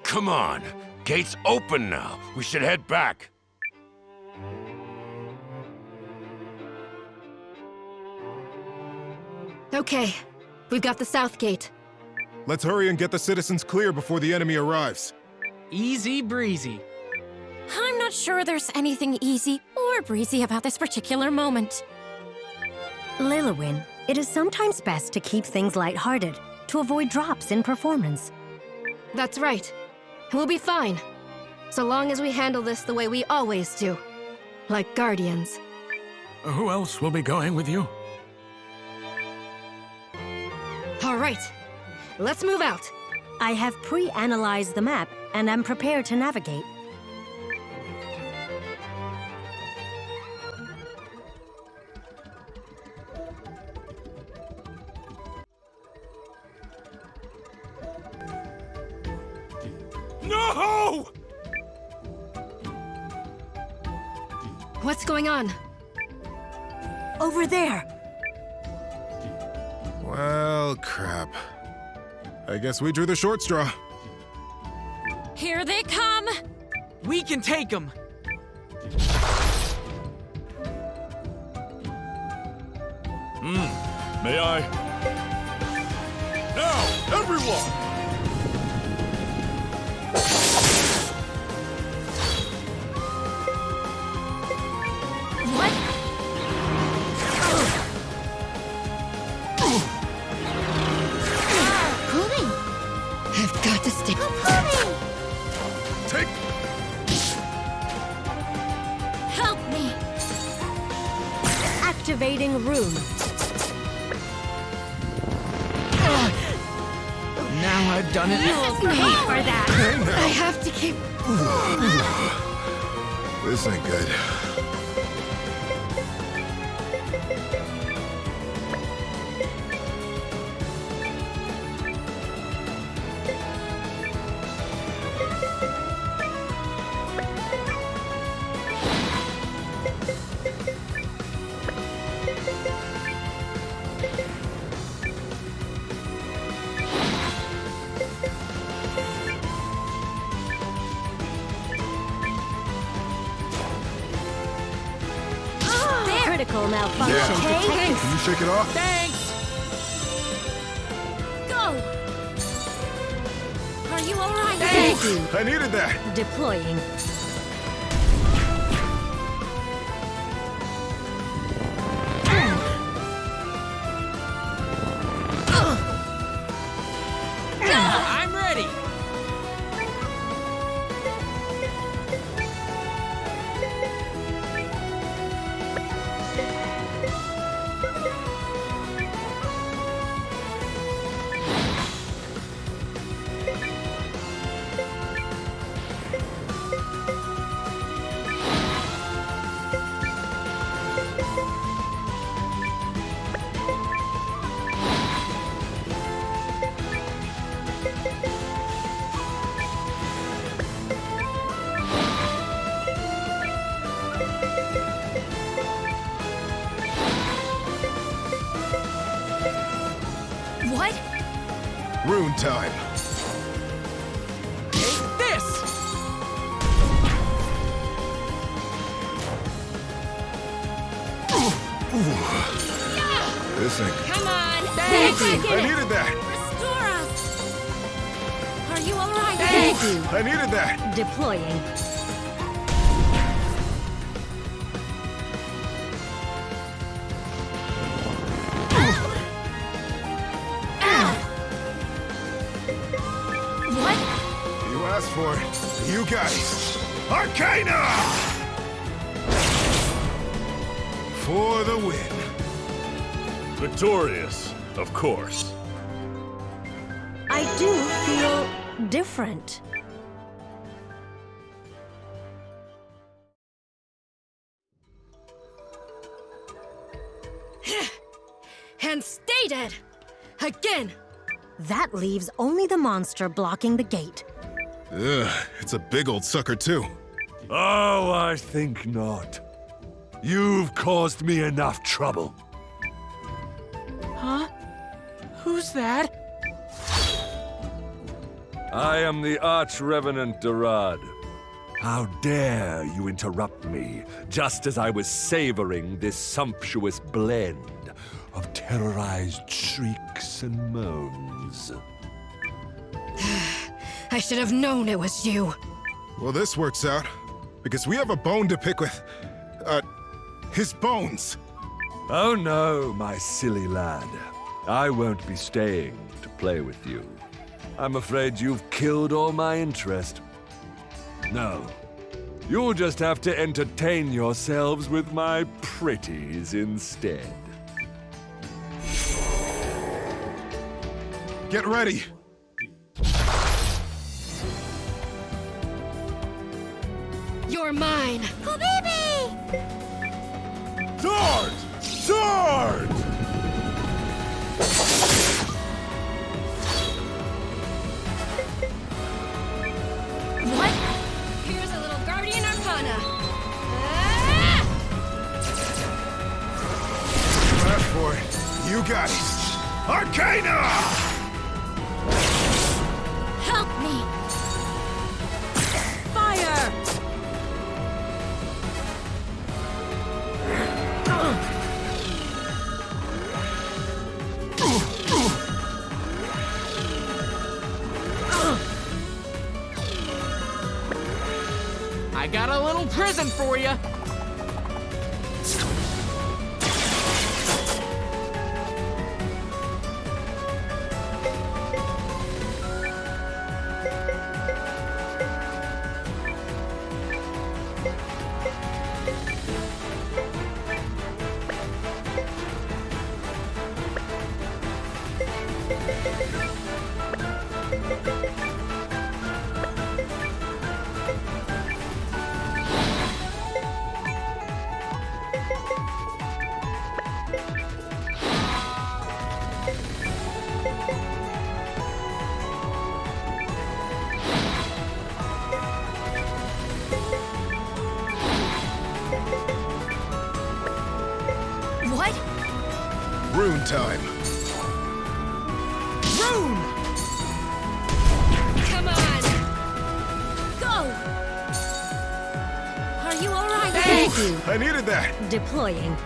Come on. Gate's open now. We should head back. Okay, we've got the south gate. Let's hurry and get the citizens clear before the enemy arrives. Easy breezy. I'm not sure there's anything easy or breezy about this particular moment. Lilwn, it is sometimes best to keep things lighthearted, to avoid drops in performance. That's right. We'll be fine. So long as we handle this the way we always do. Like guardians. Who else will be going with you? All right. Let's move out. I have pre-analyzed the map, and am prepared to navigate. No! What's going on? Over there! Well, crap. I guess we drew the short straw. Here they come! We can take them! May I? Now, everyone! I've got to stay. Take. Help me! Activating room. Now I've done it. You'll pay for that! I have to keep... This ain't good. Critical malfunction. Yeah. Detected. Can you shake it off? Thanks! Go! Are you alright? Thank you. I needed that. Deploying. I'm ready! time. Take this! This ain't... Come on! Thank Take you! I needed that! Restore us! Are you alright? Thank you. I needed that! Deploying. What? You asked for it. You got it. Arcana! For the win. Victorious, of course. I do feel different. And stay dead! Again! That leaves only the monster blocking the gate. Ugh, it's a big old sucker too. Oh, I think not. You've caused me enough trouble. Huh? Who's that? I am the Arch-Revenant Rowad. How dare you interrupt me, just as I was savoring this sumptuous blend of terrorized shrieks and moans. I should have known it was you. Well, this works out, because we have a bone to pick with, his bones. Oh no, my silly lad. I won't be staying to play with you. I'm afraid you've killed all my interest. No. You'll just have to entertain yourselves with my pretties instead. Get ready! You're mine! Habibi! Sword! Sword! What? Here's a little Guardian Arcana. Ah! You asked for it. You got it. Arcana! Help me! Fire! I got a little prison for you. Rune time. Rune! Come on! Go! Are you alright? Thank you. I needed that. Deploying.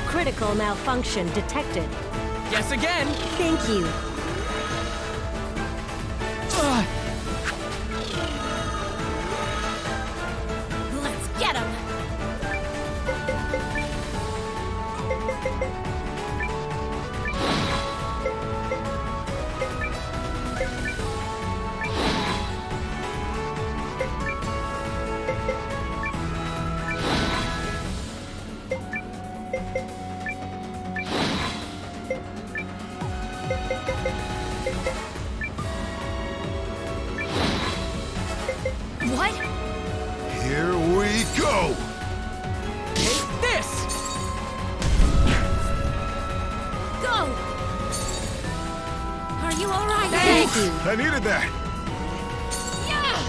Critical malfunction detected. Guess again. Thank you. Let's get him! What? Here we go! Take this! Go! Are you alright? Thank you. I needed that. Yeah!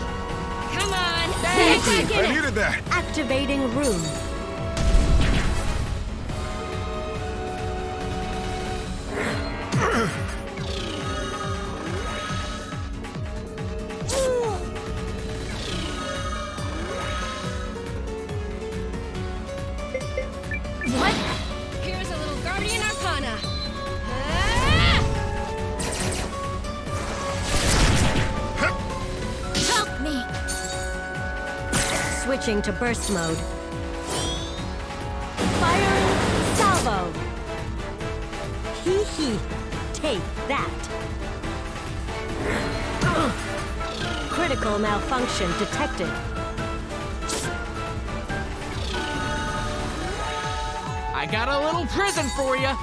Come on! Thank I needed that. Activating rune. Switching to burst mode. Firing salvo. Hee hee. Take that. Critical malfunction detected. I got a little prison for you.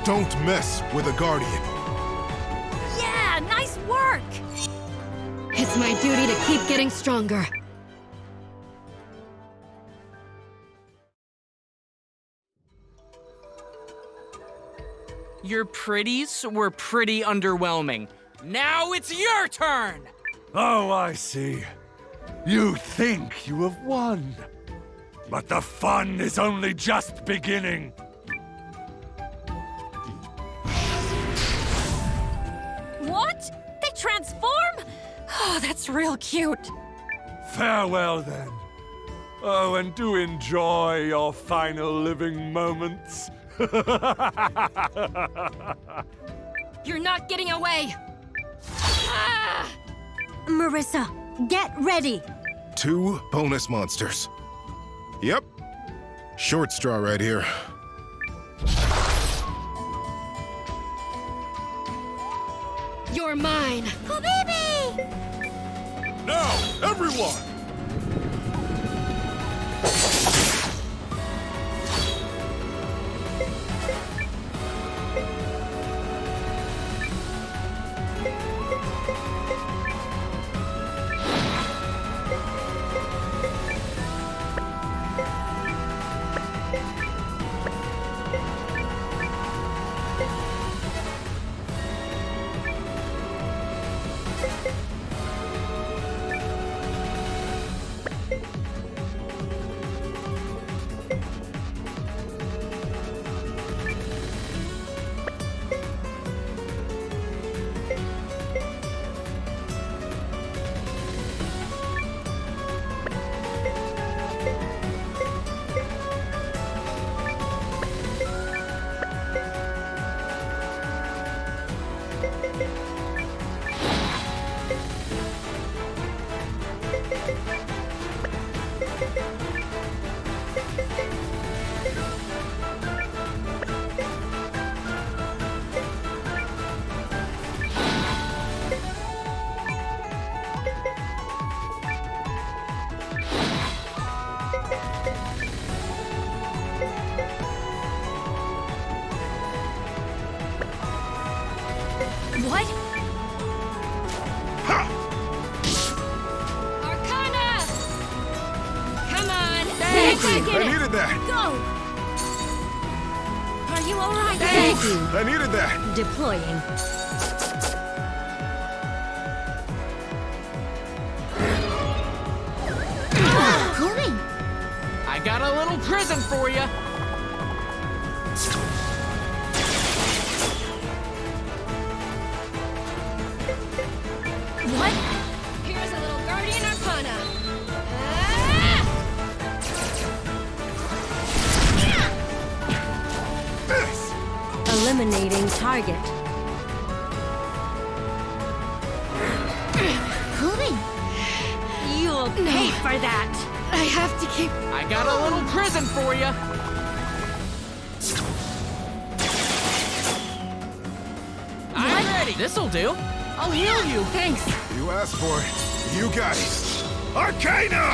Don't mess with a guardian. Yeah, nice work! It's my duty to keep getting stronger. Your pretties were pretty underwhelming. Now it's your turn! Oh, I see. You think you have won. But the fun is only just beginning. What? They transform? Oh, that's real cute. Farewell, then. Oh, and do enjoy your final living moments. You're not getting away! Ah! Marissa, get ready! 2 bonus monsters. Yep. Short straw right here. You're mine! Oh, baby! Now, everyone! What? Arcana! Come on! Thank you! I needed that! Go! Are you alright? Thank you! I needed that! Deploying. Going. I got a little prison for you. What? Here's a little Guardian Arcana. Eliminating target. Going. You'll pay for that. I have to keep... I got a little prison for you. I'm ready. This'll do. I'll heal you. Thanks. You asked for it. You got it. Arcana!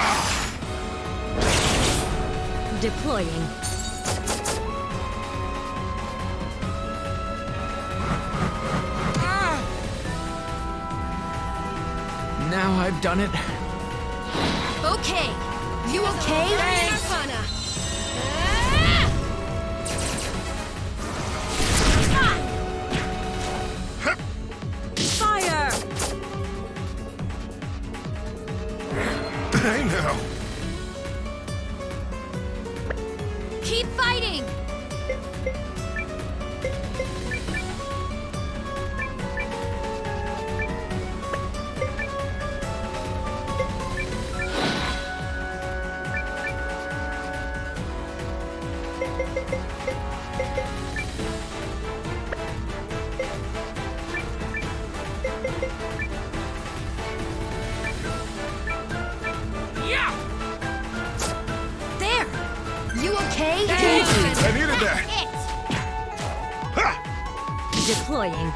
Deploying. Now I've done it. Okay. You okay? Thanks. Arcana. Fire! I know. Keep fighting! okay? I needed that. Deploying.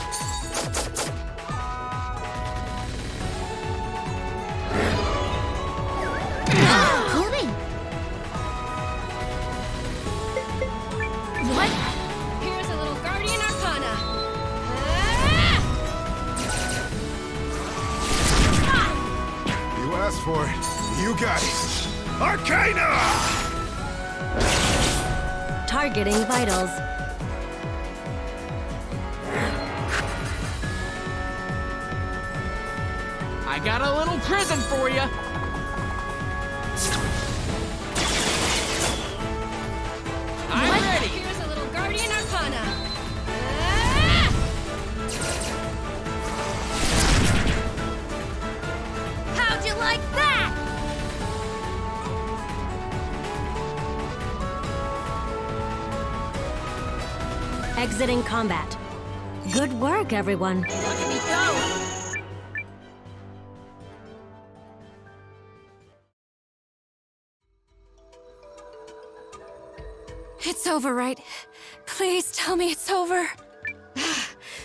Holding. What? Here's a little Guardian Arcana. You asked for it. You got it. Arcana! Targeting vitals. I got a little prison for you. I'm ready. Here's a little Guardian Arcana. How'd you like that? Exiting combat. Good work, everyone. Look at me go. It's over, right? Please tell me it's over.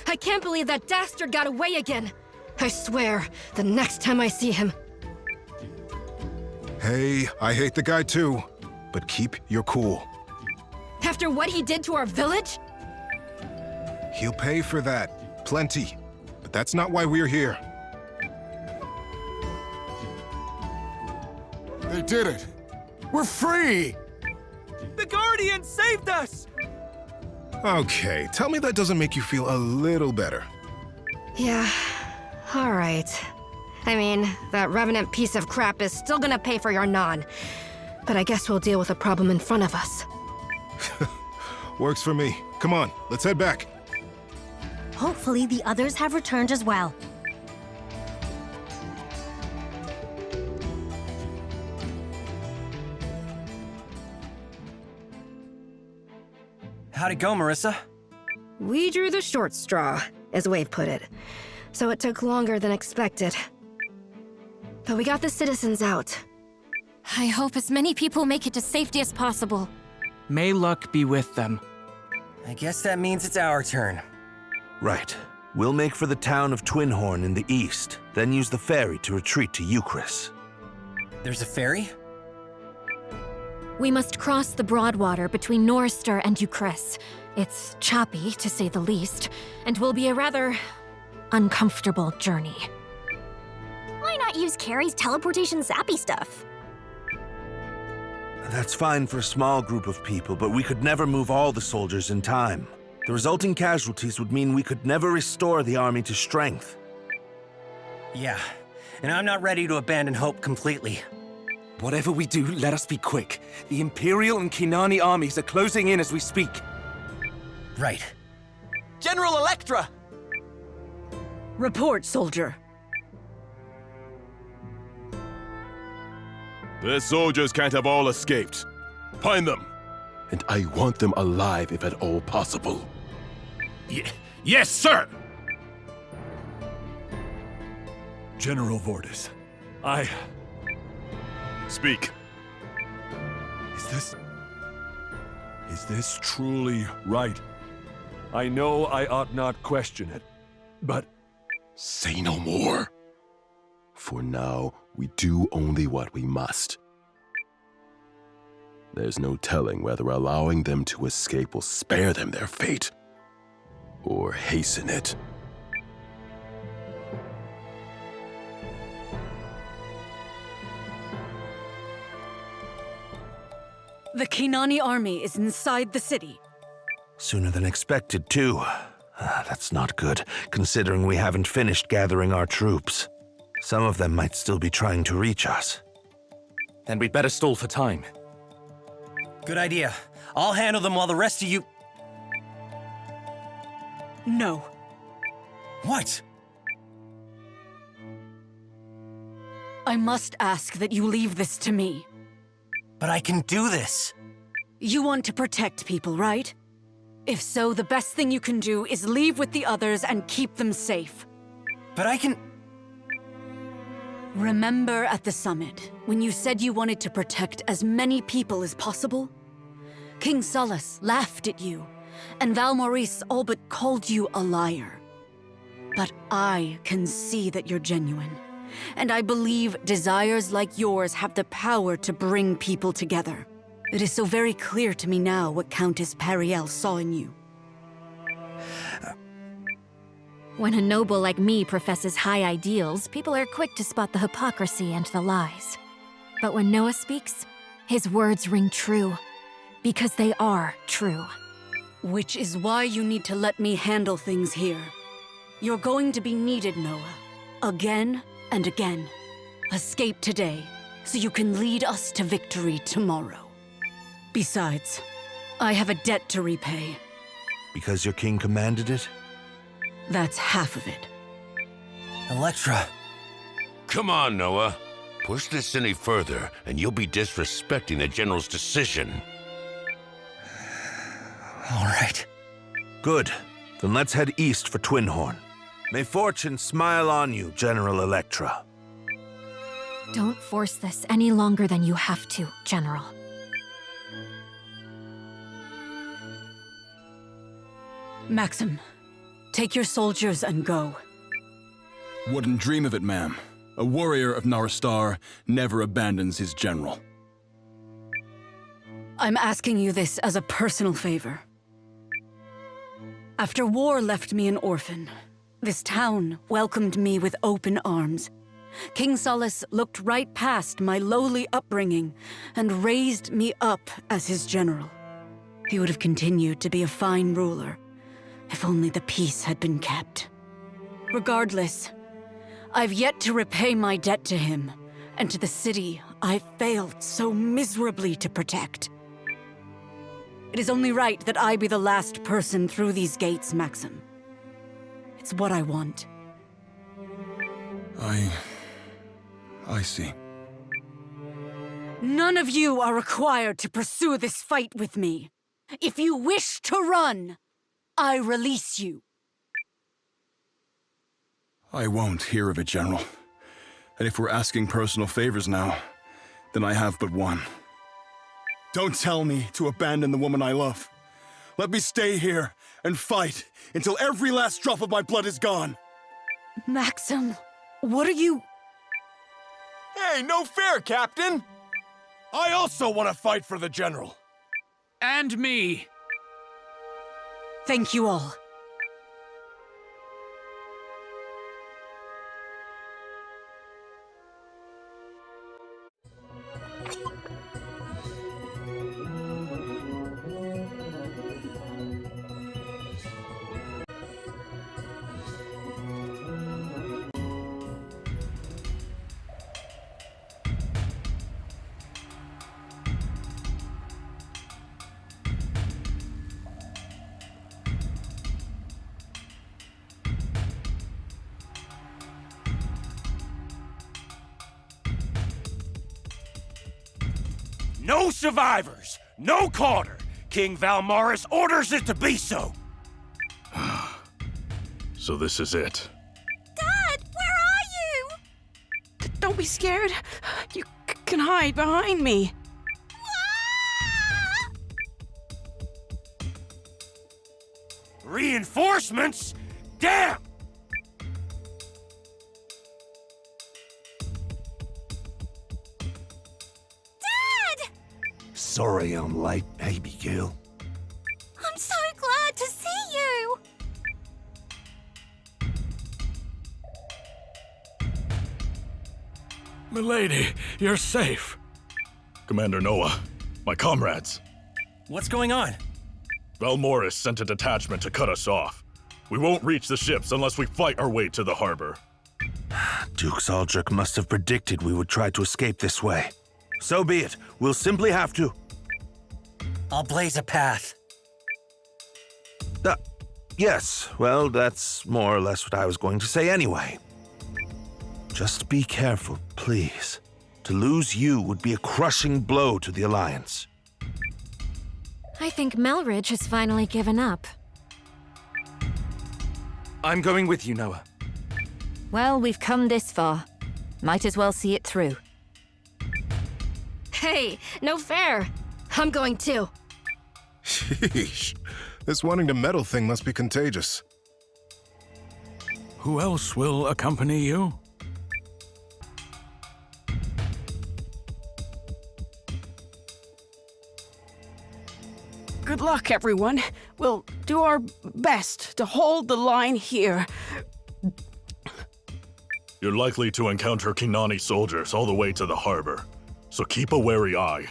I can't believe that dastard got away again. I swear, the next time I see him. Hey, I hate the guy too, but keep your cool. After what he did to our village? He'll pay for that. Plenty. But that's not why we're here. They did it. We're free! The Guardian saved us! Okay, tell me that doesn't make you feel a little better. Yeah, all right. I mean, that Revenant piece of crap is still gonna pay for your non. But I guess we'll deal with the problem in front of us. Works for me. Come on, let's head back. Hopefully the others have returned as well. How'd it go, Marissa? We drew the short straw, as Wave put it. So it took longer than expected. But we got the citizens out. I hope as many people make it to safety as possible. May luck be with them. I guess that means it's our turn. Right. We'll make for the town of Twinhorn in the east, then use the ferry to retreat to Euchrisse. There's a ferry? We must cross the Broadwater between Norrister and Euchrisse. It's choppy, to say the least, and will be a rather uncomfortable journey. Why not use Carrie's teleportation zappy stuff? That's fine for a small group of people, but we could never move all the soldiers in time. The resulting casualties would mean we could never restore the army to strength. Yeah, and I'm not ready to abandon hope completely. Whatever we do, let us be quick. The Imperial and Kinani armies are closing in as we speak. Right. General Elektra! Report, soldier. The soldiers can't have all escaped. Find them. And I want them alive if at all possible. Yes, sir! General Vortis, Speak. Is this truly right? I know I ought not question it, but... Say no more. For now, we do only what we must. There's no telling whether allowing them to escape will spare them their fate, or hasten it. The Kinani army is inside the city. Sooner than expected, too. That's not good, considering we haven't finished gathering our troops. Some of them might still be trying to reach us. Then we'd better stall for time. Good idea. I'll handle them while the rest of you... No. What? I must ask that you leave this to me. But I can do this. You want to protect people, right? If so, the best thing you can do is leave with the others and keep them safe. But I can... Remember at the summit, when you said you wanted to protect as many people as possible? King Sullus laughed at you, and Valmaurice all but called you a liar. But I can see that you're genuine, and I believe desires like yours have the power to bring people together. It is so very clear to me now what Countess Periel saw in you. When a noble like me professes high ideals, people are quick to spot the hypocrisy and the lies. But when Noah speaks, his words ring true. Because they are true. Which is why you need to let me handle things here. You're going to be needed, Noah. Again and again. Escape today, so you can lead us to victory tomorrow. Besides, I have a debt to repay. Because your king commanded it? That's half of it. Elektra. Come on, Noah. Push this any further, and you'll be disrespecting the General's decision. All right. Good. Then let's head east for Twinhorn. May fortune smile on you, General Elektra. Don't force this any longer than you have to, General. Maxim, take your soldiers and go. Wouldn't dream of it, ma'am. A warrior of Narstar never abandons his general. I'm asking you this as a personal favor. After war left me an orphan, this town welcomed me with open arms. King Sullus looked right past my lowly upbringing and raised me up as his general. He would have continued to be a fine ruler, if only the peace had been kept. Regardless, I've yet to repay my debt to him, and to the city I failed so miserably to protect. It is only right that I be the last person through these gates, Maxim. It's what I want. I see. None of you are required to pursue this fight with me. If you wish to run, I release you. I won't hear of it, General. And if we're asking personal favors now, then I have but one. Don't tell me to abandon the woman I love. Let me stay here and fight until every last drop of my blood is gone. Maxim, what are you... Hey, no fair, Captain! I also want to fight for the General. And me. Thank you all. No survivors! No Carter! King Valmaurice orders it to be so! So this is it. Dad, where are you? Don't be scared. You can hide behind me. Reinforcements? Damn! Sorry I'm late, Abigail. I'm so glad to see you. Milady, you're safe. Commander Noah, my comrades. What's going on? Valmaurice sent a detachment to cut us off. We won't reach the ships unless we fight our way to the harbor. Dukes Aldric must have predicted we would try to escape this way. So be it. We'll simply have to... I'll blaze a path. Yes. Well, that's more or less what I was going to say anyway. Just be careful, please. To lose you would be a crushing blow to the Alliance. I think Melridge has finally given up. I'm going with you, Noah. Well, we've come this far. Might as well see it through. Hey, no fair. I'm going too. Sheesh. This wanting to meddle thing must be contagious. Who else will accompany you? Good luck, everyone. We'll do our best to hold the line here. You're likely to encounter Kinani soldiers all the way to the harbor, so keep a wary eye.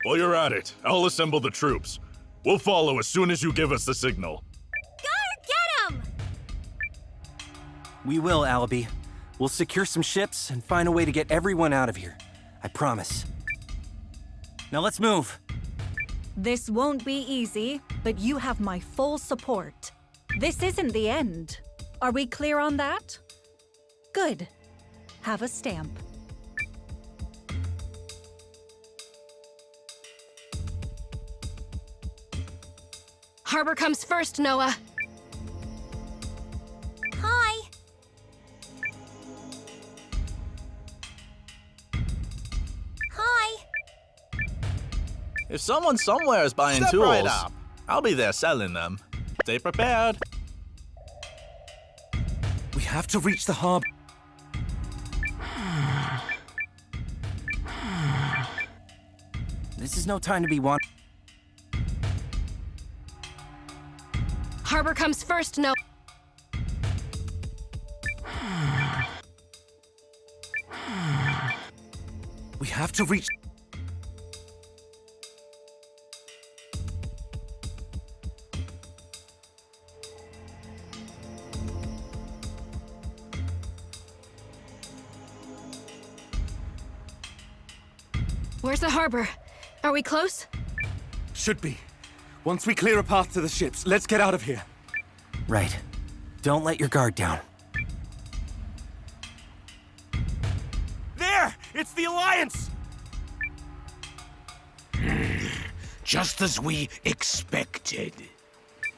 While you're at it, I'll assemble the troops. We'll follow as soon as you give us the signal. Get him! We will, Alabi. We'll secure some ships and find a way to get everyone out of here. I promise. Now let's move. This won't be easy, but you have my full support. This isn't the end. Are we clear on that? Good. Have a stamp. Harbor comes first, Noah. Hi. Hi. If someone somewhere is buying Step tools, right up. I'll be there selling them. Stay prepared. We have to reach the harbor. This is no time to be one. Harbor comes first, Noah. We have to reach... Where's the harbor? Are we close? Should be. Once we clear a path to the ships, let's get out of here. Right. Don't let your guard down. There! It's the Alliance! Just as we expected.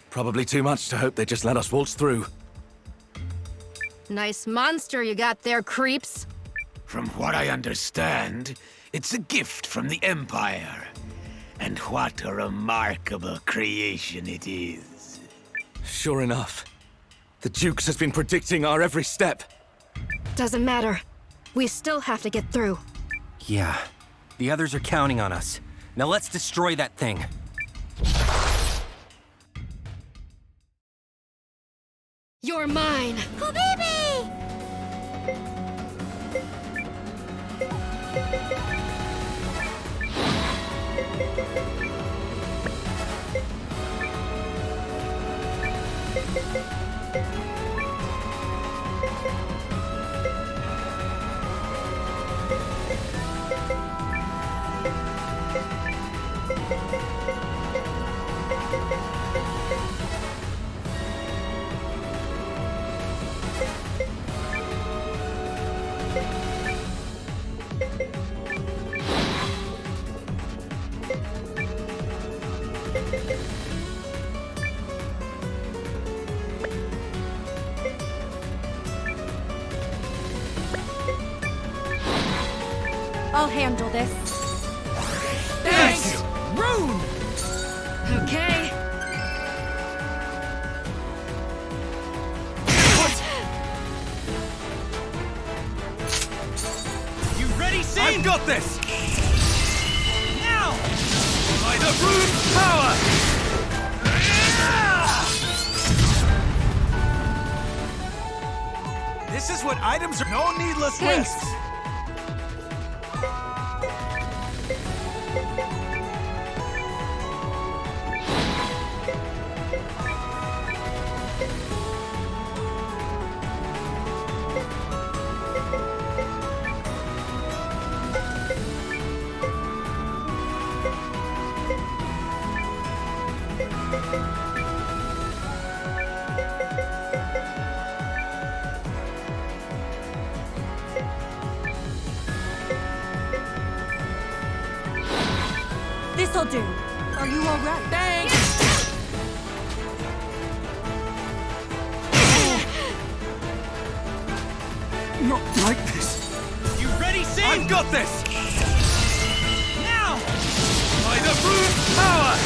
Probably too much to hope they just let us waltz through. Nice monster you got there, creeps. From what I understand, it's a gift from the Empire. And what a remarkable creation it is. Sure enough. The Dukes has been predicting our every step. Doesn't matter. We still have to get through. Yeah. The others are counting on us. Now let's destroy that thing. You're mine. Habibi! I'll handle this. Thanks! Rune! Okay. You ready, Sin? I've got this! Now! By the rune's power! This is what items are. No needless risks. This'll do. Are you all right? Thanks! Not like this. You ready, Sin? I've got this! Now! By the rune's power!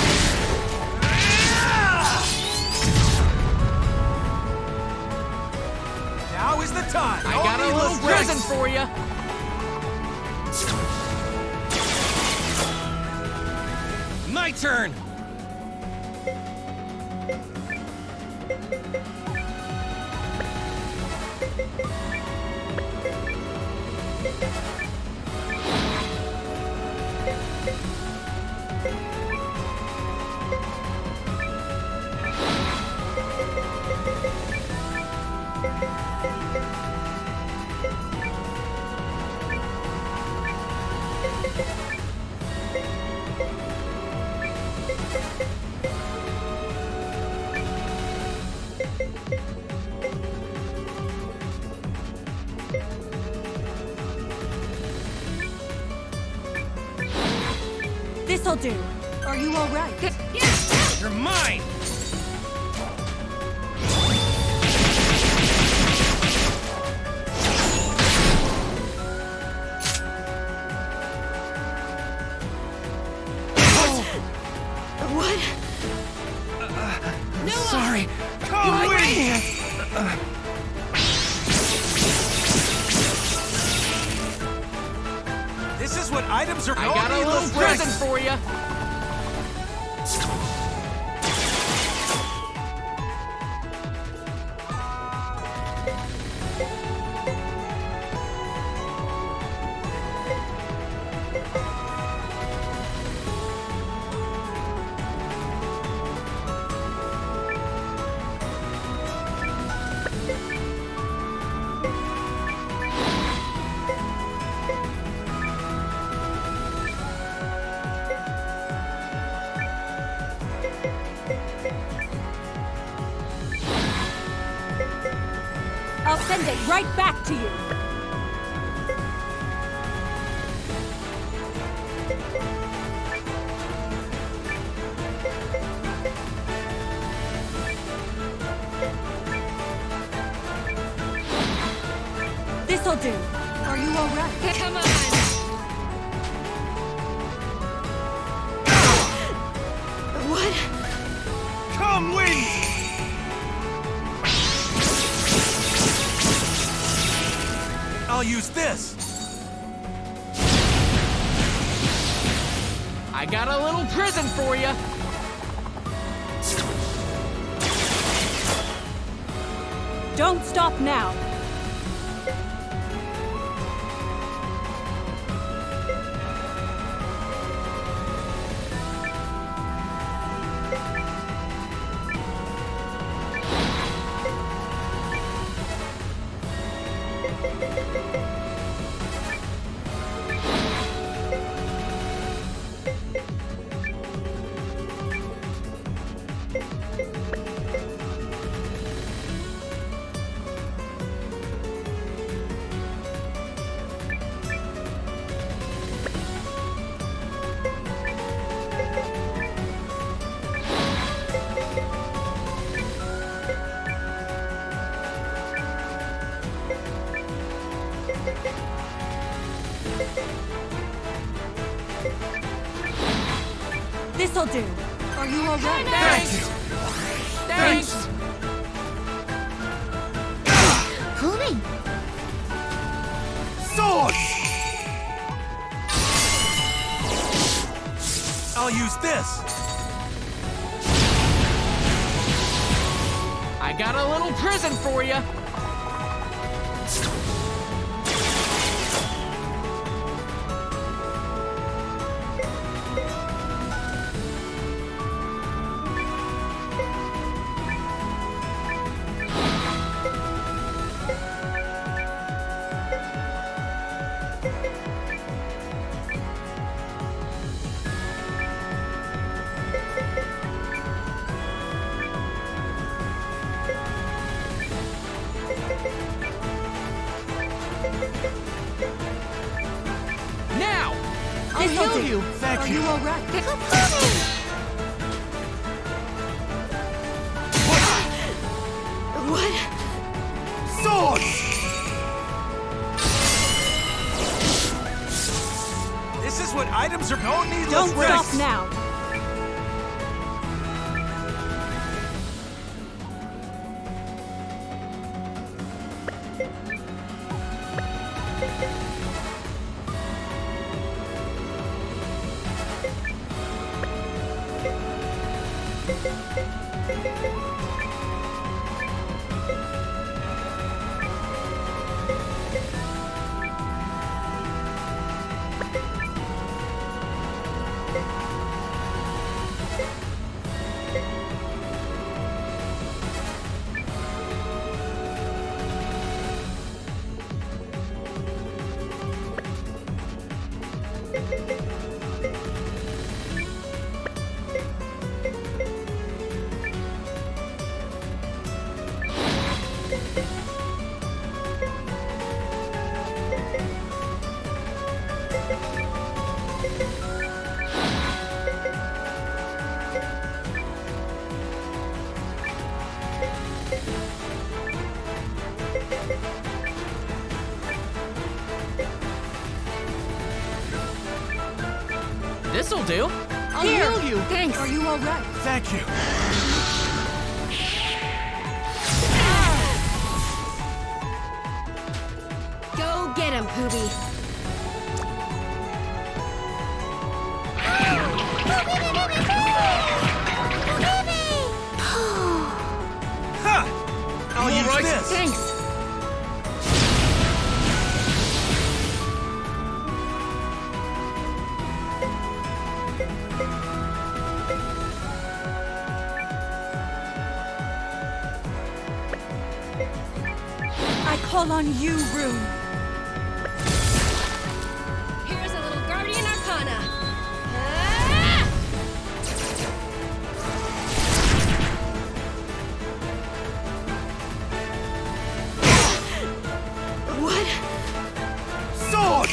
for you. My turn! This'll do. Are you all right? You're mine! What? No! Sorry. Come with! This is what items are. I got a little present for you. I'll send it right back to you. This'll do. Are you all right? Come on! What? Come with! I'll use this. I got a little present for you. Don't stop now. This'll do. Are you all right? Thanks. Thanks. Moving. Swords! I'll use this. I got a little present for you. Now! I'll heal you! Thank you. Are you all right? What? Swords! This is what items are. No needless Don't risks. stop now. This'll do. I'll Here. heal you. Thanks. Are you all right? Thank you. Go get him, Pooby. I'll use right. this. Thanks. I call on you, Rune. Here's a little Guardian Arcana. What? Sword!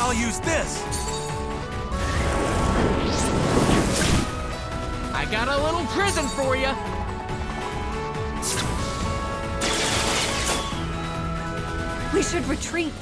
I'll use this. I got a little prison for you. We should retreat.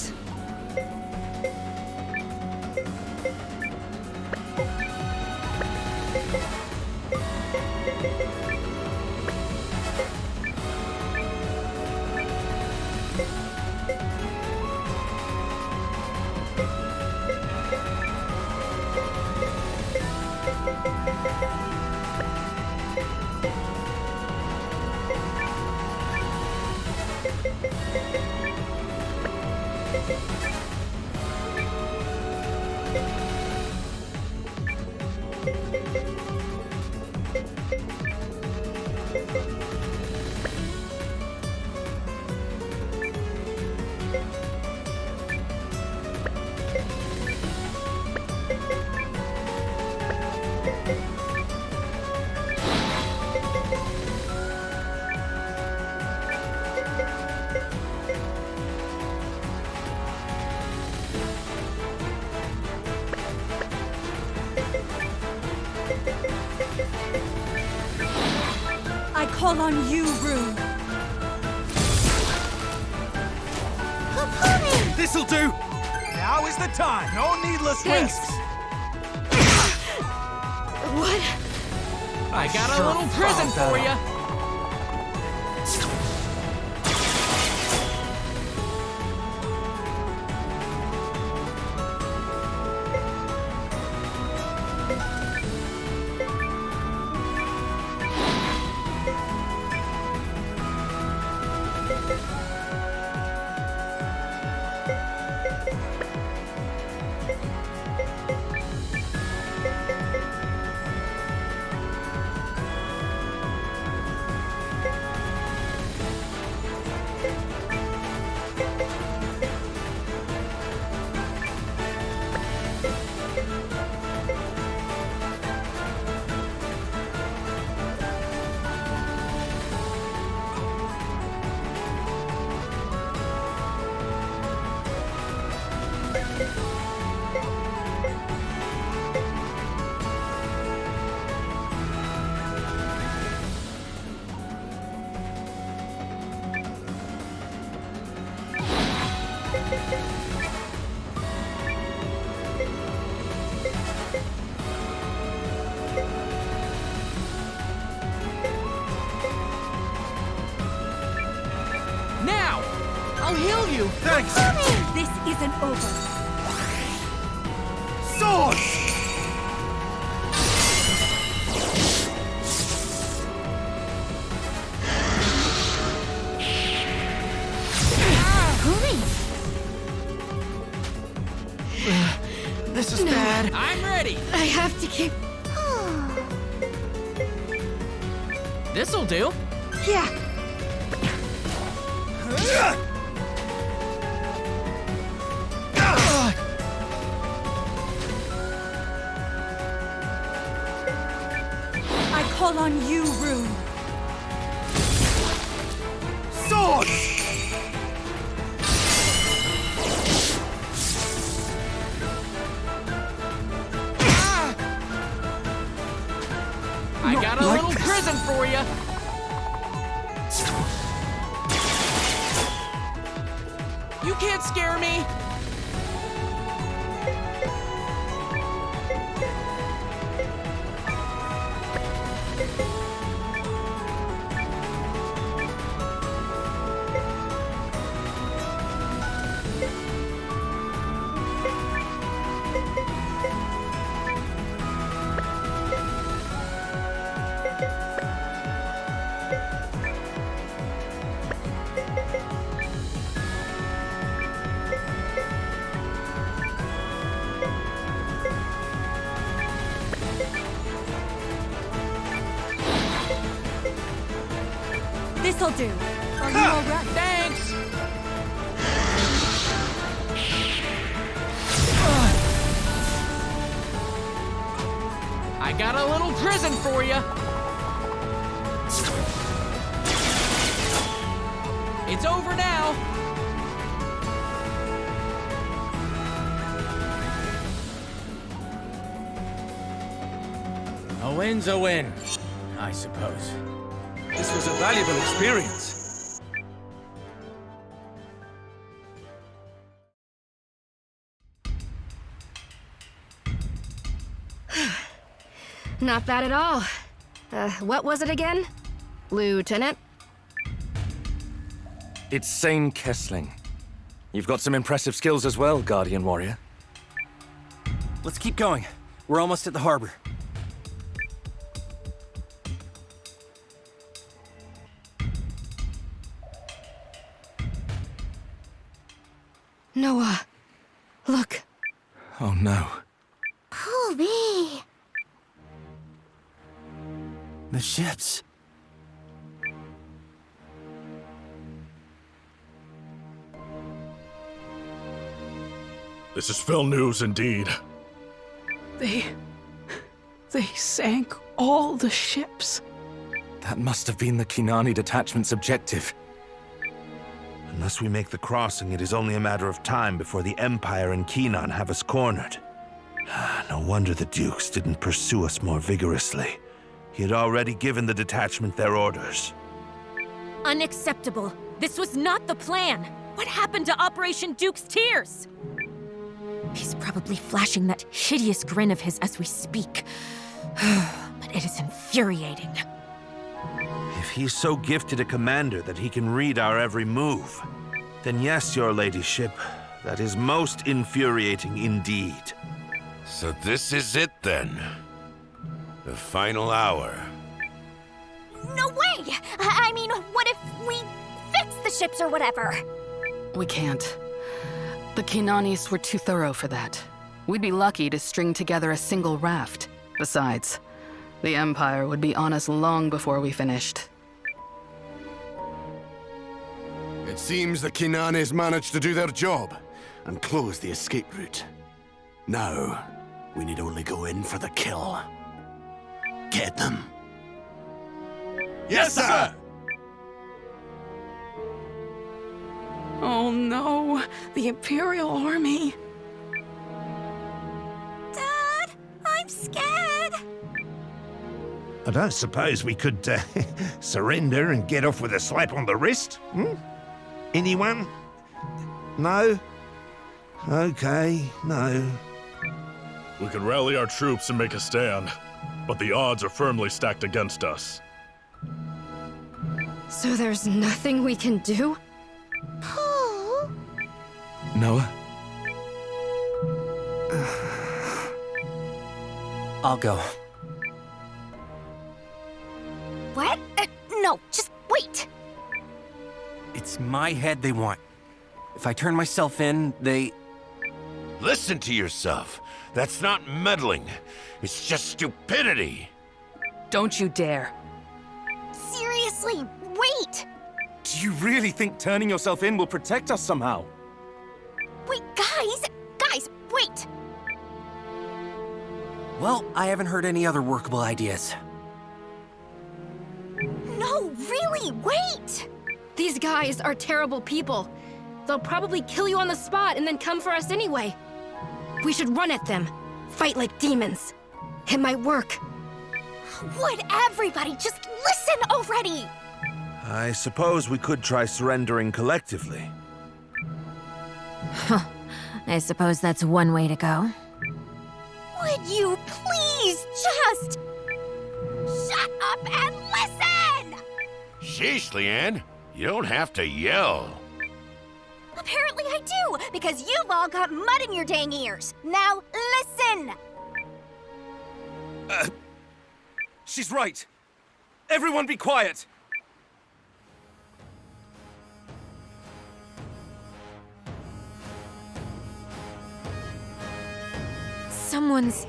I call on you, Rune. This'll do. Now is the time. No needless Thanks. risks. What? I got a little prison for you. Now! I'll heal you! Thanks! This isn't over. Sword! This is bad. I'm ready. I have to keep... This'll do. Yeah. I call on you, Rune. Sword! I got a little prison for you. You can't scare me. This'll do. Are you all right? Thanks. I got a little prison for you. It's over now. A win's a win, I suppose. This was a valuable experience. Not bad at all. What was it again? Lieutenant? It's Sane Kessling. You've got some impressive skills as well, Guardian Warrior. Let's keep going. We're almost at the harbor. Noah, look. Oh no. Hoo-wee. The ships. This is fell news indeed. They sank all the ships. That must have been the Kinani detachment's objective. Unless we make the crossing, it is only a matter of time before the Empire and Kinan have us cornered. No wonder the Dukes didn't pursue us more vigorously. He had already given the detachment their orders. Unacceptable. This was not the plan. What happened to Operation Duke's Tears? He's probably flashing that hideous grin of his as we speak. But it is infuriating. If he's so gifted a commander that he can read our every move, then yes, your ladyship, that is most infuriating indeed. So this is it then? The final hour. No way! I mean, what if we fix the ships or whatever? We can't. The Kinanis were too thorough for that. We'd be lucky to string together a single raft. Besides, the Empire would be on us long before we finished. It seems the Kinanis managed to do their job and close the escape route. Now, we need only go in for the kill. Get them. Yes, sir! Oh no, the Imperial Army. Dad, I'm scared. I don't suppose we could surrender and get off with a slap on the wrist? Anyone? No? Okay, no. We could rally our troops and make a stand, but the odds are firmly stacked against us. So there's nothing we can do? Noah? I'll go. What? No, just wait. It's my head they want. If I turn myself in, they... Listen to yourself. That's not meddling. It's just stupidity. Don't you dare. Seriously, wait! Do you really think turning yourself in will protect us somehow? Wait, guys! Guys, wait! Well, I haven't heard any other workable ideas. No, really, wait! These guys are terrible people. They'll probably kill you on the spot and then come for us anyway. We should run at them. Fight like demons. It might work. Would everybody just listen already? I suppose we could try surrendering collectively. Huh. I suppose that's one way to go. Would you please just shut up and listen? Sheesh, Leanne. You don't have to yell. Apparently I do, because you've all got mud in your dang ears. Now listen! She's right. Everyone be quiet. Someone's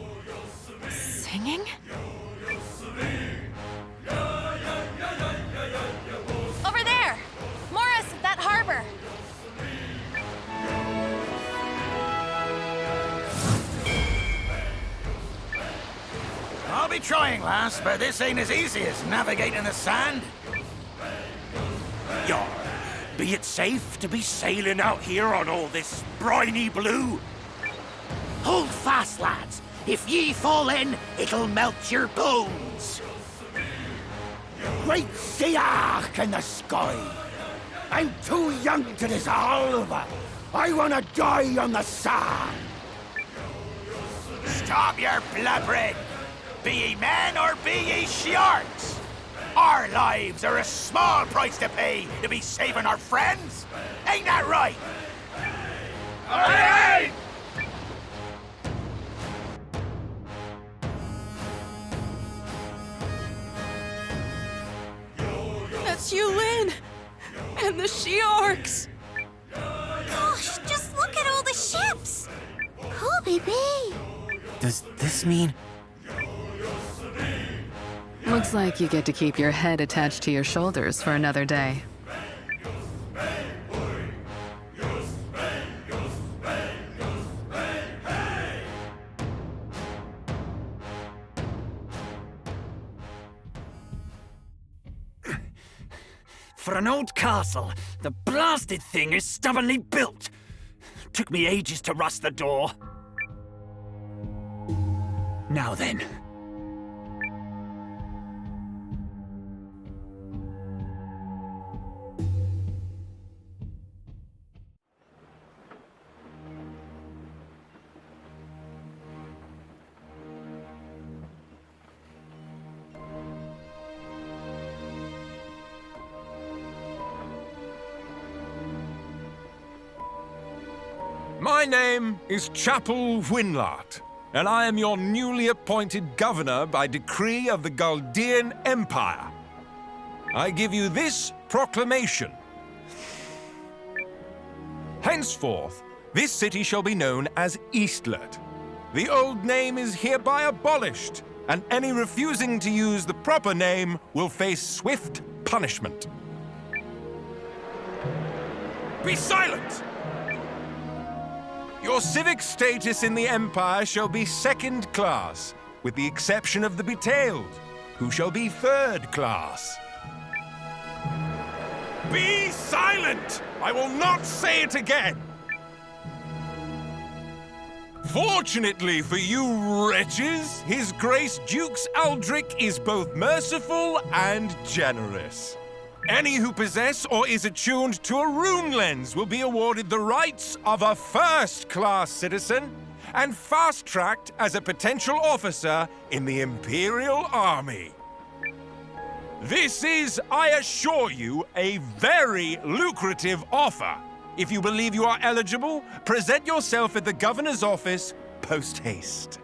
singing? Over there! Morris of that harbor! I'll be trying, lass, but this ain't as easy as navigating the sand. Yar, be it safe to be sailing out here on all this briny blue? Hold fast, lads. If ye fall in, it'll melt your bones. Great Siarith in the sky. I'm too young to dissolve. I want to die on the sand. Stop your blubbering. Be ye men or be ye sharks? Our lives are a small price to pay to be saving our friends. Ain't that right? Aye! That's Lilwn! And the Sharks! Gosh, just look at all the ships! Cool, baby! Does this mean... Looks like you get to keep your head attached to your shoulders for another day. For an old castle, the blasted thing is stubbornly built. Took me ages to rust the door. Now then. My name is Chapel Winlart, and I am your newly appointed governor by decree of the Galdean Empire. I give you this proclamation. Henceforth, this city shall be known as Eastlet. The old name is hereby abolished, and any refusing to use the proper name will face swift punishment. Be silent! Your civic status in the Empire shall be second class, with the exception of the Betailed, who shall be third class. Be silent! I will not say it again! Fortunately for you wretches, His Grace Dukes Aldric is both merciful and generous. Any who possess or is attuned to a rune lens will be awarded the rights of a first-class citizen and fast-tracked as a potential officer in the Imperial Army. This is, I assure you, a very lucrative offer. If you believe you are eligible, present yourself at the governor's office post-haste.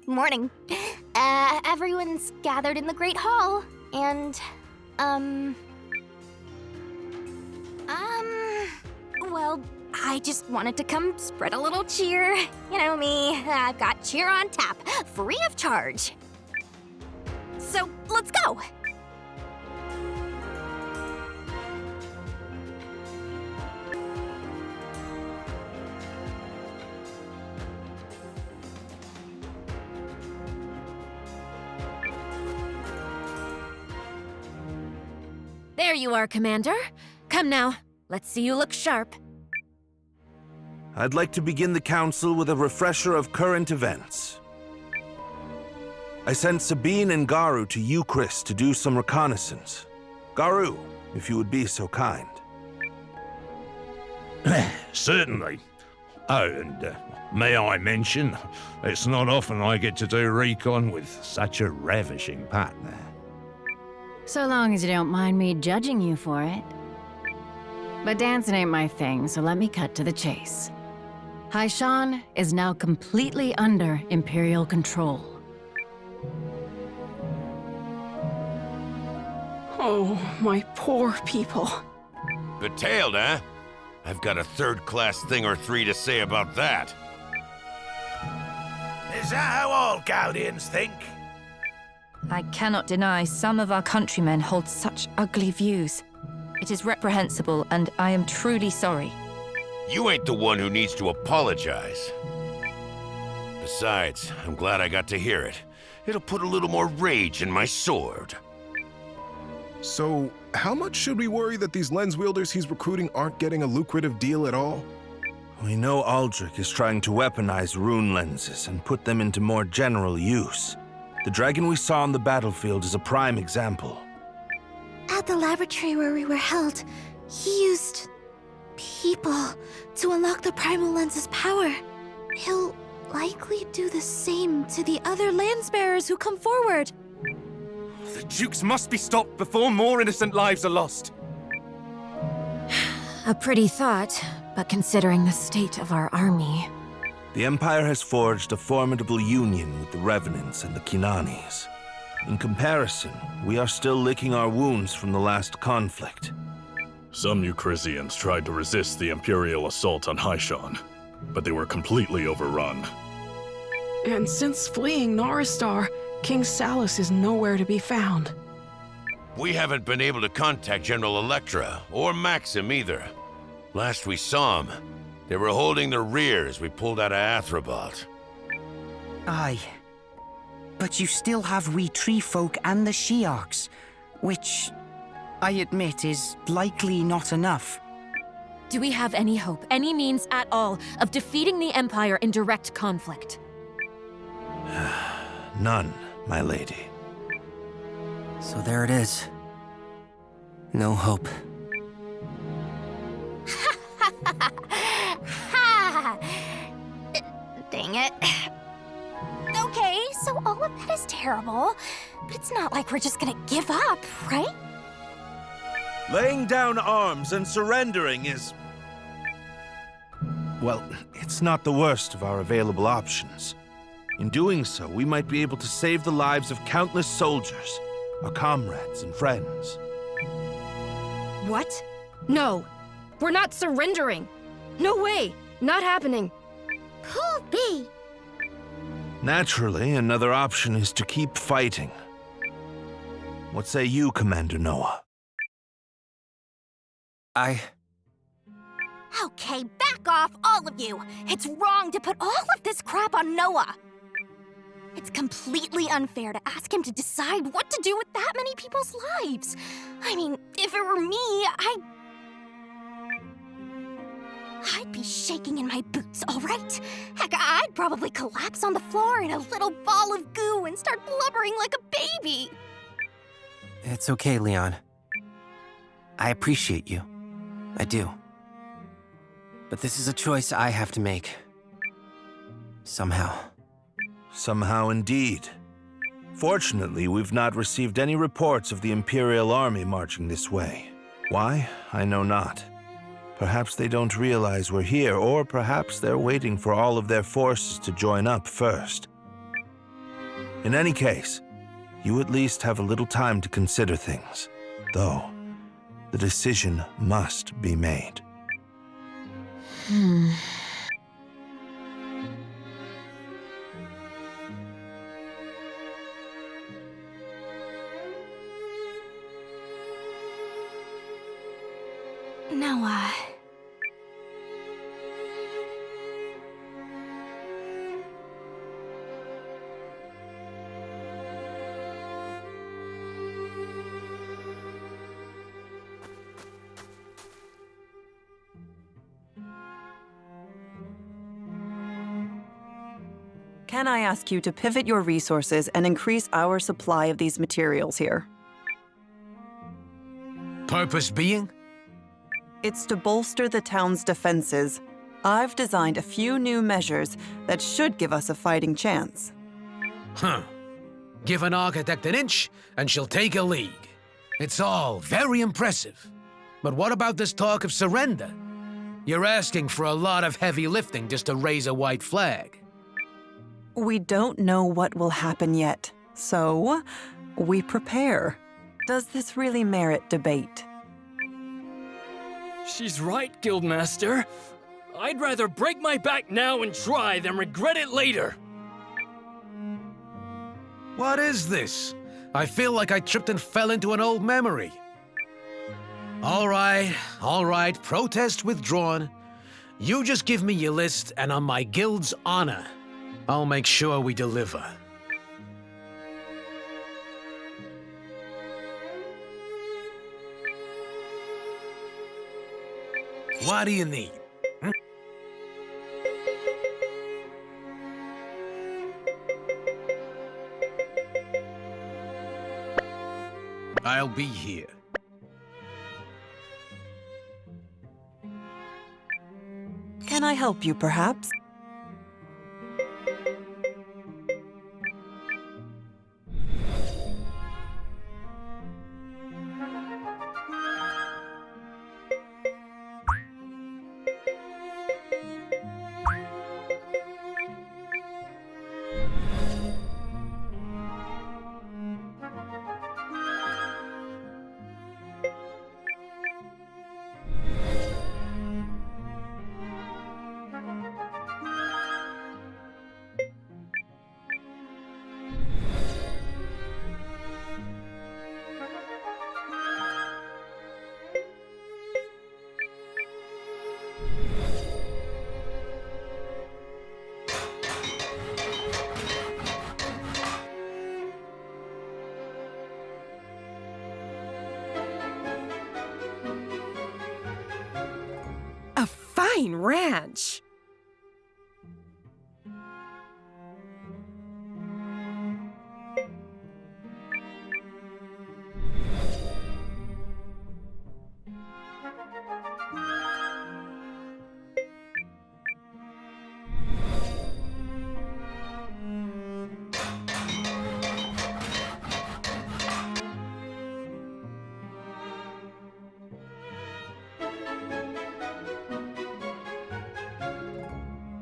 Morning. Everyone's gathered in the Great Hall, and, well, I just wanted to come spread a little cheer. You know me, I've got cheer on tap, free of charge. So, let's go! There you are, Commander. Come now, let's see you look sharp. I'd like to begin the council with a refresher of current events. I sent Sabine and Garu to Euchrisse to do some reconnaissance. Garu, if you would be so kind. Certainly. Oh, and may I mention, it's not often I get to do recon with such a ravishing partner. So long as you don't mind me judging you for it. But dancing ain't my thing, so let me cut to the chase. Haishan is now completely under Imperial control. Oh, my poor people. Betailed, huh? I've got a third-class thing or three to say about that. Is that how all Gaudians think? I cannot deny some of our countrymen hold such ugly views. It is reprehensible, and I am truly sorry. You ain't the one who needs to apologize. Besides, I'm glad I got to hear it. It'll put a little more rage in my sword. So, how much should we worry that these lens wielders he's recruiting aren't getting a lucrative deal at all? We know Aldric is trying to weaponize rune lenses and put them into more general use. The dragon we saw on the battlefield is a prime example. At the laboratory where we were held, he used people to unlock the primal lens's power. He'll likely do the same to the other landsbearers who come forward. The Dukes must be stopped before more innocent lives are lost. A pretty thought, but considering the state of our army... The Empire has forged a formidable union with the Revenants and the Kinanis. In comparison, we are still licking our wounds from the last conflict. Some Euchrissians tried to resist the Imperial assault on Haishan, but they were completely overrun. And since fleeing Naristar, King Salus is nowhere to be found. We haven't been able to contact General Elektra, or Maxim either. Last we saw them, they were holding their rear as we pulled out of Athrobot. Aye. But you still have we tree folk and the Shiarchs, which, I admit, is likely not enough. Do we have any hope, any means at all, of defeating the Empire in direct conflict? None, my lady. So there it is. No hope. Dang it. Okay, so all of that is terrible, but it's not like we're just gonna give up, right? Laying down arms and surrendering is... well, it's not the worst of our available options. In doing so, we might be able to save the lives of countless soldiers, our comrades and friends. What? No. We're not surrendering. No way. Not happening. Who'll be? Naturally, another option is to keep fighting. What say you, Commander Noah? Okay, back off, all of you! It's wrong to put all of this crap on Noah! It's completely unfair to ask him to decide what to do with that many people's lives. I mean, if it were me, I'd be shaking in my boots, all right? Heck, I'd probably collapse on the floor in a little ball of goo and start blubbering like a baby. It's okay, Leon. I appreciate you. I do. But this is a choice I have to make. Somehow. Somehow indeed. Fortunately, we've not received any reports of the Imperial Army marching this way. Why? I know not. Perhaps they don't realize we're here, or perhaps they're waiting for all of their forces to join up first. In any case, you at least have a little time to consider things. Though, the decision must be made. Noah. Can I ask you to pivot your resources and increase our supply of these materials here? Purpose being? It's to bolster the town's defenses. I've designed a few new measures that should give us a fighting chance. Huh. Give an architect an inch, and she'll take a league. It's all very impressive. But what about this talk of surrender? You're asking for a lot of heavy lifting just to raise a white flag. We don't know what will happen yet, so we prepare. Does this really merit debate? She's right, Guildmaster. I'd rather break my back now and try than regret it later. What is this? I feel like I tripped and fell into an old memory. All right, protest withdrawn. You just give me your list, and on my guild's honor, I'll make sure we deliver. What do you need? I'll be here. Can I help you, perhaps? Ranch.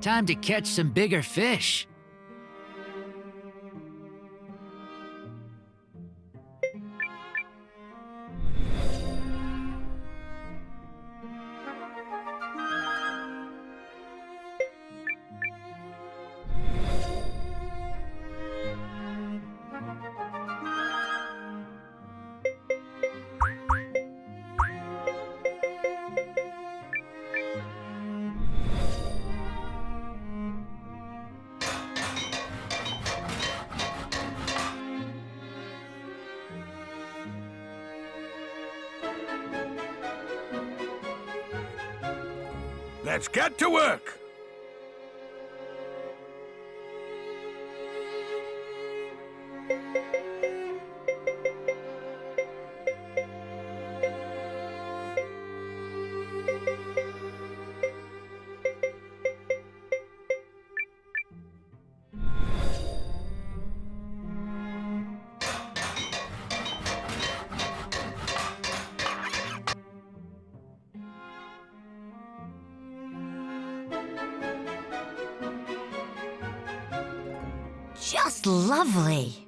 Time to catch some bigger fish. Let's get to work! just lovely.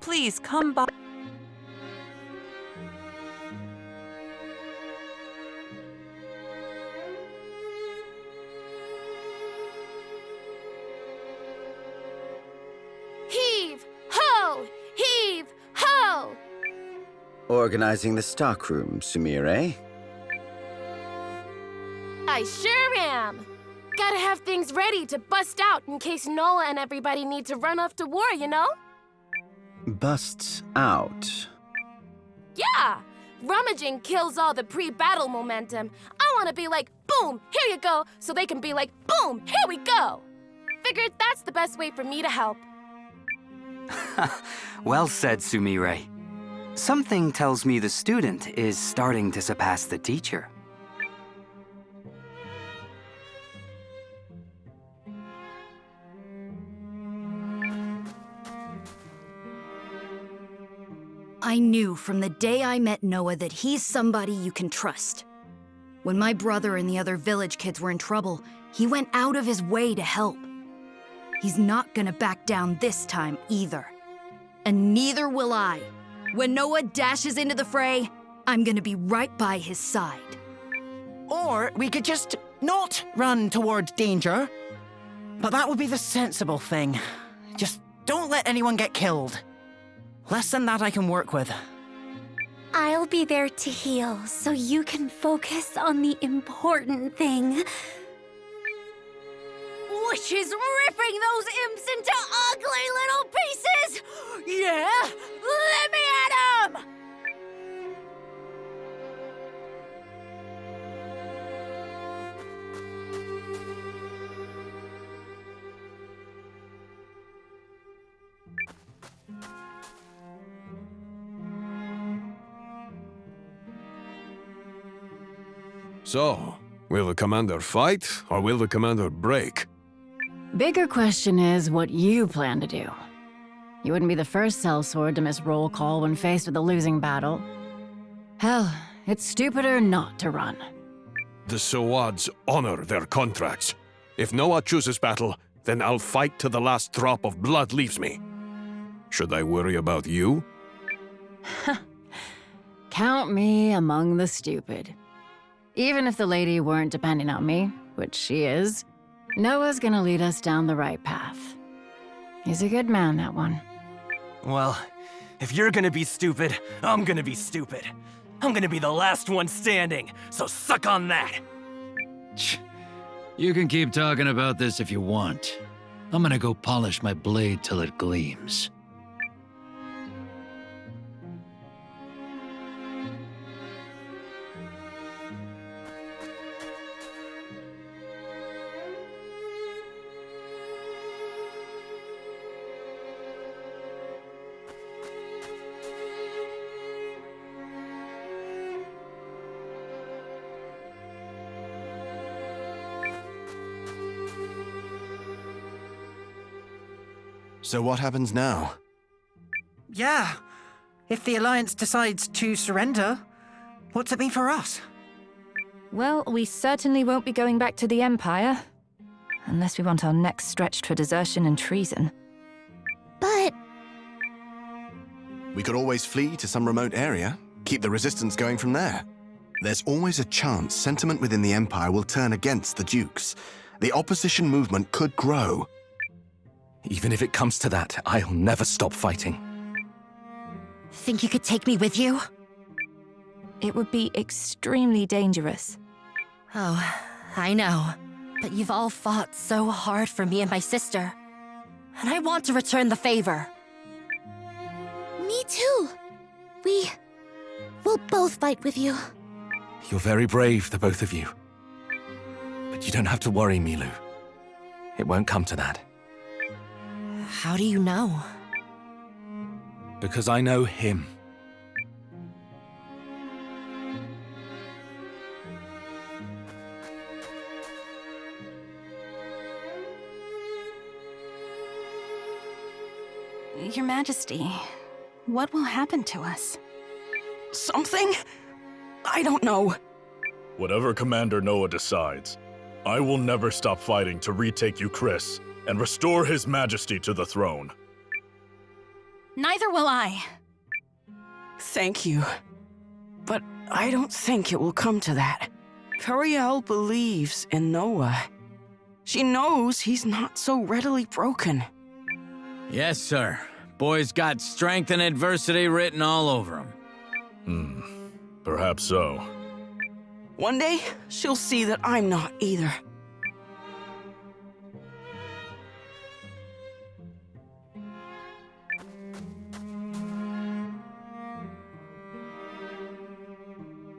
Please come by. Heave ho! Heave ho! Organizing the stockroom, Sumire. I sure am! Gotta have things ready to bust out in case Nola and everybody need to run off to war, you know? Busts out. Yeah! Rummaging kills all the pre-battle momentum. I wanna be like, boom, here you go, so they can be like, boom, here we go! Figured that's the best way for me to help. Well said, Sumire. Something tells me the student is starting to surpass the teacher. I knew from the day I met Noah that he's somebody you can trust. When my brother and the other village kids were in trouble, he went out of his way to help. He's not gonna back down this time either. And neither will I. When Noah dashes into the fray, I'm gonna be right by his side. Or we could just not run towards danger. But that would be the sensible thing. Just don't let anyone get killed. Less than that I can work with. I'll be there to heal, so you can focus on the important thing. Which is ripping those imps into ugly little pieces! Yeah? Let me at 'em! So, will the commander fight, or will the commander break? Bigger question is what you plan to do. You wouldn't be the first sellsword to miss roll call when faced with a losing battle. Hell, it's stupider not to run. The Sawads honor their contracts. If Noah chooses battle, then I'll fight till the last drop of blood leaves me. Should I worry about you? Count me among the stupid. Even if the lady weren't depending on me, which she is, Noah's gonna lead us down the right path. He's a good man, that one. Well, if you're gonna be stupid, I'm gonna be stupid. I'm gonna be the last one standing, so suck on that! You can keep talking about this if you want. I'm gonna go polish my blade till it gleams. So what happens now? Yeah. If the Alliance decides to surrender, what's it mean for us? Well, we certainly won't be going back to the Empire. Unless we want our necks stretched for desertion and treason. But... We could always flee to some remote area, keep the resistance going from there. There's always a chance sentiment within the Empire will turn against the Dukes. The opposition movement could grow. Even if it comes to that, I'll never stop fighting. Think you could take me with you? It would be extremely dangerous. Oh, I know. But you've all fought so hard for me and my sister. And I want to return the favor. Me too. We'll both fight with you. You're very brave, the both of you. But you don't have to worry, Milu. It won't come to that. How do you know? Because I know him. Your Majesty, what will happen to us? Something? I don't know. Whatever Commander Noah decides, I will never stop fighting to retake Euchrissian and restore His Majesty to the throne. Neither will I. Thank you. But I don't think it will come to that. Curiel believes in Noah. She knows he's not so readily broken. Yes, sir. Boy's got strength and adversity written all over him. Perhaps so. One day, she'll see that I'm not either.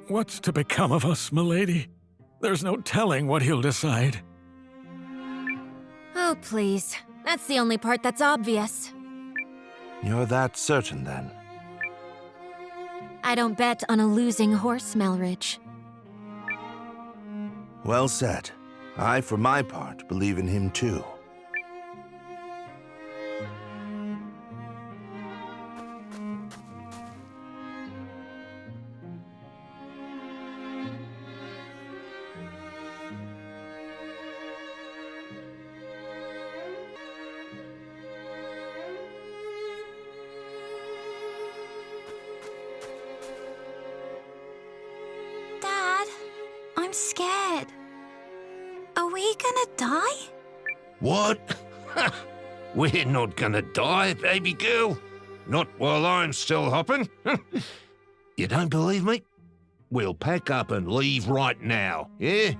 What's to become of us, milady? There's no telling what he'll decide. Oh, please. That's the only part that's obvious. You're that certain, then? I don't bet on a losing horse, Melridge. Well said. I, for my part, believe in him too. I'm scared. Are we gonna die? What? We're not gonna die, baby girl. Not while I'm still hopping. You don't believe me? We'll pack up and leave right now, yeah?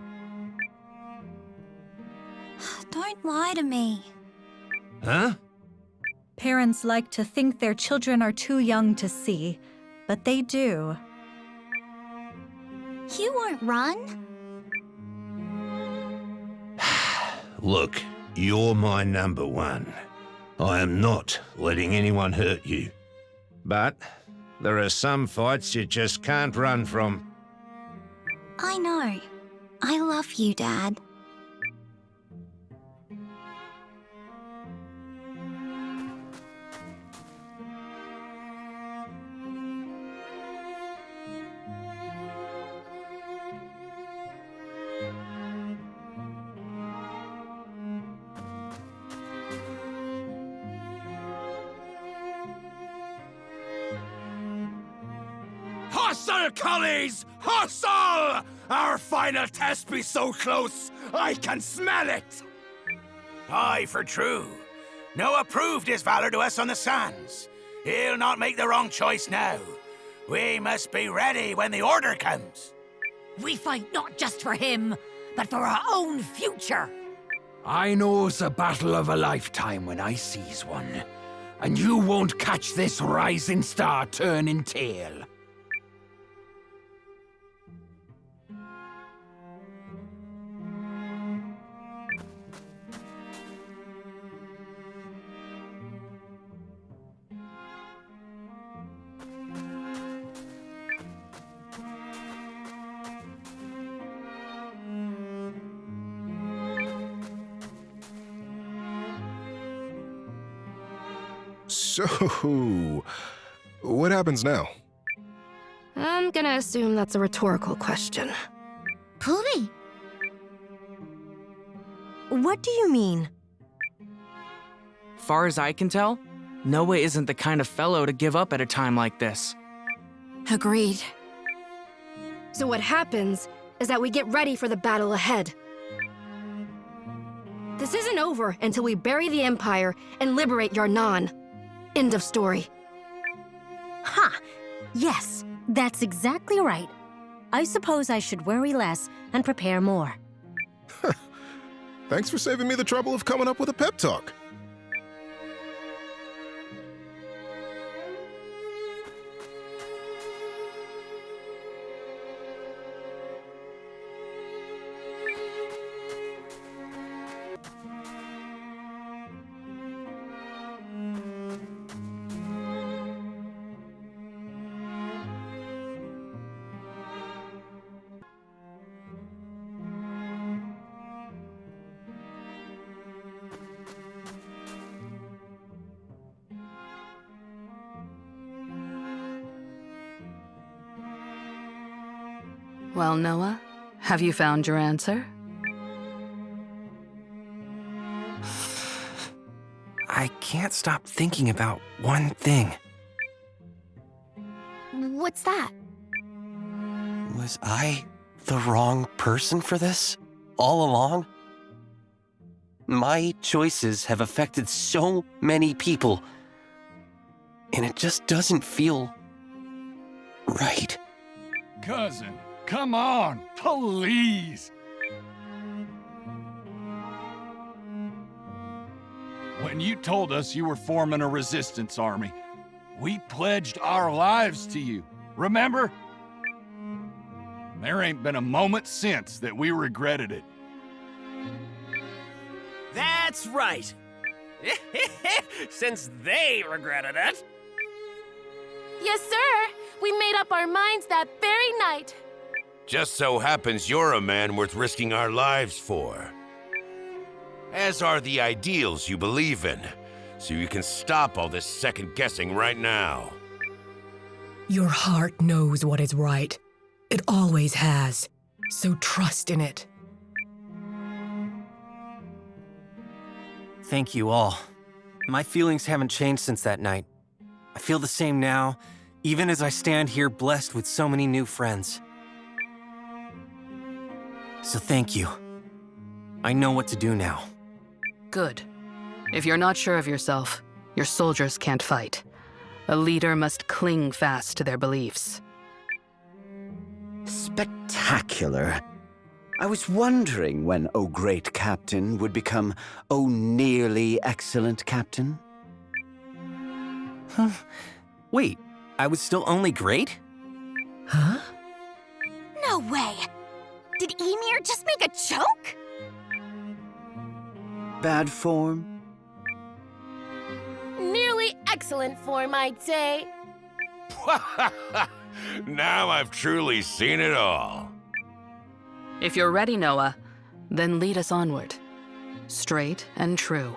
Don't lie to me. Huh? Parents like to think their children are too young to see, but they do. You won't run? Look, you're my number one. I am not letting anyone hurt you. But there are some fights you just can't run from. I know. I love you, Dad. Hostile, collies! Hostile! Our final test be so close, I can smell it! Aye, for true. Noah proved his valor to us on the sands. He'll not make the wrong choice now. We must be ready when the order comes. We fight not just for him, but for our own future. I knows a battle of a lifetime when I sees one. And you won't catch this rising star turning tail. So, what happens now? I'm gonna assume that's a rhetorical question. Puli! What do you mean? Far as I can tell, Noah isn't the kind of fellow to give up at a time like this. Agreed. So what happens is that we get ready for the battle ahead. This isn't over until we bury the Empire and liberate Yarnan. End of story. Ha! Yes, that's exactly right. I suppose I should worry less and prepare more. Thanks for saving me the trouble of coming up with a pep talk. Well, Noah, have you found your answer? I can't stop thinking about one thing. What's that? Was I the wrong person for this all along? My choices have affected so many people, and it just doesn't feel right. Cousin, come on, please. When you told us you were forming a resistance army, we pledged our lives to you, remember? There ain't been a moment since that we regretted it. That's right. Since they regretted it. Yes, sir. We made up our minds that very night. Just so happens you're a man worth risking our lives for. As are the ideals you believe in, so you can stop all this second-guessing right now. Your heart knows what is right. It always has. So trust in it. Thank you all. My feelings haven't changed since that night. I feel the same now, even as I stand here blessed with so many new friends. So thank you. I know what to do now. Good. If you're not sure of yourself, your soldiers can't fight. A leader must cling fast to their beliefs. Spectacular. I was wondering when O Great Captain would become O Nearly Excellent Captain. Huh? Wait, I was still only great? Huh? No way! Did Ymir just make a joke? Bad form? Nearly excellent form, I'd say. Now I've truly seen it all. If you're ready, Noah, then lead us onward. Straight and true.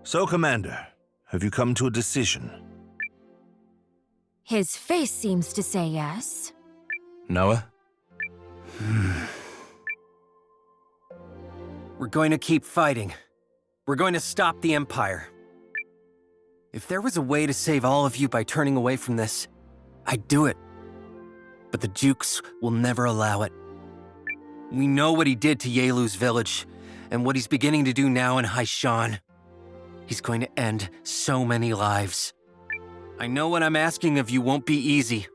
So, Commander, have you come to a decision? His face seems to say yes. Noah? We're going to keep fighting. We're going to stop the Empire. If there was a way to save all of you by turning away from this, I'd do it. But the Dukes will never allow it. We know what he did to Yelu's village, and what he's beginning to do now in Haishan. He's going to end so many lives. I know what I'm asking of you won't be easy,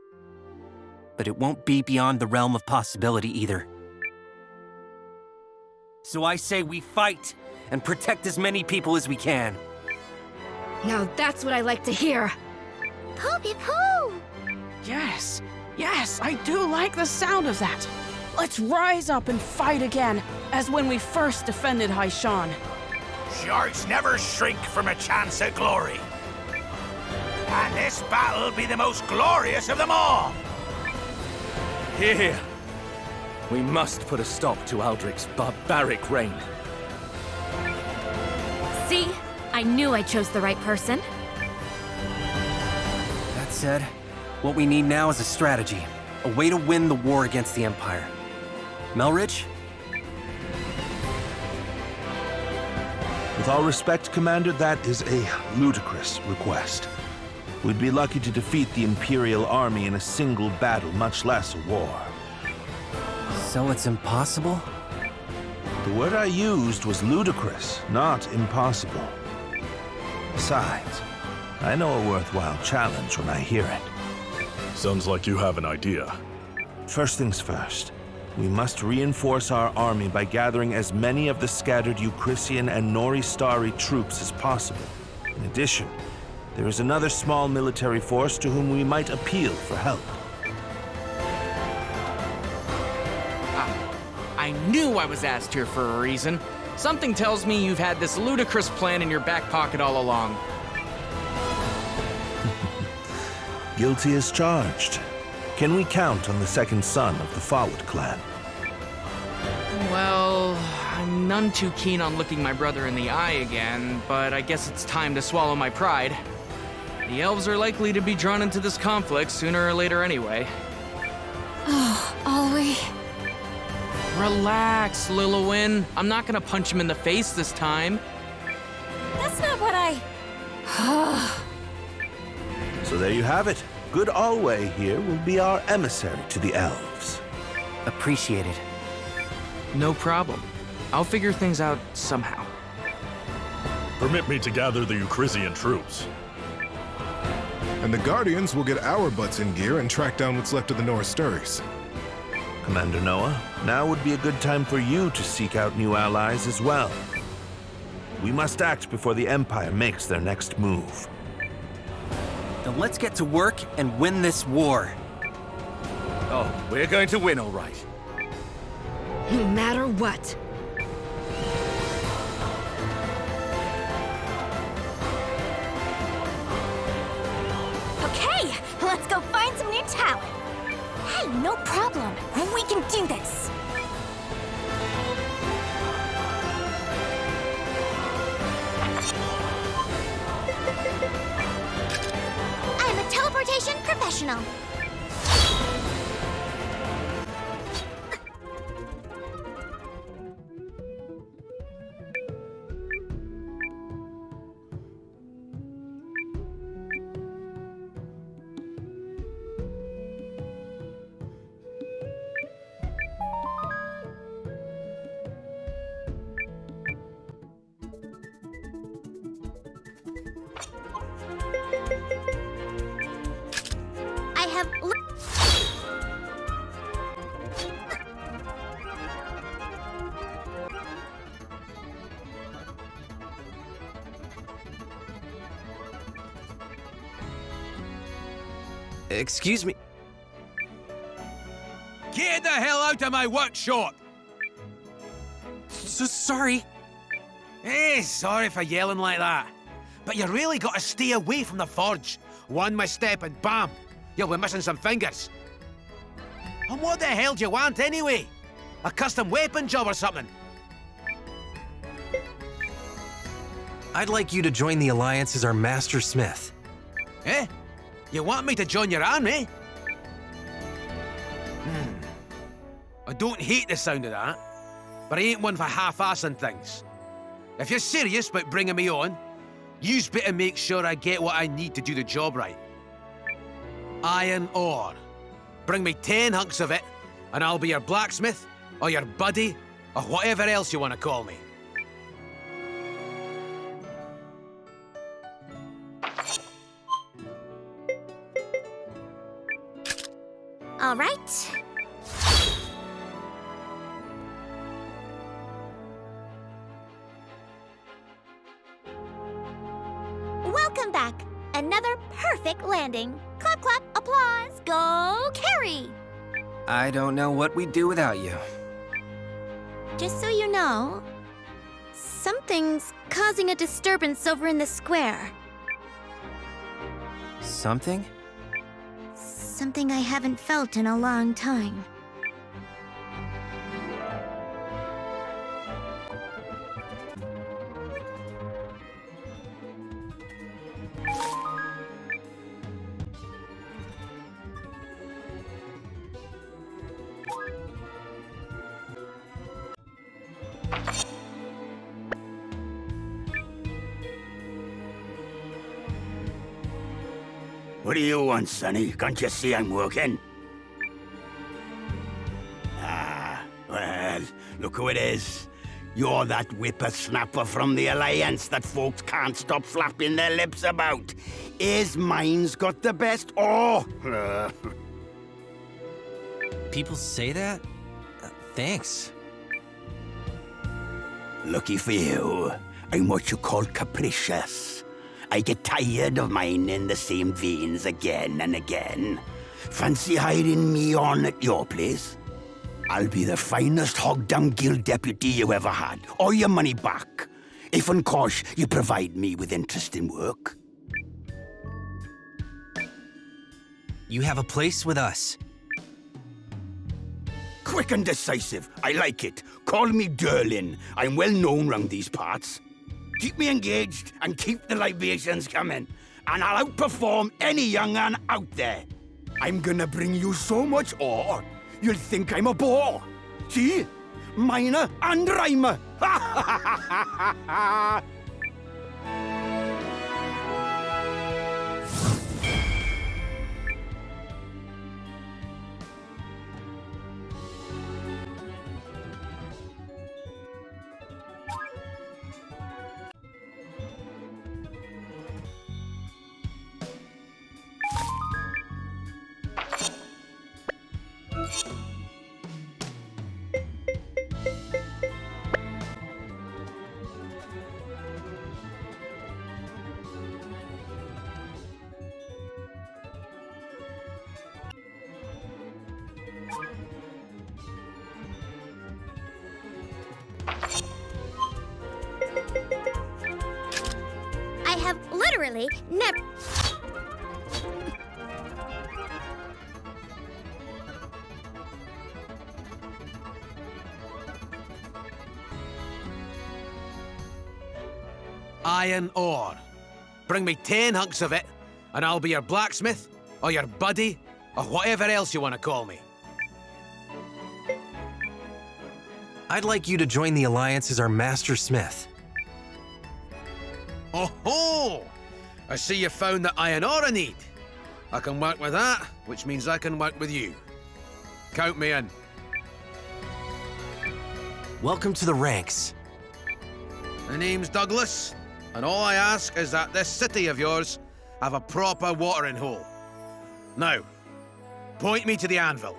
but it won't be beyond the realm of possibility either. So I say we fight and protect as many people as we can. Now that's what I like to hear. Pooh! Yes, I do like the sound of that. Let's rise up and fight again, as when we first defended Haishan. Sharks never shrink from a chance at glory. And this battle'll be the most glorious of them all. Here. We must put a stop to Aldric's barbaric reign. See? I knew I chose the right person. That said, what we need now is a strategy. A way to win the war against the Empire. Melridge? With all respect, Commander, that is a ludicrous request. We'd be lucky to defeat the Imperial army in a single battle, much less a war. So it's impossible? The word I used was ludicrous, not impossible. Besides, I know a worthwhile challenge when I hear it. Sounds like you have an idea. First things first. We must reinforce our army by gathering as many of the scattered Euchrissian and Noristari troops as possible. In addition, there is another small military force to whom we might appeal for help. I knew I was asked here for a reason. Something tells me you've had this ludicrous plan in your back pocket all along. Guilty as charged. Can we count on the second son of the Fawud clan? Well, I'm none too keen on looking my brother in the eye again, but I guess it's time to swallow my pride. The elves are likely to be drawn into this conflict sooner or later anyway. Oh, Alwi. Relax, Lilwn. I'm not gonna punch him in the face this time. That's not what I... So there you have it. Good Alway here will be our emissary to the elves. Appreciated. No problem. I'll figure things out somehow. Permit me to gather the Euchrissian troops. And the Guardians will get our butts in gear and track down what's left of the North Sturries. Commander Noah, now would be a good time for you to seek out new allies as well. We must act before the Empire makes their next move. Then let's get to work and win this war. Oh, we're going to win, all right. No matter what. Okay, let's go find some new talent. Hey, no problem. We can do this. I'm a teleportation professional. Excuse me. Get the hell out of my workshop! Sorry. Hey, sorry for yelling like that. But you really got to stay away from the forge. One misstep and bam, you'll be missing some fingers. And what the hell do you want anyway? A custom weapon job or something? I'd like you to join the Alliance as our Master Smith. Eh? You want me to join your army? I don't hate the sound of that, but I ain't one for half-assing things. If you're serious about bringing me on, you's better make sure I get what I need to do the job right. Iron ore. Bring me 10 hunks of it, and I'll be your blacksmith, or your buddy, or whatever else you want to call me. All right. Welcome back. Another perfect landing. Clap, clap, applause. Go Carrie! I don't know what we'd do without you. Just so you know, something's causing a disturbance over in the square. Something? Something I haven't felt in a long time. What do you want, Sonny? Can't you see I'm working? Ah, well, look who it is. You're that whippersnapper from the Alliance that folks can't stop flapping their lips about. His mind's got the best. Oh! People say that? Thanks. Lucky for you, I'm what you call capricious. I get tired of mining the same veins again and again. Fancy hiring me on at your place? I'll be the finest Hogdown Guild deputy you ever had, or your money back, if on course you provide me with interesting work. You have a place with us. Quick and decisive. I like it. Call me Durlan. I'm well known round these parts. Keep me engaged and keep the libations coming. And I'll outperform any young un out there. I'm gonna bring you so much awe, you'll think I'm a bore. See? Miner and rhymer. I have literally never... Iron ore. Bring me 10 hunks of it, and I'll be your blacksmith, or your buddy, or whatever else you want to call me. I'd like you to join the Alliance as our Master Smith. Oh ho! I see you found the iron ore I need. I can work with that, which means I can work with you. Count me in. Welcome to the ranks. My name's Douglas, and all I ask is that this city of yours have a proper watering hole. Now, point me to the anvil.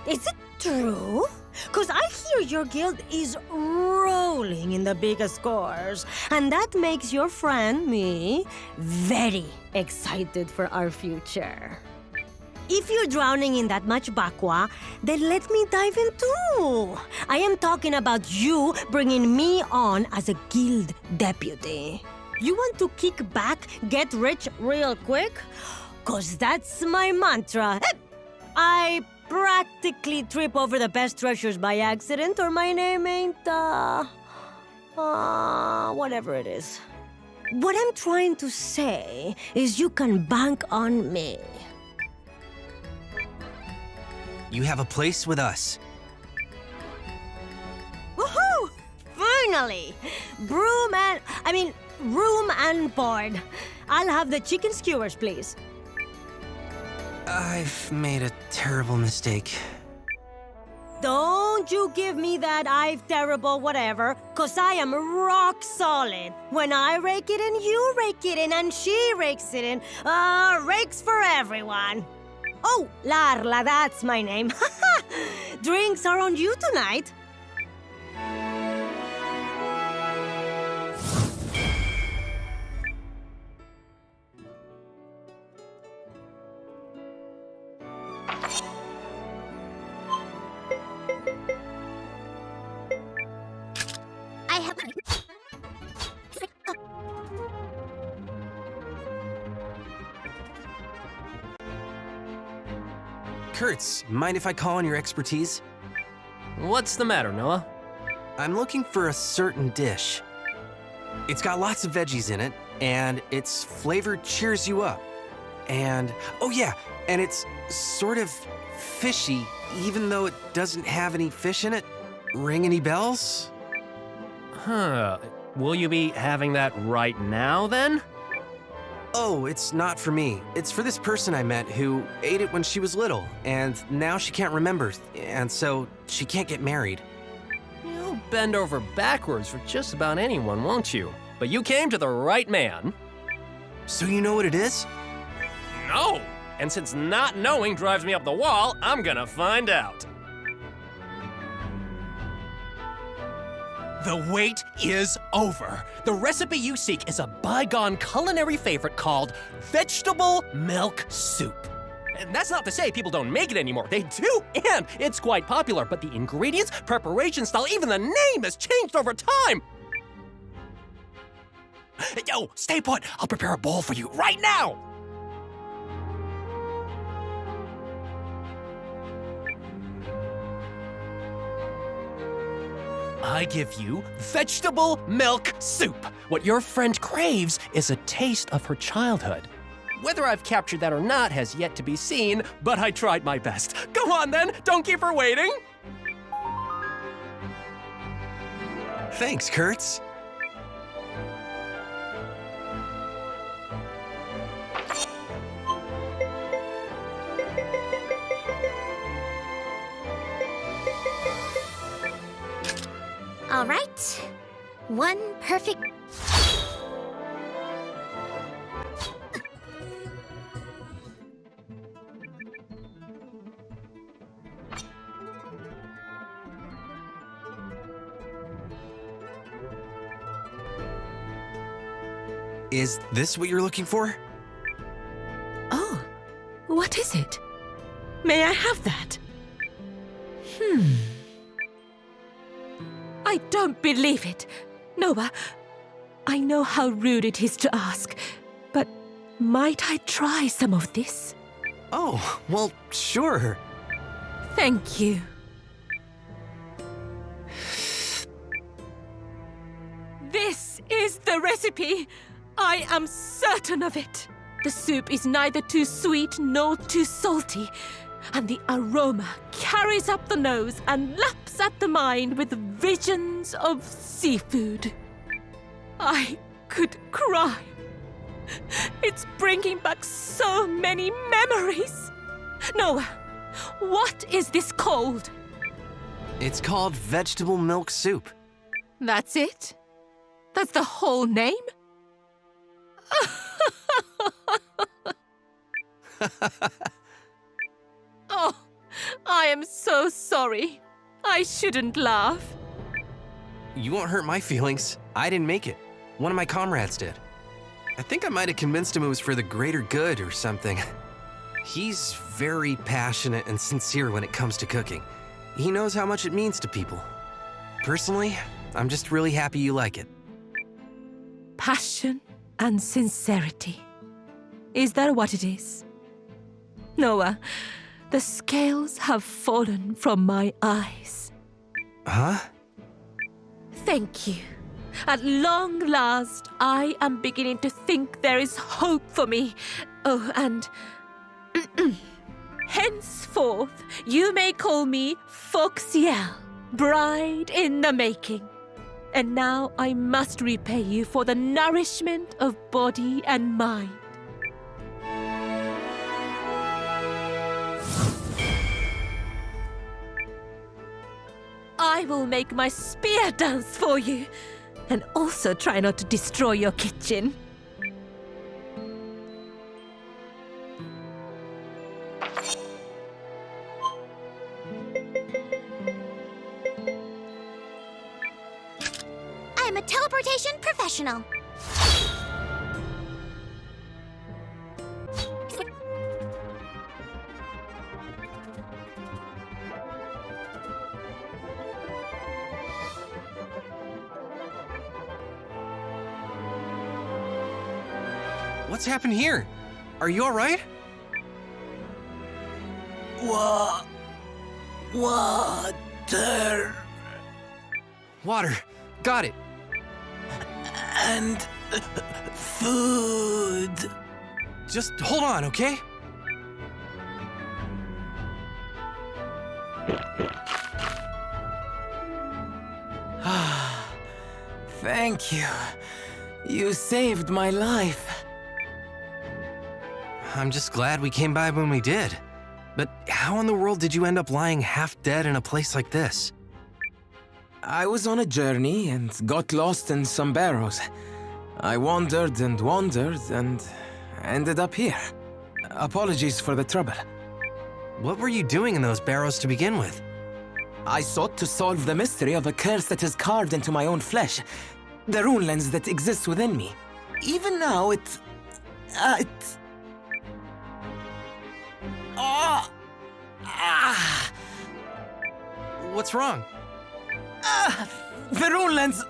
Is it true? 'Cause I hear your guild is rolling in the biggest scores, and that makes your friend, me, very excited for our future. If you're drowning in that much bakwa, then let me dive in too. I am talking about you bringing me on as a guild deputy. You want to kick back, get rich real quick? 'Cause that's my mantra. I practically trip over the best treasures by accident, or my name ain't, whatever it is. What I'm trying to say is you can bank on me. You have a place with us. Woohoo! Finally! Room and board. I'll have the chicken skewers, please. I've made a terrible mistake. Don't you give me that I've terrible whatever, 'cause I am rock solid. When I rake it in, you rake it in, and she rakes it in. Rakes for everyone. Oh, Larla, that's my name. Drinks are on you tonight. Kurtz, mind if I call on your expertise? What's the matter, Noah? I'm looking for a certain dish. It's got lots of veggies in it, and its flavor cheers you up. And, oh yeah, and it's sort of fishy, even though it doesn't have any fish in it. Ring any bells? Huh. Will you be having that right now, then? Oh, it's not for me. It's for this person I met who ate it when she was little, and now she can't remember, and so she can't get married. You'll bend over backwards for just about anyone, won't you? But you came to the right man. So you know what it is? No! And since not knowing drives me up the wall, I'm gonna find out. The wait is over. The recipe you seek is a bygone culinary favorite called vegetable milk soup. And that's not to say people don't make it anymore. They do, and it's quite popular, but the ingredients, preparation style, even the name has changed over time. Yo, stay put. I'll prepare a bowl for you right now. I give you vegetable milk soup. What your friend craves is a taste of her childhood. Whether I've captured that or not has yet to be seen, but I tried my best. Go on then, don't keep her waiting. Thanks, Kurtz. All right. One perfect... Is this what you're looking for? Oh, what is it? May I have that? I don't believe it. Noah, I know how rude it is to ask, but might I try some of this? Oh, well, sure. Thank you. This is the recipe. I am certain of it. The soup is neither too sweet nor too salty, and the aroma carries up the nose and laps at the mind with visions of seafood. I could cry. It's bringing back so many memories. Noah, what is this called? It's called vegetable milk soup. That's it? That's the whole name? Oh, I am so sorry. I shouldn't laugh. You won't hurt my feelings. I didn't make it. One of my comrades did. I think I might have convinced him it was for the greater good or something. He's very passionate and sincere when it comes to cooking. He knows how much it means to people. Personally, I'm just really happy you like it. Passion and sincerity. Is that what it is? Noah, the scales have fallen from my eyes. Huh? Thank you. At long last, I am beginning to think there is hope for me. Oh, and henceforth, you may call me Foxiel, bride in the making. And now I must repay you for the nourishment of body and mind. I will make my spear dance for you, and also try not to destroy your kitchen. I am a teleportation professional. What's happened here? Are you all right? Water. Water. Got it. And food. Just hold on, okay? Thank you. You saved my life. I'm just glad we came by when we did. But how in the world did you end up lying half dead in a place like this? I was on a journey and got lost in some barrows. I wandered and wandered and ended up here. Apologies for the trouble. What were you doing in those barrows to begin with? I sought to solve the mystery of a curse that is carved into my own flesh, the rune lens that exists within me. Even now, What's wrong? The rune lens,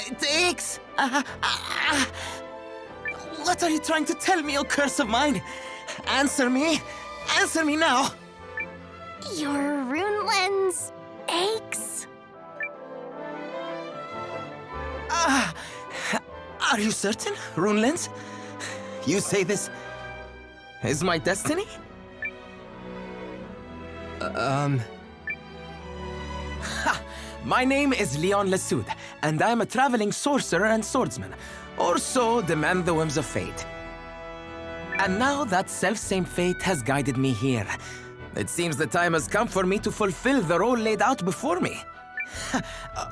it aches. What are you trying to tell me, O curse of mine? Answer me now. Your rune lens aches? Are you certain, rune lens? You say this is my destiny? My name is Lilwn Lasude, and I'm a traveling sorcerer and swordsman, or so demand the whims of fate. And now that self-same fate has guided me here. It seems the time has come for me to fulfill the role laid out before me.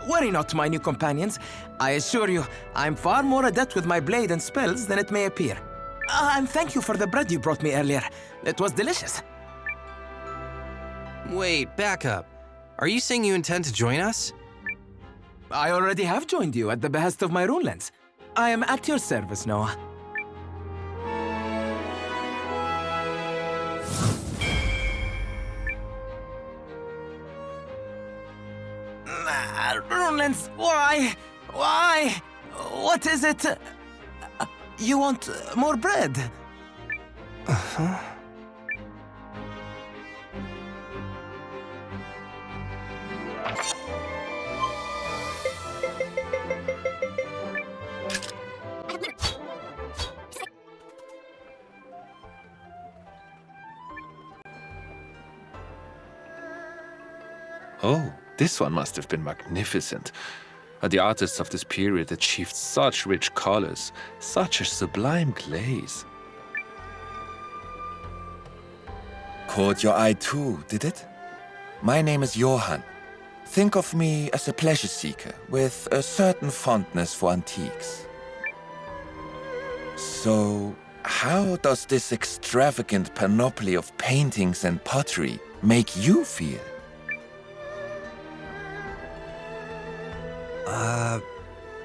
Worry not, my new companions. I assure you, I'm far more adept with my blade and spells than it may appear. And thank you for the bread you brought me earlier. It was delicious. Wait, back up. Are you saying you intend to join us? I already have joined you at the behest of my rune lens. I am at your service, Noah. Rune lens, why? Why? What is it? You want more bread? Uh-huh. Oh, this one must have been magnificent. The artists of this period achieved such rich colors, such a sublime glaze. Caught your eye too, did it? My name is Jorhan. Think of me as a pleasure seeker with a certain fondness for antiques. So, how does this extravagant panoply of paintings and pottery make you feel?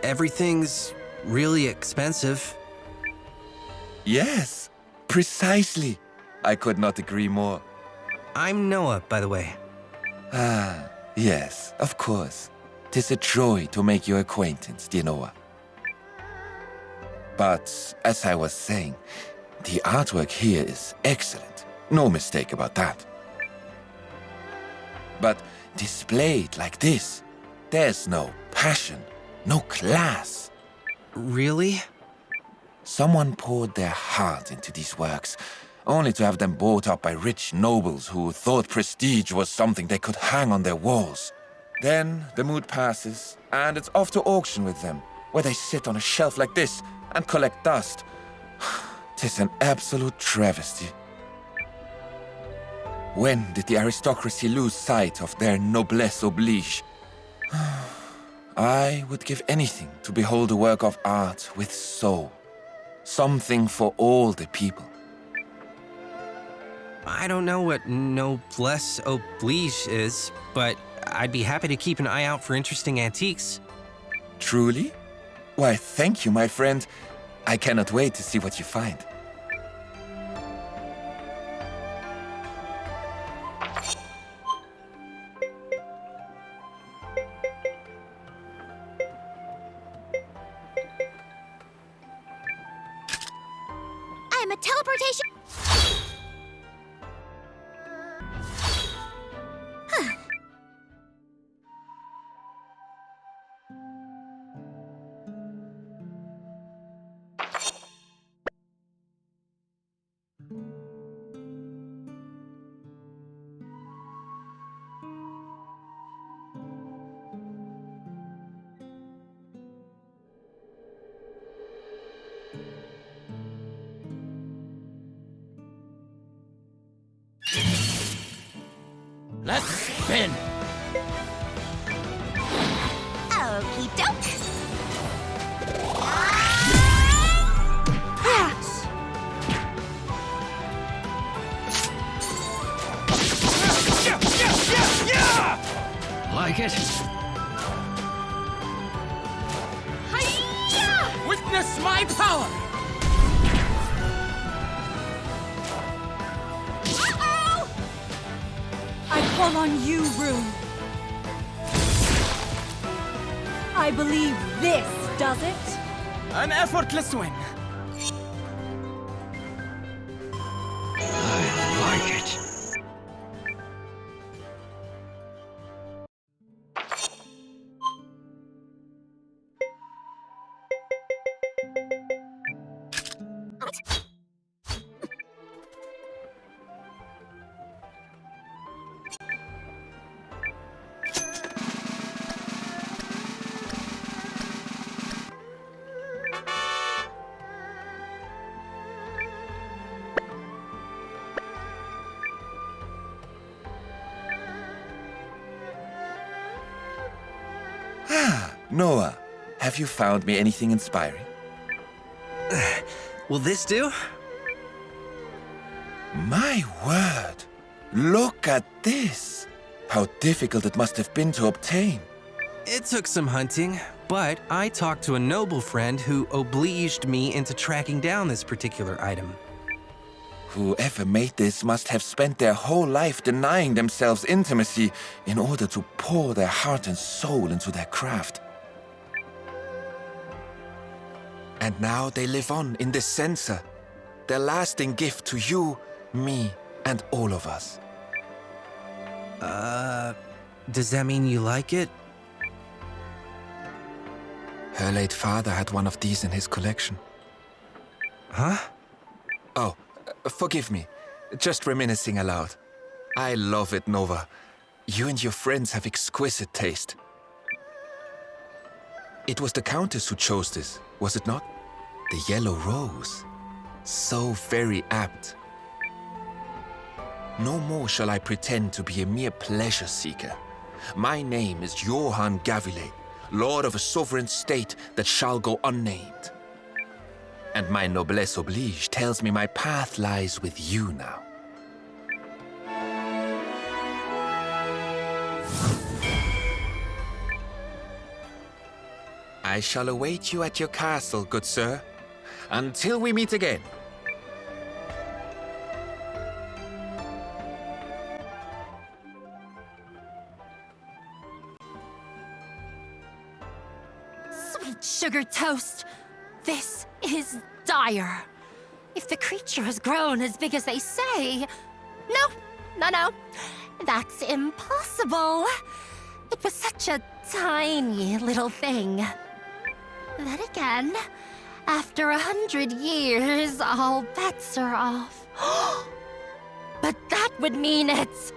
Everything's really expensive. Yes, precisely. I could not agree more. I'm Noah, by the way. Ah, yes, of course. 'Tis a joy to make your acquaintance, dear Noah. But, as I was saying, the artwork here is excellent. No mistake about that. But displayed like this, there's no passion, no class. Really? Someone poured their heart into these works, only to have them bought up by rich nobles who thought prestige was something they could hang on their walls. Then the mood passes, and it's off to auction with them, where they sit on a shelf like this and collect dust. 'Tis an absolute travesty. When did the aristocracy lose sight of their noblesse oblige? I would give anything to behold a work of art with soul. Something for all the people. I don't know what noblesse oblige is, but I'd be happy to keep an eye out for interesting antiques. Truly? Why, thank you, my friend. I cannot wait to see what you find. I'm a teleportation. Let's spin! Okie doke. Witness my power! I call on you, Rune. I believe this does it. An effortless win. I like it. Noah, have you found me anything inspiring? Will this do? My word! Look at this! How difficult it must have been to obtain. It took some hunting, but I talked to a noble friend who obliged me into tracking down this particular item. Whoever made this must have spent their whole life denying themselves intimacy in order to pour their heart and soul into their craft. And now they live on in this censer, their lasting gift to you, me, and all of us. Does that mean you like it? Her late father had one of these in his collection. Huh? Oh, forgive me. Just reminiscing aloud. I love it, Nova. You and your friends have exquisite taste. It was the Countess who chose this, was it not? The yellow rose. So very apt. No more shall I pretend to be a mere pleasure seeker. My name is Jorhan Gavile, lord of a sovereign state that shall go unnamed. And my noblesse oblige tells me my path lies with you now. I shall await you at your castle, good sir. Until we meet again. Sweet sugar toast. This is dire. If the creature has grown as big as they say... No. That's impossible. It was such a tiny little thing. Then again, after 100 years, all bets are off. But that would mean it's...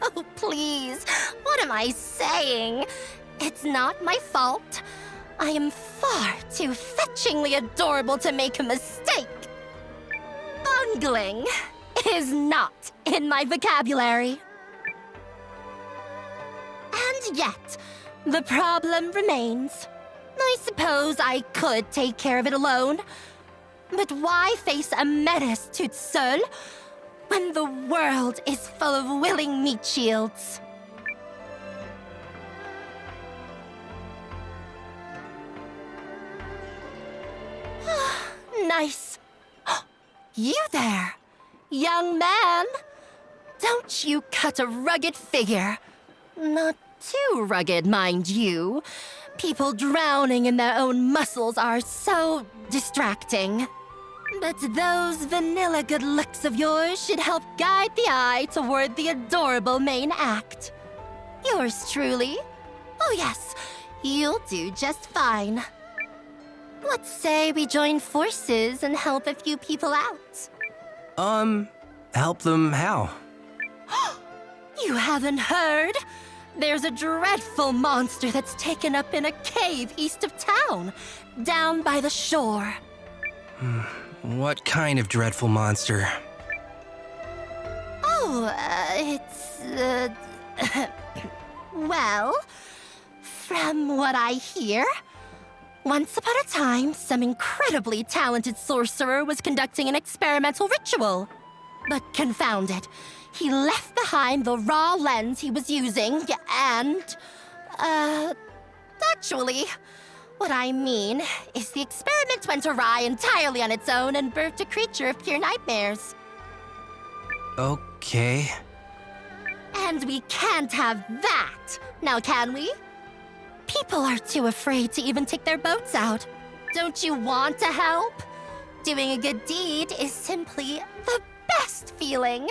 Oh, please. What am I saying? It's not my fault. I am far too fetchingly adorable to make a mistake. Bungling is not in my vocabulary. And yet, the problem remains. I suppose I could take care of it alone. But why face a menace to Tsul when the world is full of willing meat shields? Nice. You there, young man. Don't you cut a rugged figure. Not too rugged, mind you. People drowning in their own muscles are so distracting. But those vanilla good looks of yours should help guide the eye toward the adorable main act. Yours truly. Oh yes, you'll do just fine. What say we join forces and help a few people out? Help them how? You haven't heard? There's a dreadful monster that's taken up in a cave east of town, down by the shore. What kind of dreadful monster? Oh, well, from what I hear, once upon a time, some incredibly talented sorcerer was conducting an experimental ritual. But confound it, he left behind the raw lens he was using, and, Actually, what I mean is the experiment went awry entirely on its own and birthed a creature of pure nightmares. Okay. And we can't have that, now can we? People are too afraid to even take their boats out. Don't you want to help? Doing a good deed is simply the best feeling.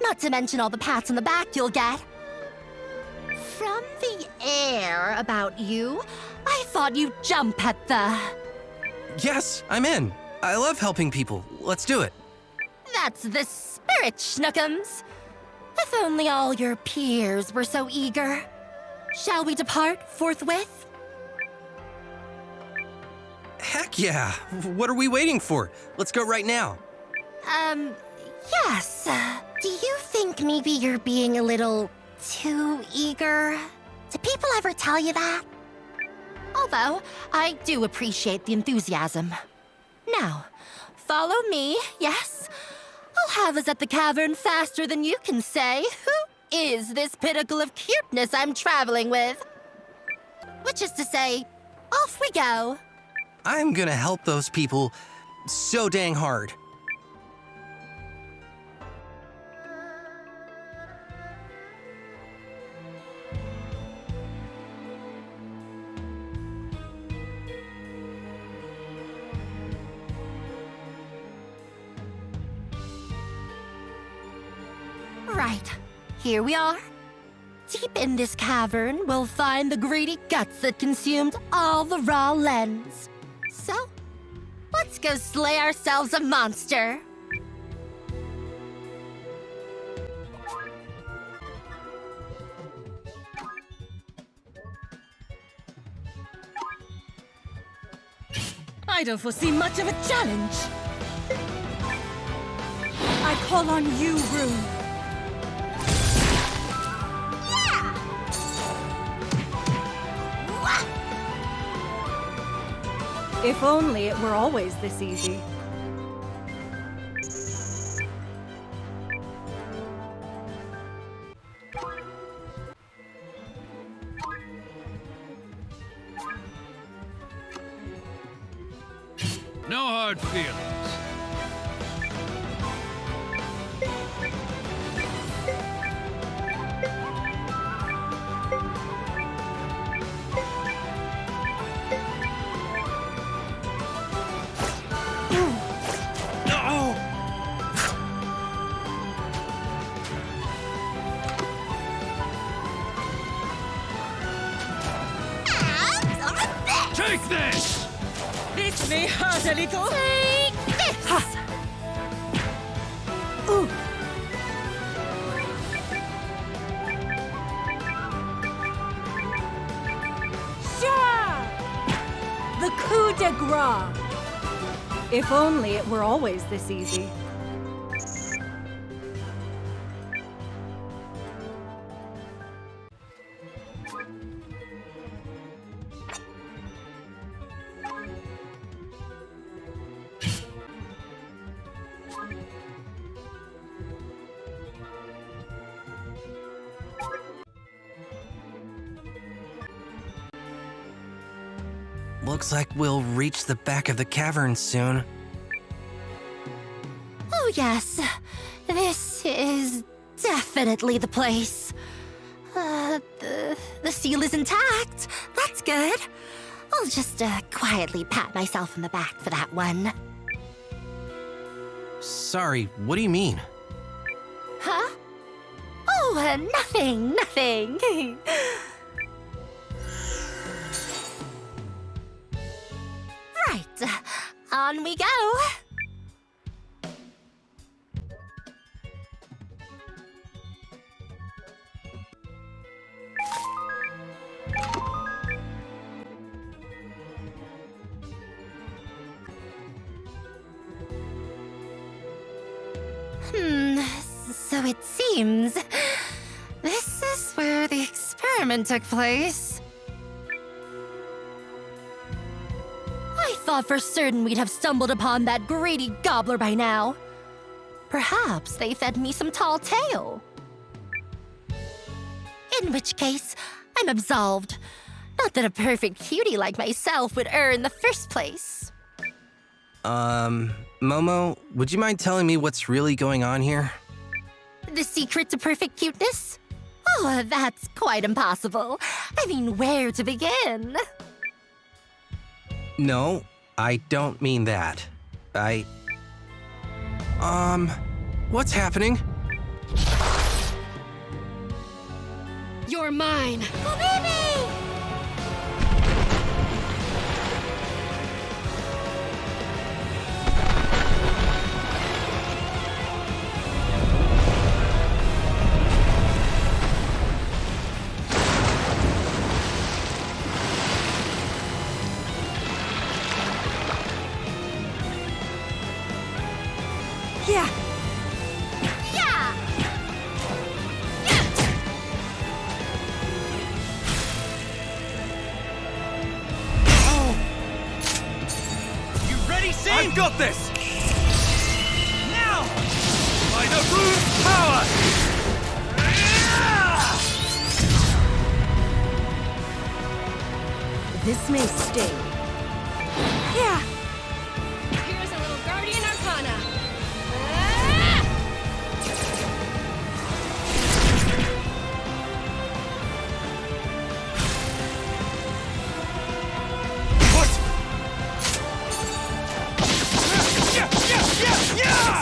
Not to mention all the pats on the back you'll get. From the air about you, I thought you'd jump at the... Yes, I'm in. I love helping people. Let's do it. That's the spirit, Schnookums. If only all your peers were so eager. Shall we depart forthwith? Heck yeah! What are we waiting for? Let's go right now. Yes. Do you think maybe you're being a little too eager? Do people ever tell you that? Although, I do appreciate the enthusiasm. Now, follow me, yes? I'll have us at the cavern faster than you can say. Who is this pinnacle of cuteness I'm traveling with? Which is to say, off we go. I'm gonna help those people so dang hard. Right, here we are. Deep in this cavern, we'll find the greedy guts that consumed all the raw lens. So, let's go slay ourselves a monster. I don't foresee much of a challenge. I call on you, Rune. If only it were always this easy. No hard feelings. Take this! This may hurt a little. Take this! Ha. Ooh. Sure! The coup de grace. If only it were always this easy. Looks like we'll reach the back of the cavern soon. Oh yes, this is definitely the place. The seal is intact. That's good. I'll just quietly pat myself on the back for that one. Sorry, what do you mean? Huh? Oh, nothing. Right, on we go. So it seems this is where the experiment took place. I thought for certain we'd have stumbled upon that greedy gobbler by now. Perhaps they fed me some tall tale. In which case, I'm absolved. Not that a perfect cutie like myself would err in the first place. Momo, would you mind telling me what's really going on here? The secret to perfect cuteness? Oh, that's quite impossible. I mean, where to begin? No, I don't mean that. What's happening? You're mine. Oh, baby! Yeah. Yeah! You ready, Sam? I've got this! Now! By the root power! This may sting. Yeah. Here's a little Guardian Arcana.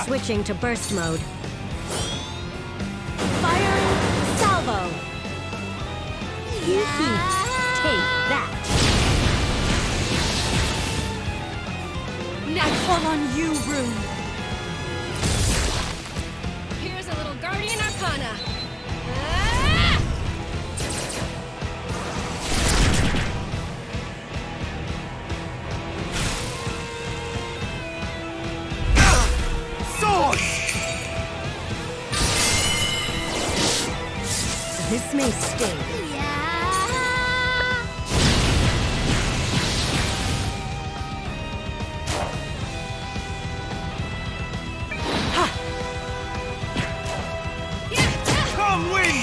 Switching to burst mode. Firing salvo. You heat. Take that. Now call on you, Rune. Here's a little Guardian Arcana. This may sting. Come win!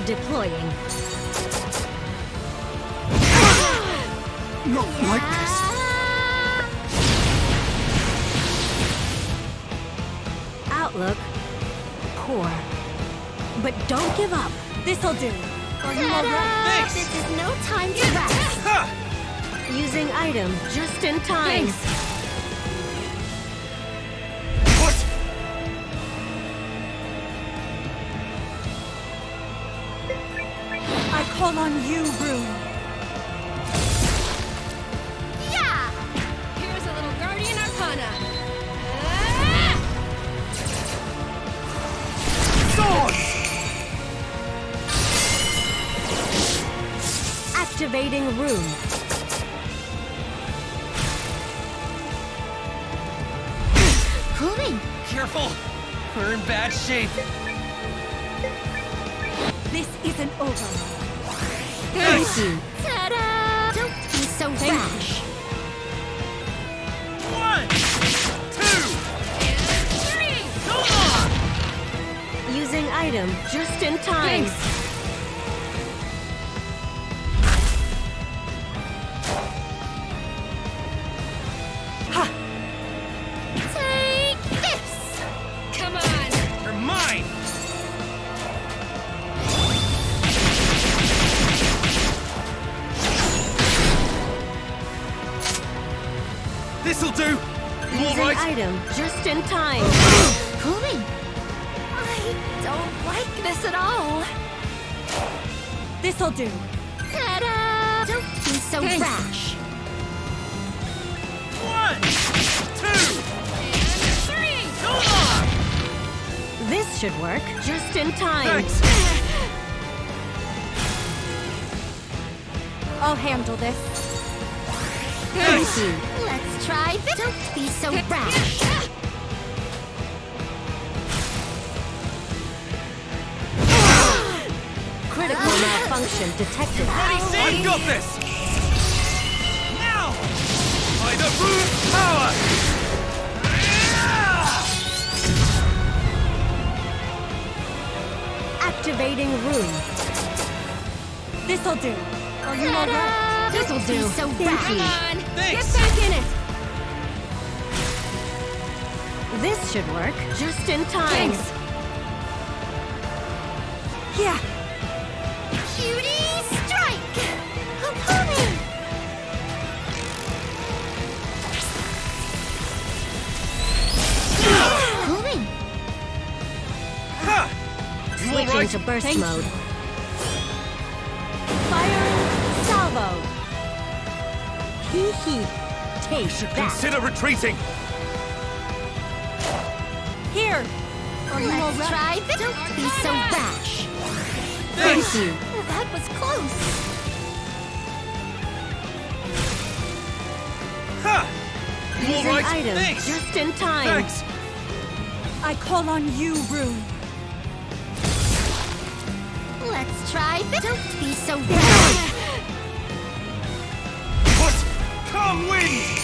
Deploying. Not like this. Outlook poor. But don't give up. This'll do. Are you alright? This is no time to rest. Using item just in time. What? I call on you, Rune. Yeah! Here's a little Guardian Arcana. Activating Rune. Cooling. Careful! We're in bad shape. This isn't over. Thanks. Thank you. Ta-da! Don't be so rash. 1, 2, 3! Using item just in time. Thanks. Take this! Come on! You're mine! This'll do! Using Alright! item just in time. Cooling. I don't like this at all. This'll do. Ta-da! Don't be so Thanks. rash. 1, 2, 3! This should work just in time. thanks! I'll handle this. Thanks! Thank you. Let's try this. Don't be so rash. Critical malfunction detected. Ready, Sam? I've got this! Now! By the root power! Activating rune. This'll do. Are you alright? This'll do. So Thank you. bad. Get back in it! This should work just in time. Thanks. Yeah. Cutie strike! Homie! Homie! Switching to burst mode. Firing salvo. Hee. Take that. Consider retreating! Here. Are you all Let's right? try this. Don't be so rash. Thank you. That was close. Using right? item Thanks. just in time. Thanks! I call on you, Rune. Let's try this. Don't be so rash. Put! Come, wind!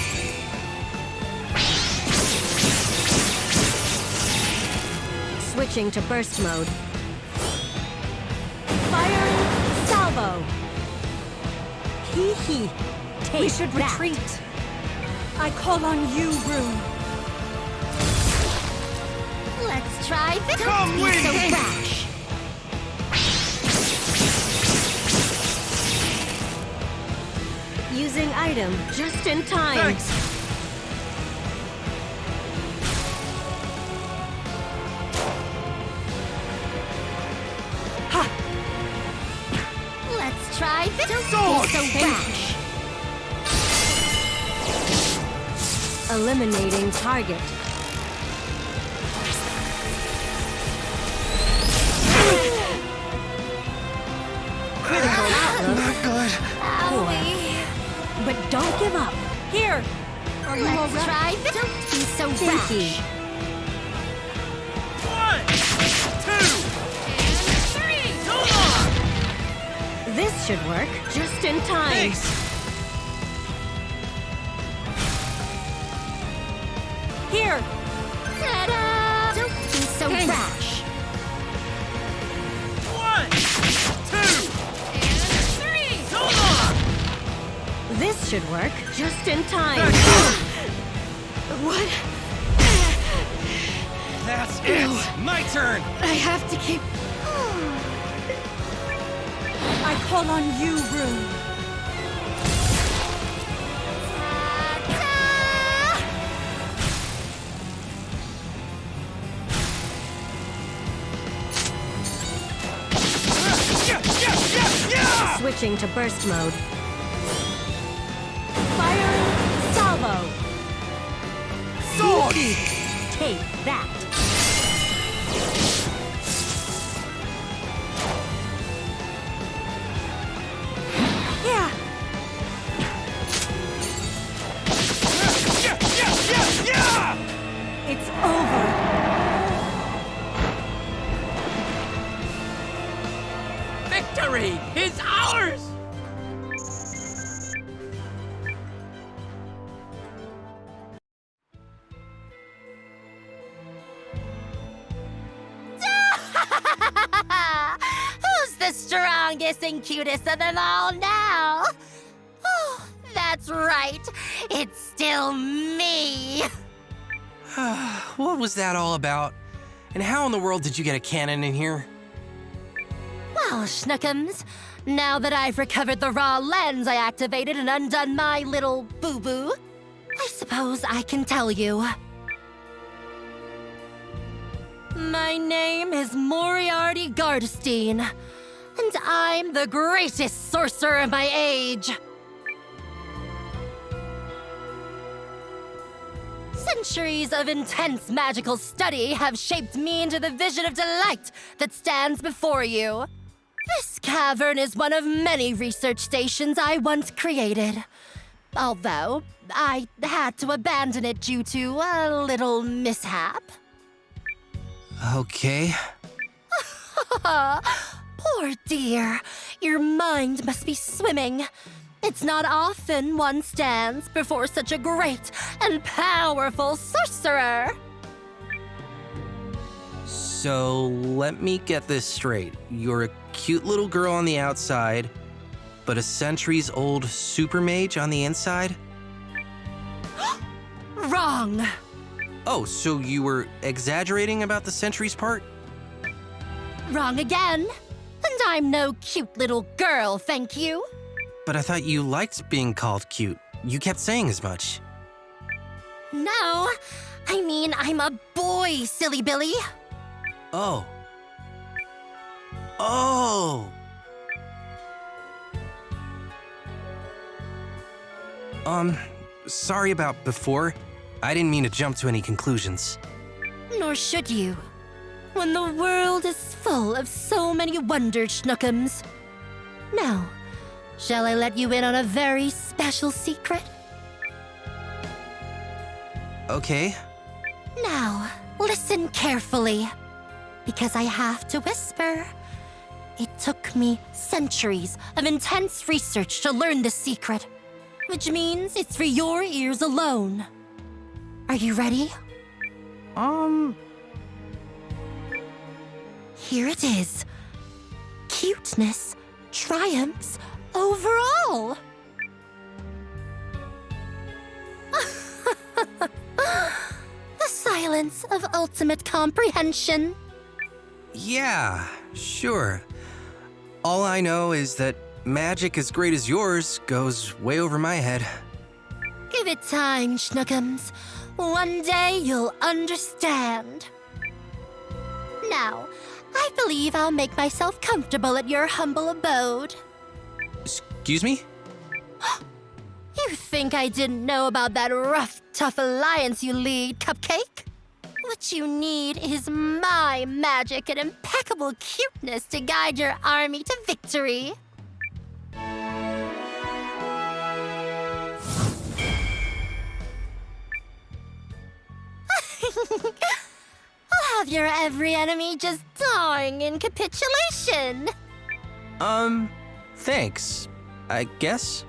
Switching to burst mode. Firing salvo. Hee. Take we should that. Retreat. I call on you, Rune. Let's try this. Come, Don't be wind! so rash. Using item just in time. Thanks! Let's try this. Don't Sword! be so rash. Eliminating target. Critical outlook. Not good. Poor. But don't give up. Here. Are you all Let's right? try this. Don't be so Thank you. rash. 1, 2, 3! This should work just in time. Thanks! Here. Ta-da! Don't be so rash. 1, 2, 3! Hold on! This should work just in time. What? That's it! My turn! I have to keep... I call on you, Rune. Switching to burst mode. Firing salvo. Sword! Take that. Yeah. It's over. Victory is ours! Who's the strongest and cutest of them all now? Oh, that's right. It's still me. What was that all about? And how in the world did you get a cannon in here? Well, Schnookums, now that I've recovered the raw lens I activated and undone my little boo-boo, I suppose I can tell you. My name is Moriarty Gardestein, and I'm the greatest sorcerer of my age. Centuries of intense magical study have shaped me into the vision of delight that stands before you. This cavern is one of many research stations I once created. Although, I had to abandon it due to a little mishap. Okay. Poor dear, your mind must be swimming. It's not often one stands before such a great and powerful sorcerer. So let me get this straight. You're a cute little girl on the outside, but a centuries-old super mage on the inside? Wrong! Oh, so you were exaggerating about the centuries part? Wrong again. And I'm no cute little girl, thank you. But I thought you liked being called cute. You kept saying as much. No, I mean I'm a boy, silly Billy. Oh. Oh! Sorry about before. I didn't mean to jump to any conclusions. Nor should you. When the world is full of so many wonder schnookums. Now, shall I let you in on a very special secret? Okay. Now, listen carefully. Because I have to whisper. It took me centuries of intense research to learn this secret. Which means it's for your ears alone. Are you ready? Here it is. Cuteness triumphs over all. The silence of ultimate comprehension. Yeah, sure. All I know is that magic as great as yours goes way over my head. Give it time, Schnookums. One day you'll understand. Now, I believe I'll make myself comfortable at your humble abode. Excuse me? You think I didn't know about that rough, tough alliance you lead, Cupcake? What you need is my magic and impeccable cuteness to guide your army to victory. I'll have your every enemy just dying in capitulation. Thanks, I guess.